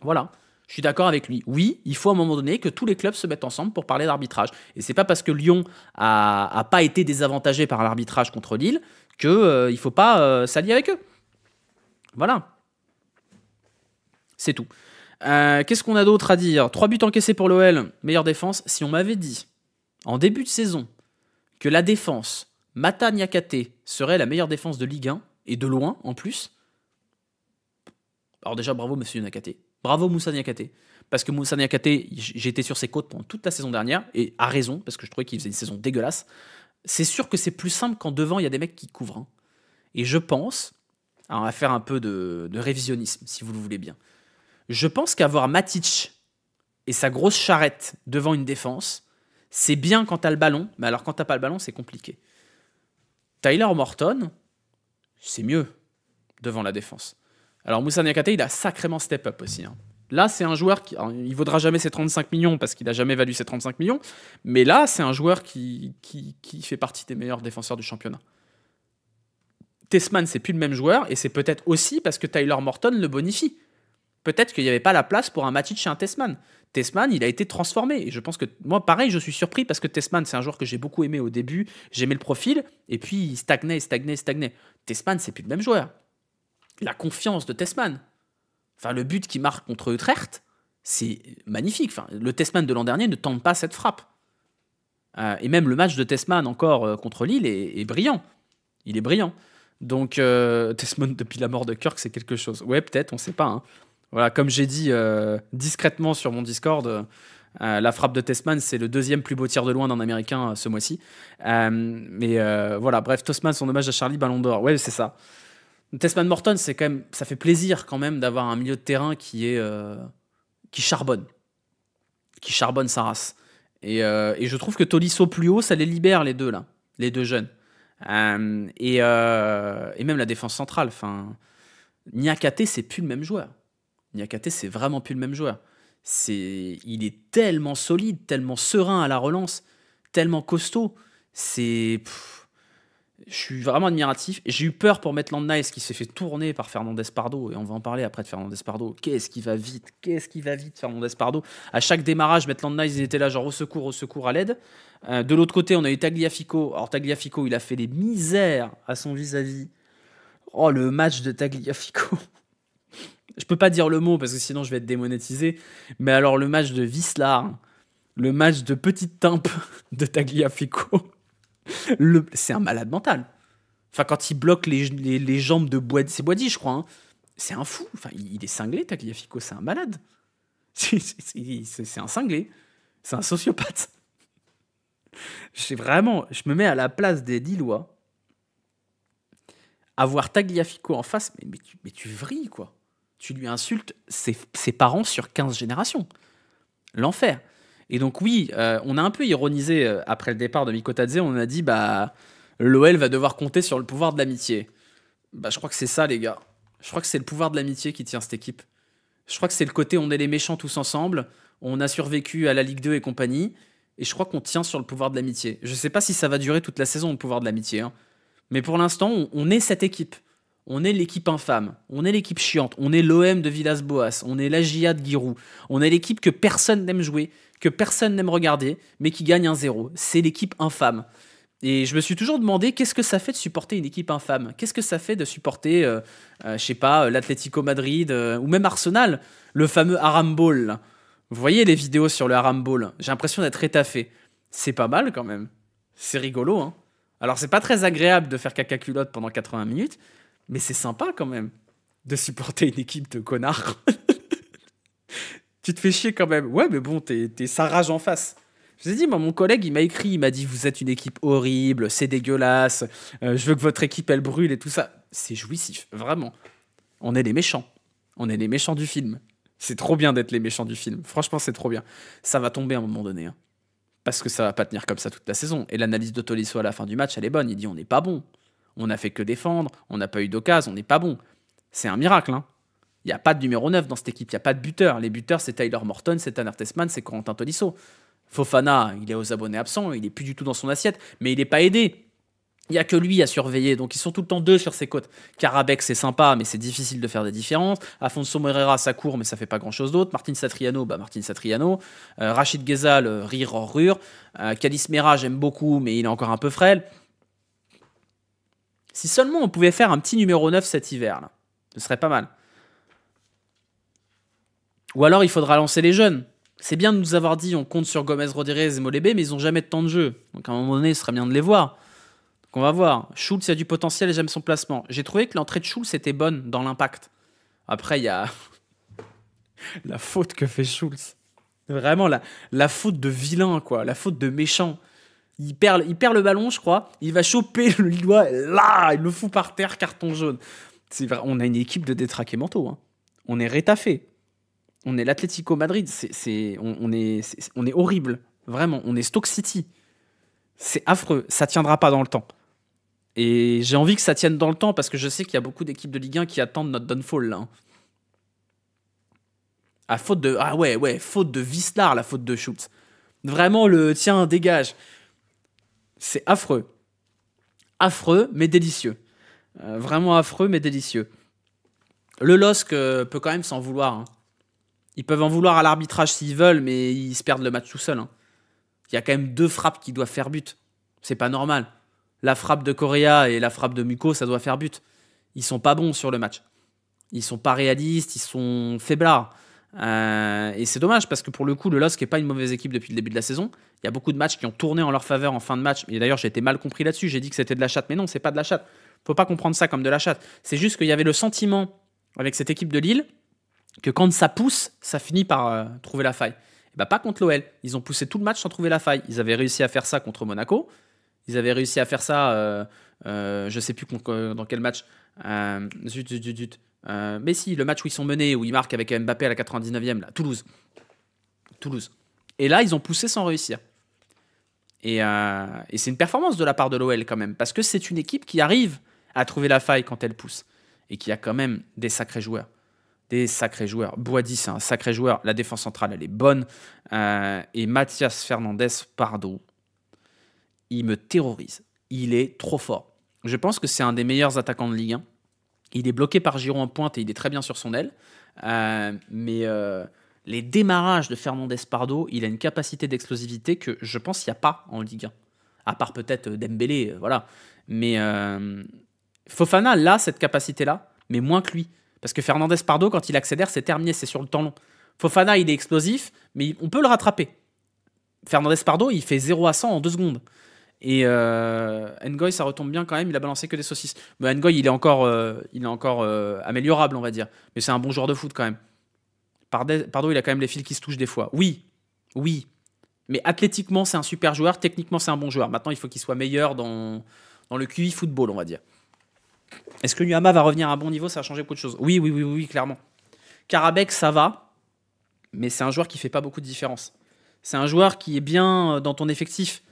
Voilà, je suis d'accord avec lui. Oui, il faut à un moment donné que tous les clubs se mettent ensemble pour parler d'arbitrage. Et c'est pas parce que Lyon a pas été désavantagé par l'arbitrage contre Lille qu'il il faut pas s'allier avec eux. Voilà. C'est tout. Qu'est-ce qu'on a d'autre à dire? 3 buts encaissés pour l'OL, meilleure défense. Si on m'avait dit, en début de saison, que la défense Mata Niakate serait la meilleure défense de Ligue 1, et de loin en plus, alors déjà bravo monsieur Niakate, bravo Moussa Niakate, parce que Moussa Niakate, j'étais sur ses côtes pendant toute la saison dernière, et à raison, parce que je trouvais qu'il faisait une saison dégueulasse. C'est sûr que c'est plus simple quand devant il y a des mecs qui couvrent. Hein. Et je pense, alors on va faire un peu de révisionnisme, si vous le voulez bien. Je pense qu'avoir Matic et sa grosse charrette devant une défense, c'est bien quand t'as le ballon, mais alors quand t'as pas le ballon, c'est compliqué. Tyler Morton, c'est mieux devant la défense. Alors Moussa Niakate, il a sacrément step up aussi. Hein. Là, c'est un joueur qui... Alors, il vaudra jamais ses 35 millions parce qu'il n'a jamais valu ses 35 millions, mais là, c'est un joueur qui fait partie des meilleurs défenseurs du championnat. Tessman, c'est plus le même joueur, et c'est peut-être aussi parce que Tyler Morton le bonifie. Peut-être qu'il n'y avait pas la place pour un Matic chez un Tessman. Tessman, il a été transformé. Et je pense que, moi, pareil, je suis surpris parce que Tessman, c'est un joueur que j'ai beaucoup aimé au début. J'aimais le profil, et puis il stagnait. Tessman, c'est plus le même joueur. La confiance de Tessman. Enfin, le but qu'il marque contre Utrecht, c'est magnifique. Enfin, le Tessman de l'an dernier ne tente pas cette frappe. Et même le match de Tessman encore contre Lille est brillant. Il est brillant. Donc, Tessman depuis la mort de Kirk, c'est quelque chose. Ouais, peut-être, on sait pas. Hein. Voilà, comme j'ai dit discrètement sur mon Discord, la frappe de Tessman, c'est le 2e plus beau tir de loin d'un Américain ce mois-ci. Mais voilà, bref, Tessman, son hommage à Charlie, Ballon d'Or. Ouais, c'est ça. Tessman Morton, c'est quand même, ça fait plaisir quand même d'avoir un milieu de terrain qui charbonne sa race. Et je trouve que Tolisso plus haut, ça les libère les deux là, les deux jeunes. Et même la défense centrale. Enfin, Niakate, c'est plus le même joueur. Niakate, c'est vraiment plus le même joueur. Il est tellement solide, tellement serein à la relance, tellement costaud. Je suis vraiment admiratif. J'ai eu peur pour Maitland Niles qui s'est fait tourner par Fernandez Pardo. Et on va en parler après de Fernandez Pardo. Qu'est-ce qui va vite, Fernandez Pardo. À chaque démarrage, Maitland Niles, il était là, genre au secours, à l'aide. De l'autre côté, on a eu Tagliafico. Alors Tagliafico, il a fait des misères à son vis-à-vis. Oh, le match de Tagliafico. Je peux pas dire le mot parce que sinon je vais être démonétisé. Mais alors, le match de Wislar, le match de petite timpe de Tagliafico. C'est un malade mental. Enfin, quand il bloque les jambes de Boadi, c'est Boadi, je crois. Hein. C'est un fou. Enfin, il est cinglé, Tagliafico, c'est un malade. C'est un cinglé. C'est un sociopathe. Je me mets à la place des Lillois. Avoir Tagliafico en face, mais tu vrilles, quoi. Tu lui insultes ses parents sur 15 générations. L'enfer. Et donc oui, on a un peu ironisé après le départ de Miko Tadze, on a dit l'OL va devoir compter sur le pouvoir de l'amitié. Je crois que c'est ça les gars. Je crois que c'est le pouvoir de l'amitié qui tient cette équipe. Je crois que c'est le côté on est les méchants tous ensemble, on a survécu à la Ligue 2 et compagnie, et je crois qu'on tient sur le pouvoir de l'amitié. Je sais pas si ça va durer toute la saison le pouvoir de l'amitié, hein. Mais pour l'instant, on est cette équipe. On est l'équipe infâme, on est l'équipe chiante, on est l'OM de Villas-Boas, on est l'AGIA de Giroud, on est l'équipe que personne n'aime jouer, que personne n'aime regarder, mais qui gagne 1-0. C'est l'équipe infâme. Et je me suis toujours demandé qu'est-ce que ça fait de supporter une équipe infâme. Qu'est-ce que ça fait de supporter, je sais pas, l'Atlético Madrid ou même Arsenal, le fameux Haram Ball. Là. Vous voyez les vidéos sur le Haram Ball. J'ai l'impression d'être étaffé. C'est pas mal quand même. C'est rigolo, hein. Alors c'est pas très agréable de faire caca culotte pendant 80 minutes, mais c'est sympa quand même de supporter une équipe de connards. Tu te fais chier quand même. Ouais, mais bon, t'es sa rage en face. Je vous ai dit, moi, mon collègue, il m'a écrit, il m'a dit, vous êtes une équipe horrible, c'est dégueulasse, je veux que votre équipe, elle brûle et tout ça. C'est jouissif, vraiment. On est les méchants. On est les méchants du film. C'est trop bien d'être les méchants du film. Franchement, c'est trop bien. Ça va tomber à un moment donné. Hein. Parce que ça va pas tenir comme ça toute la saison. Et l'analyse de Tolisso à la fin du match, elle est bonne. Il dit, on n'est pas bon. On n'a fait que défendre, on n'a pas eu d'occasion, on n'est pas bon. C'est un miracle, hein. Il n'y a pas de numéro 9 dans cette équipe, il n'y a pas de buteur. Les buteurs, c'est Tyler Morton, c'est Tanner Tessman, c'est Corentin Tolisso. Fofana, il est aux abonnés absents, il est plus du tout dans son assiette, mais il n'est pas aidé. Il n'y a que lui à surveiller, donc ils sont tout le temps deux sur ses côtes. Karabek, c'est sympa, mais c'est difficile de faire des différences. Afonso Moreira, ça court, mais ça fait pas grand-chose d'autre. Martin Satriano, Martin Satriano. Rachid Ghezal, rire hors rure. Kalis Mera, j'aime beaucoup, mais il est encore un peu frêle. Si seulement on pouvait faire un petit numéro 9 cet hiver, là, ce serait pas mal. Ou alors il faudra lancer les jeunes. C'est bien de nous avoir dit on compte sur Gomez, Rodriguez et Molébé, mais ils n'ont jamais de temps de jeu. Donc à un moment donné, ce serait bien de les voir. Donc on va voir. Schultz a du potentiel et j'aime son placement. J'ai trouvé que l'entrée de Schultz était bonne dans l'impact. Après, il y a la faute que fait Schultz. Vraiment la faute de vilain, quoi. La faute de méchant. Il perd le ballon, je crois. Il va choper le Lillois. Là, il le fout par terre, carton jaune. C'est vrai, on a une équipe de détraqués mentaux. Hein. On est rétaffé. On est l'Atlético Madrid. On est horrible. Vraiment, on est Stoke City. C'est affreux. Ça tiendra pas dans le temps. Et j'ai envie que ça tienne dans le temps parce que je sais qu'il y a beaucoup d'équipes de Ligue 1 qui attendent notre downfall là. Hein. Faute de Wislar, la faute de Schultz. Vraiment tiens, dégage. C'est affreux. Affreux, mais délicieux. Vraiment affreux, mais délicieux. Le LOSC peut quand même s'en vouloir. Hein. Ils peuvent en vouloir à l'arbitrage s'ils veulent, mais ils se perdent le match tout seuls. Hein. Il y a quand même 2 frappes qui doivent faire but. C'est pas normal. La frappe de Correa et la frappe de Muko, ça doit faire but. Ils sont pas bons sur le match. Ils sont pas réalistes, ils sont faiblards. Et c'est dommage parce que pour le coup, le LOSC n'est pas une mauvaise équipe depuis le début de la saison. Il y a beaucoup de matchs qui ont tourné en leur faveur en fin de match. Et d'ailleurs, j'ai été mal compris là-dessus. J'ai dit que c'était de la chatte. Mais non, c'est pas de la chatte. Faut pas comprendre ça comme de la chatte. C'est juste qu'il y avait le sentiment avec cette équipe de Lille que quand ça pousse, ça finit par trouver la faille. Et bah, pas contre l'OL. Ils ont poussé tout le match sans trouver la faille. Ils avaient réussi à faire ça contre Monaco. Ils avaient réussi à faire ça, je sais plus dans quel match. Zut. Mais si, le match où ils sont menés, où ils marquent avec Mbappé à la 99e, là, Toulouse. Et là, ils ont poussé sans réussir. Et c'est une performance de la part de l'OL quand même, parce que c'est une équipe qui arrive à trouver la faille quand elle pousse. Et qui a quand même des sacrés joueurs. Boadi, c'est un sacré joueur. La défense centrale, elle est bonne. Et Mathias Fernandez Pardo, il me terrorise. Il est trop fort. Je pense que c'est un des meilleurs attaquants de Ligue 1. Il est bloqué par Giroud en pointe et il est très bien sur son aile. Mais les démarrages de Fernandez Pardo, il a une capacité d'explosivité que je pense qu'il n'y a pas en Ligue 1. À part peut-être Dembélé, voilà. Mais Fofana, là, cette capacité-là, mais moins que lui. Parce que Fernandez Pardo, quand il accélère, c'est terminé, c'est sur le temps long. Fofana, il est explosif, mais on peut le rattraper. Fernandez Pardo, il fait 0 à 100 en 2 secondes. Et Ngoy, ça retombe bien quand même, il a balancé que des saucisses. Mais Ngoy, il est encore améliorable, on va dire. Mais c'est un bon joueur de foot quand même. Pardo, il a quand même les fils qui se touchent des fois. Oui. Mais athlétiquement, c'est un super joueur. Techniquement, c'est un bon joueur. Maintenant, il faut qu'il soit meilleur dans le QI football, on va dire. Est-ce que Nuama va revenir à un bon niveau? Ça va changer beaucoup de choses. Oui, clairement. Karabekh, ça va. Mais c'est un joueur qui fait pas beaucoup de différence. C'est un joueur qui est bien dans ton effectif.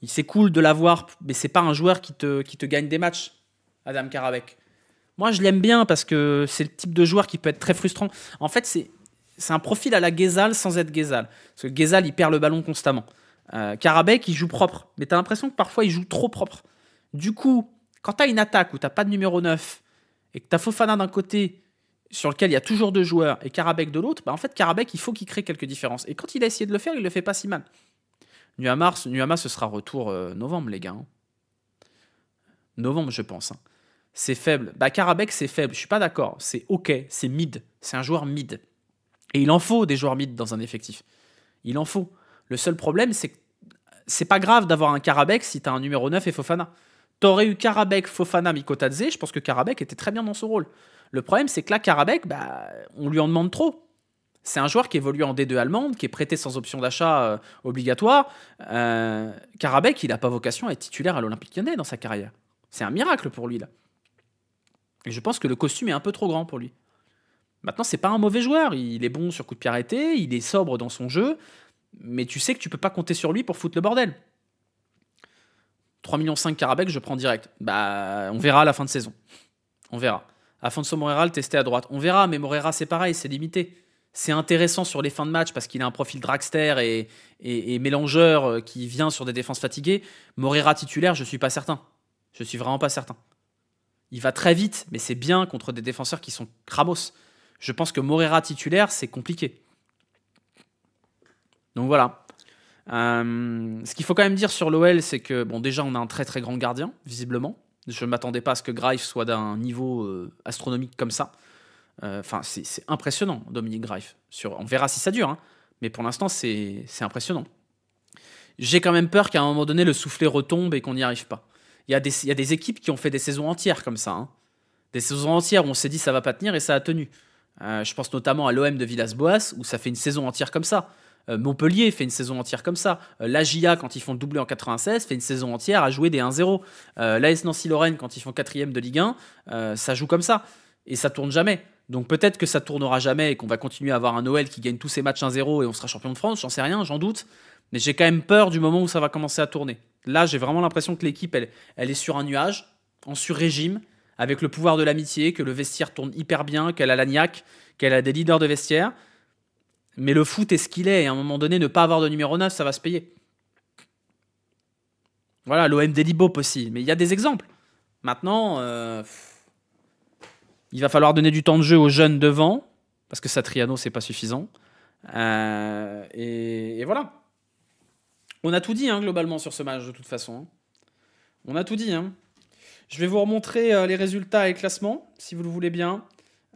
C'est cool de l'avoir, mais c'est pas un joueur qui te gagne des matchs, Adam Karabekh. Moi, je l'aime bien parce que c'est le type de joueur qui peut être très frustrant. En fait, c'est un profil à la Ghezal sans être Ghezal. Parce que Ghezal, il perd le ballon constamment. Karabekh, il joue propre. Mais tu as l'impression que parfois, il joue trop propre. Du coup, quand tu as une attaque où tu n'as pas de numéro 9 et que tu as Fofana d'un côté sur lequel il y a toujours 2 joueurs et Karabekh de l'autre, bah en fait, Karabekh, il faut qu'il crée quelques différences. Et quand il a essayé de le faire, il le fait pas si mal. Nuama, ce sera retour novembre, les gars. Hein. Novembre, je pense. Hein. C'est faible. Bah, Karabekh, c'est faible. Je suis pas d'accord. C'est OK. C'est mid. C'est un joueur mid. Et il en faut des joueurs mid dans un effectif. Il en faut. Le seul problème, c'est que c'est pas grave d'avoir un Karabekh si tu as un numéro 9 et Fofana. T'aurais eu Karabekh, Fofana, Mikotadze, je pense que Karabekh était très bien dans son rôle. Le problème, c'est que là, Karabekh, bah, on lui en demande trop. C'est un joueur qui évolue en D2 allemande, qui est prêté sans option d'achat obligatoire. Karabekh, il n'a pas vocation à être titulaire à l'Olympique Lyonnais dans sa carrière. C'est un miracle pour lui, là. Et je pense que le costume est un peu trop grand pour lui. Maintenant, c'est pas un mauvais joueur. Il est bon sur coup de pied arrêté, il est sobre dans son jeu, mais tu sais que tu peux pas compter sur lui pour foutre le bordel. 3,5 millions Karabekh, je prends direct. Bah, on verra à la fin de saison. On verra. Afonso Moreira, le tester à droite. On verra, mais Moreira, c'est pareil, c'est limité. C'est intéressant sur les fins de match parce qu'il a un profil dragster et mélangeur qui vient sur des défenses fatiguées. Moreira titulaire, je suis pas certain. Je suis vraiment pas certain. Il va très vite, mais c'est bien contre des défenseurs qui sont cramos. Je pense que Moreira titulaire, c'est compliqué. Donc voilà. Ce qu'il faut quand même dire sur l'OL, c'est que bon, déjà, on a un très très grand gardien, visiblement. Je ne m'attendais pas à ce que Greif soit d'un niveau astronomique comme ça. Enfin, c'est impressionnant, Dominique Greif. On verra si ça dure, hein. Mais pour l'instant, c'est impressionnant. J'ai quand même peur qu'à un moment donné, le soufflet retombe et qu'on n'y arrive pas. Il y a des équipes qui ont fait des saisons entières comme ça. Hein. Des saisons entières où on s'est dit ça va pas tenir et ça a tenu. Je pense notamment à l'OM de Villas-Boas, où ça fait une saison entière comme ça. Montpellier fait une saison entière comme ça. L'AGIA, quand ils font le doublé en 96, fait une saison entière à jouer des 1-0. L'AS Nancy-Lorraine, quand ils font 4e de Ligue 1, ça joue comme ça. Et ça tourne jamais. Donc peut-être que ça tournera jamais et qu'on va continuer à avoir un OL qui gagne tous ses matchs 1-0 et on sera champion de France, j'en sais rien, j'en doute. Mais j'ai quand même peur du moment où ça va commencer à tourner. Là, j'ai vraiment l'impression que l'équipe, elle est sur un nuage, en sur-régime, avec le pouvoir de l'amitié, que le vestiaire tourne hyper bien, qu'elle a la niaque, qu'elle a des leaders de vestiaire. Mais le foot est ce qu'il est, et à un moment donné, ne pas avoir de numéro 9, ça va se payer. Voilà, l'OM d'Elibop aussi, mais il y a des exemples. Maintenant, Il va falloir donner du temps de jeu aux jeunes devant, parce que Satriano, c'est pas suffisant. Et voilà. On a tout dit, hein, globalement, sur ce match, de toute façon. Hein. On a tout dit. Hein. Je vais vous remontrer les résultats et le classement, si vous le voulez bien.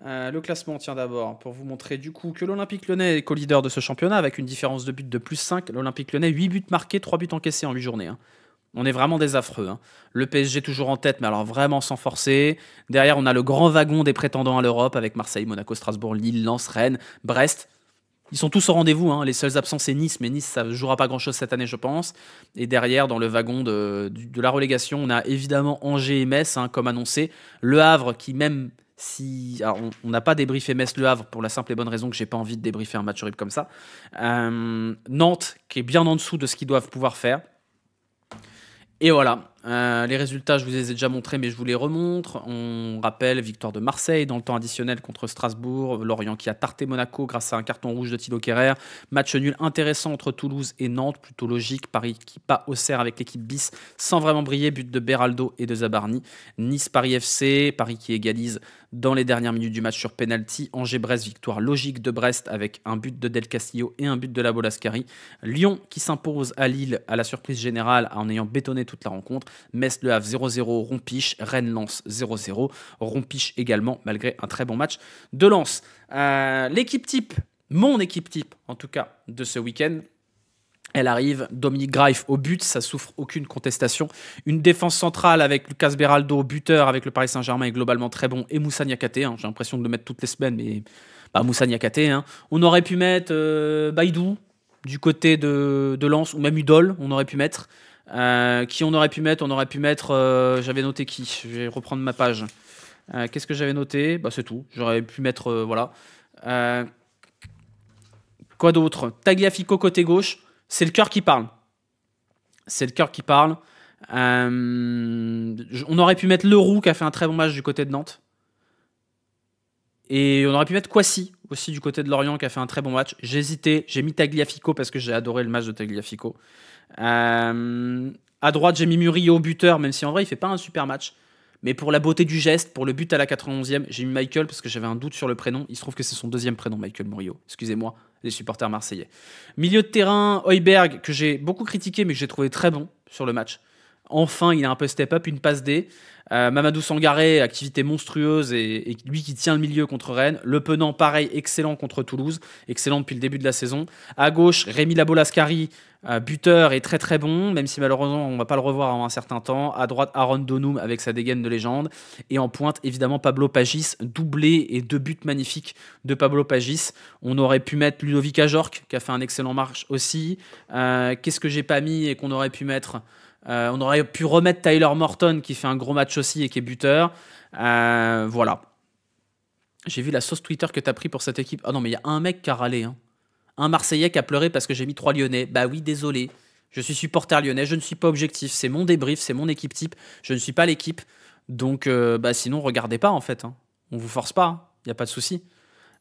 Le classement, tiens d'abord, pour vous montrer du coup que l'Olympique Lyonnais est co-leader de ce championnat, avec une différence de but de plus 5. L'Olympique Lyonnais, 8 buts marqués, 3 buts encaissés en 8 journées. Hein. On est vraiment des affreux. Hein. Le PSG toujours en tête, mais alors vraiment sans forcer. Derrière, on a le grand wagon des prétendants à l'Europe avec Marseille, Monaco, Strasbourg, Lille, Lens, Rennes, Brest. Ils sont tous au rendez-vous. Hein. Les seuls absents, c'est Nice, mais Nice, ça ne jouera pas grand-chose cette année, je pense. Et derrière, dans le wagon de la relégation, on a évidemment Angers et Metz, hein, comme annoncé. Le Havre, qui même si... Alors, on n'a pas débriefé Metz-Le Havre pour la simple et bonne raison que j'ai pas envie de débriefer un match horrible comme ça. Nantes, qui est bien en dessous de ce qu'ils doivent pouvoir faire. Et voilà, les résultats, je vous les ai déjà montrés, mais je vous les remontre. On rappelle, victoire de Marseille dans le temps additionnel contre Strasbourg. Lorient qui a tarté Monaco grâce à un carton rouge de Thilo Kehrer. Match nul intéressant entre Toulouse et Nantes, plutôt logique. Paris qui bat Auxerre avec l'équipe bis sans vraiment briller. But de Beraldo et de Zabarni. Nice-Paris FC, Paris qui égalise dans les dernières minutes du match sur penalty. Angers-Brest, victoire logique de Brest avec un but de Del Castillo et un but de la Bolascari. Lyon qui s'impose à Lille à la surprise générale en ayant bétonné toute la rencontre. Metz-Le Havre 0-0, Rompiche, Rennes-Lens 0-0, Rompiche également malgré un très bon match de Lens. L'équipe type, mon équipe type en tout cas de ce week-end, elle arrive, Dominique Greif au but, ça souffre aucune contestation. Une défense centrale avec Lucas Beraldo, buteur avec le Paris Saint-Germain est globalement très bon. Et Moussa Niakhaté, hein, j'ai l'impression de le mettre toutes les semaines, mais Moussa Niakhaté. Hein. On aurait pu mettre Baïdou du côté de Lens, ou même Udol, on aurait pu mettre. Qui on aurait pu mettre? On aurait pu mettre, j'avais noté qui? Je vais reprendre ma page. Qu'est-ce que j'avais noté? C'est tout. J'aurais pu mettre, voilà. Quoi d'autre? Tagliafico côté gauche. C'est le cœur qui parle. C'est le cœur qui parle. On aurait pu mettre Leroux qui a fait un très bon match du côté de Nantes. Et on aurait pu mettre Kouassi aussi du côté de Lorient qui a fait un très bon match. J'ai hésité, j'ai mis Tagliafico parce que j'ai adoré le match de Tagliafico. À droite, j'ai mis Murillo buteur, même si en vrai il fait pas un super match. Mais pour la beauté du geste, pour le but à la 91e, j'ai mis Michael parce que j'avais un doute sur le prénom. Il se trouve que c'est son deuxième prénom, Michael Murillo. Excusez-moi, les supporters marseillais. Milieu de terrain, Højbjerg, que j'ai beaucoup critiqué, mais que j'ai trouvé très bon sur le match. Enfin, il a un peu step up, une passe D. Mamadou Sangaré, activité monstrueuse et lui qui tient le milieu contre Rennes. Le Penant, pareil, excellent contre Toulouse. Excellent depuis le début de la saison. À gauche, Rémi Labolascari, buteur et très très bon, même si malheureusement on ne va pas le revoir avant un certain temps. À droite, Aaron Donum avec sa dégaine de légende. Et en pointe, évidemment, Pablo Pagis, doublé et 2 buts magnifiques de Pablo Pagis. On aurait pu mettre Ludovic Ajorc, qui a fait un excellent match aussi. Qu'est-ce que j'ai pas mis et qu'on aurait pu mettre? On aurait pu remettre Tyler Morton qui fait un gros match aussi et qui est buteur. Voilà. J'ai vu la sauce Twitter que tu as pris pour cette équipe. Ah non, mais il y a un mec qui a râlé. Hein. Un Marseillais qui a pleuré parce que j'ai mis 3 Lyonnais. Bah oui, désolé. Je suis supporter lyonnais, je ne suis pas objectif. C'est mon débrief, c'est mon équipe type. Je ne suis pas l'équipe. Donc, sinon, regardez pas en fait. Hein. On vous force pas. Il n'y a pas de souci.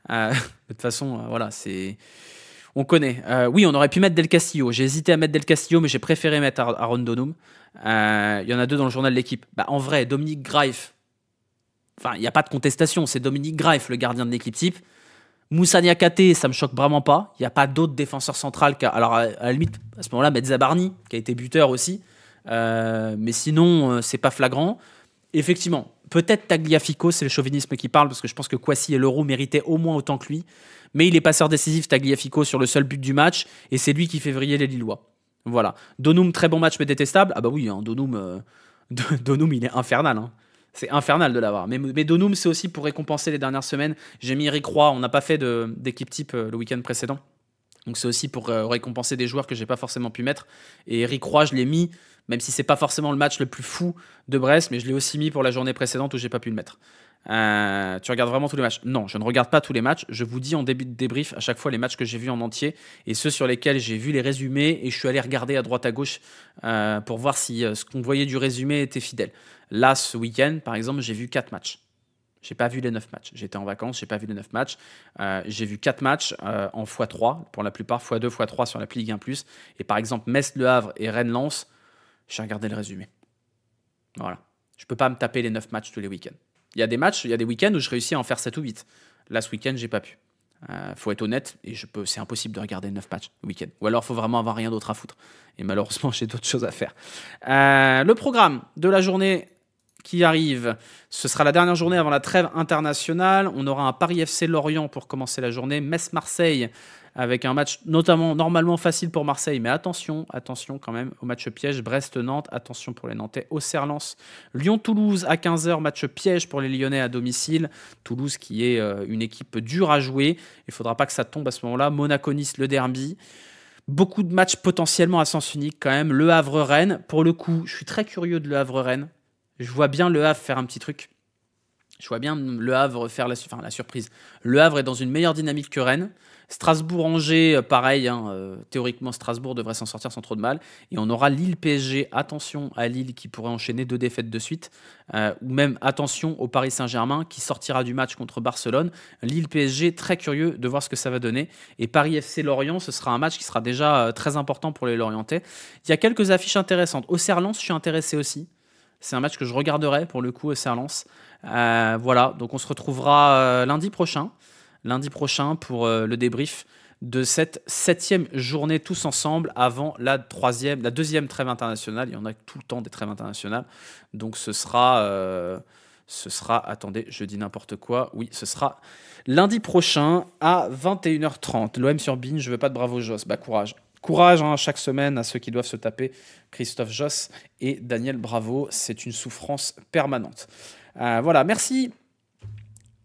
De toute façon, voilà, c'est... On connaît. Oui, on aurait pu mettre Del Castillo. J'ai hésité à mettre Del Castillo, mais j'ai préféré mettre Aaron Donum. Il y en a 2 dans le journal de l'équipe. En vrai, Dominique Greif, il n'y a pas de contestation. C'est Dominique Greif, le gardien de l'équipe type. Moussa Niakhaté, ça me choque vraiment pas. Il n'y a pas d'autre défenseur central. Alors, à la limite, à ce moment-là, mettre Zabarni, qui a été buteur aussi. Mais sinon, c'est pas flagrant. Effectivement, peut-être Tagliafico, c'est le chauvinisme qui parle, parce que je pense que Kouassi et Leroux méritaient au moins autant que lui. Mais il est passeur décisif, Tagliafico, sur le seul but du match, et c'est lui qui fait vriller les Lillois. Voilà. Donum, très bon match, mais détestable. Ah bah oui, hein, Donum, il est infernal. Hein. C'est infernal de l'avoir. Mais Donum, c'est aussi pour récompenser les dernières semaines. J'ai mis Eric Roy, on n'a pas fait d'équipe type le week-end précédent. Donc c'est aussi pour récompenser des joueurs que j'ai pas forcément pu mettre. Et Eric Roy, je l'ai mis, même si c'est pas forcément le match le plus fou de Brest, mais je l'ai aussi mis pour la journée précédente où j'ai pas pu le mettre. Tu regardes vraiment tous les matchs? Non, je ne regarde pas tous les matchs. Je vous dis en début de débrief à chaque fois les matchs que j'ai vus en entier et ceux sur lesquels j'ai vu les résumés et je suis allé regarder à droite à gauche pour voir si ce qu'on voyait du résumé était fidèle. Là, ce week-end, par exemple, j'ai vu 4 matchs. J'ai pas vu les 9 matchs. J'étais en vacances, j'ai pas vu les 9 matchs. J'ai vu 4 matchs en x3, pour la plupart, x2, x3 sur l'appli Ligue 1+. Et par exemple, Metz-Le Havre et Rennes-Lens, j'ai regardé le résumé. Voilà. Je peux pas me taper les 9 matchs tous les week-ends. Il y a des matchs, il y a des week-ends où je réussis à en faire 7 ou 8. Là, ce week-end, j'ai pas pu. Faut être honnête, et c'est impossible de regarder 9 matchs le week-end. Ou alors, faut vraiment avoir rien d'autre à foutre. Et malheureusement, j'ai d'autres choses à faire. Le programme de la journée qui arrive, ce sera la dernière journée avant la trêve internationale. On aura un Paris FC Lorient pour commencer la journée. Metz-Marseille, avec un match normalement facile pour Marseille, mais attention quand même au match piège. Brest-Nantes, attention pour les Nantais. Auxerre-Lens, Lyon-Toulouse à 15h, match piège pour les Lyonnais à domicile. Toulouse qui est une équipe dure à jouer. Il ne faudra pas que ça tombe à ce moment-là. Monaco-Nice, le derby. Beaucoup de matchs potentiellement à sens unique quand même. Le Havre-Rennes, pour le coup, je suis très curieux de Le Havre-Rennes. Je vois bien Le Havre faire un petit truc. Je vois bien Le Havre faire la surprise. Le Havre est dans une meilleure dynamique que Rennes. Strasbourg-Angers, pareil. Théoriquement, Strasbourg devrait s'en sortir sans trop de mal. Et on aura Lille-PSG. Attention à Lille qui pourrait enchaîner 2 défaites de suite. Ou même attention au Paris Saint-Germain qui sortira du match contre Barcelone. Lille-PSG, très curieux de voir ce que ça va donner. Et Paris FC Lorient, ce sera un match qui sera déjà très important pour les Lorientais. Il y a quelques affiches intéressantes. Auxerre-Lens, je suis intéressé aussi. C'est un match que je regarderai pour le coup, Auxerre-Lens. Voilà, donc on se retrouvera lundi prochain pour le débrief de cette 7e journée tous ensemble avant la deuxième trêve internationale. Il y en a tout le temps des trêves internationales. Donc ce sera, attendez, je dis n'importe quoi. Oui, ce sera lundi prochain à 21h30. L'OM sur Bein, je veux pas de Bravo Joss. Bah courage. Courage chaque semaine à ceux qui doivent se taper Christophe Joss et Daniel Bravo. C'est une souffrance permanente. Voilà, merci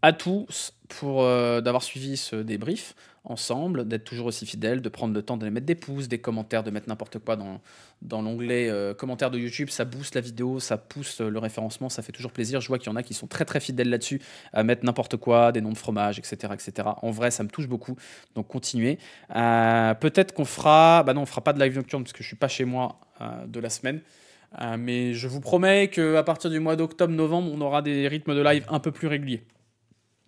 à tous pour d'avoir suivi ce débrief ensemble, d'être toujours aussi fidèles, de prendre le temps de mettre des pouces, des commentaires, de mettre n'importe quoi dans l'onglet commentaires de YouTube. Ça booste la vidéo, ça pousse le référencement, ça fait toujours plaisir. Je vois qu'il y en a qui sont très très fidèles là-dessus, à mettre n'importe quoi, des noms de fromage, etc., etc. En vrai, ça me touche beaucoup, donc continuez. Peut-être qu'on fera... Bah non, on fera pas de live nocturne parce que je suis pas chez moi de la semaine. Mais je vous promets qu'à partir du mois d'octobre-novembre, on aura des rythmes de live un peu plus réguliers.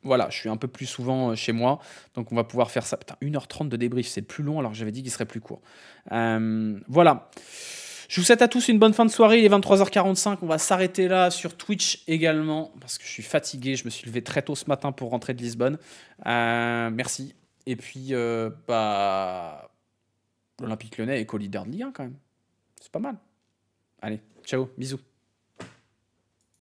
Voilà, je suis un peu plus souvent chez moi, donc on va pouvoir faire ça. Putain, 1h30 de débrief, c'est plus long alors que j'avais dit qu'il serait plus court. Voilà. Je vous souhaite à tous une bonne fin de soirée. Il est 23h45, on va s'arrêter là sur Twitch également, parce que je suis fatigué, je me suis levé très tôt ce matin pour rentrer de Lisbonne. Merci. Et puis, l'Olympique Lyonnais est co-leader de Ligue 1 quand même. C'est pas mal. Allez, ciao, bisous.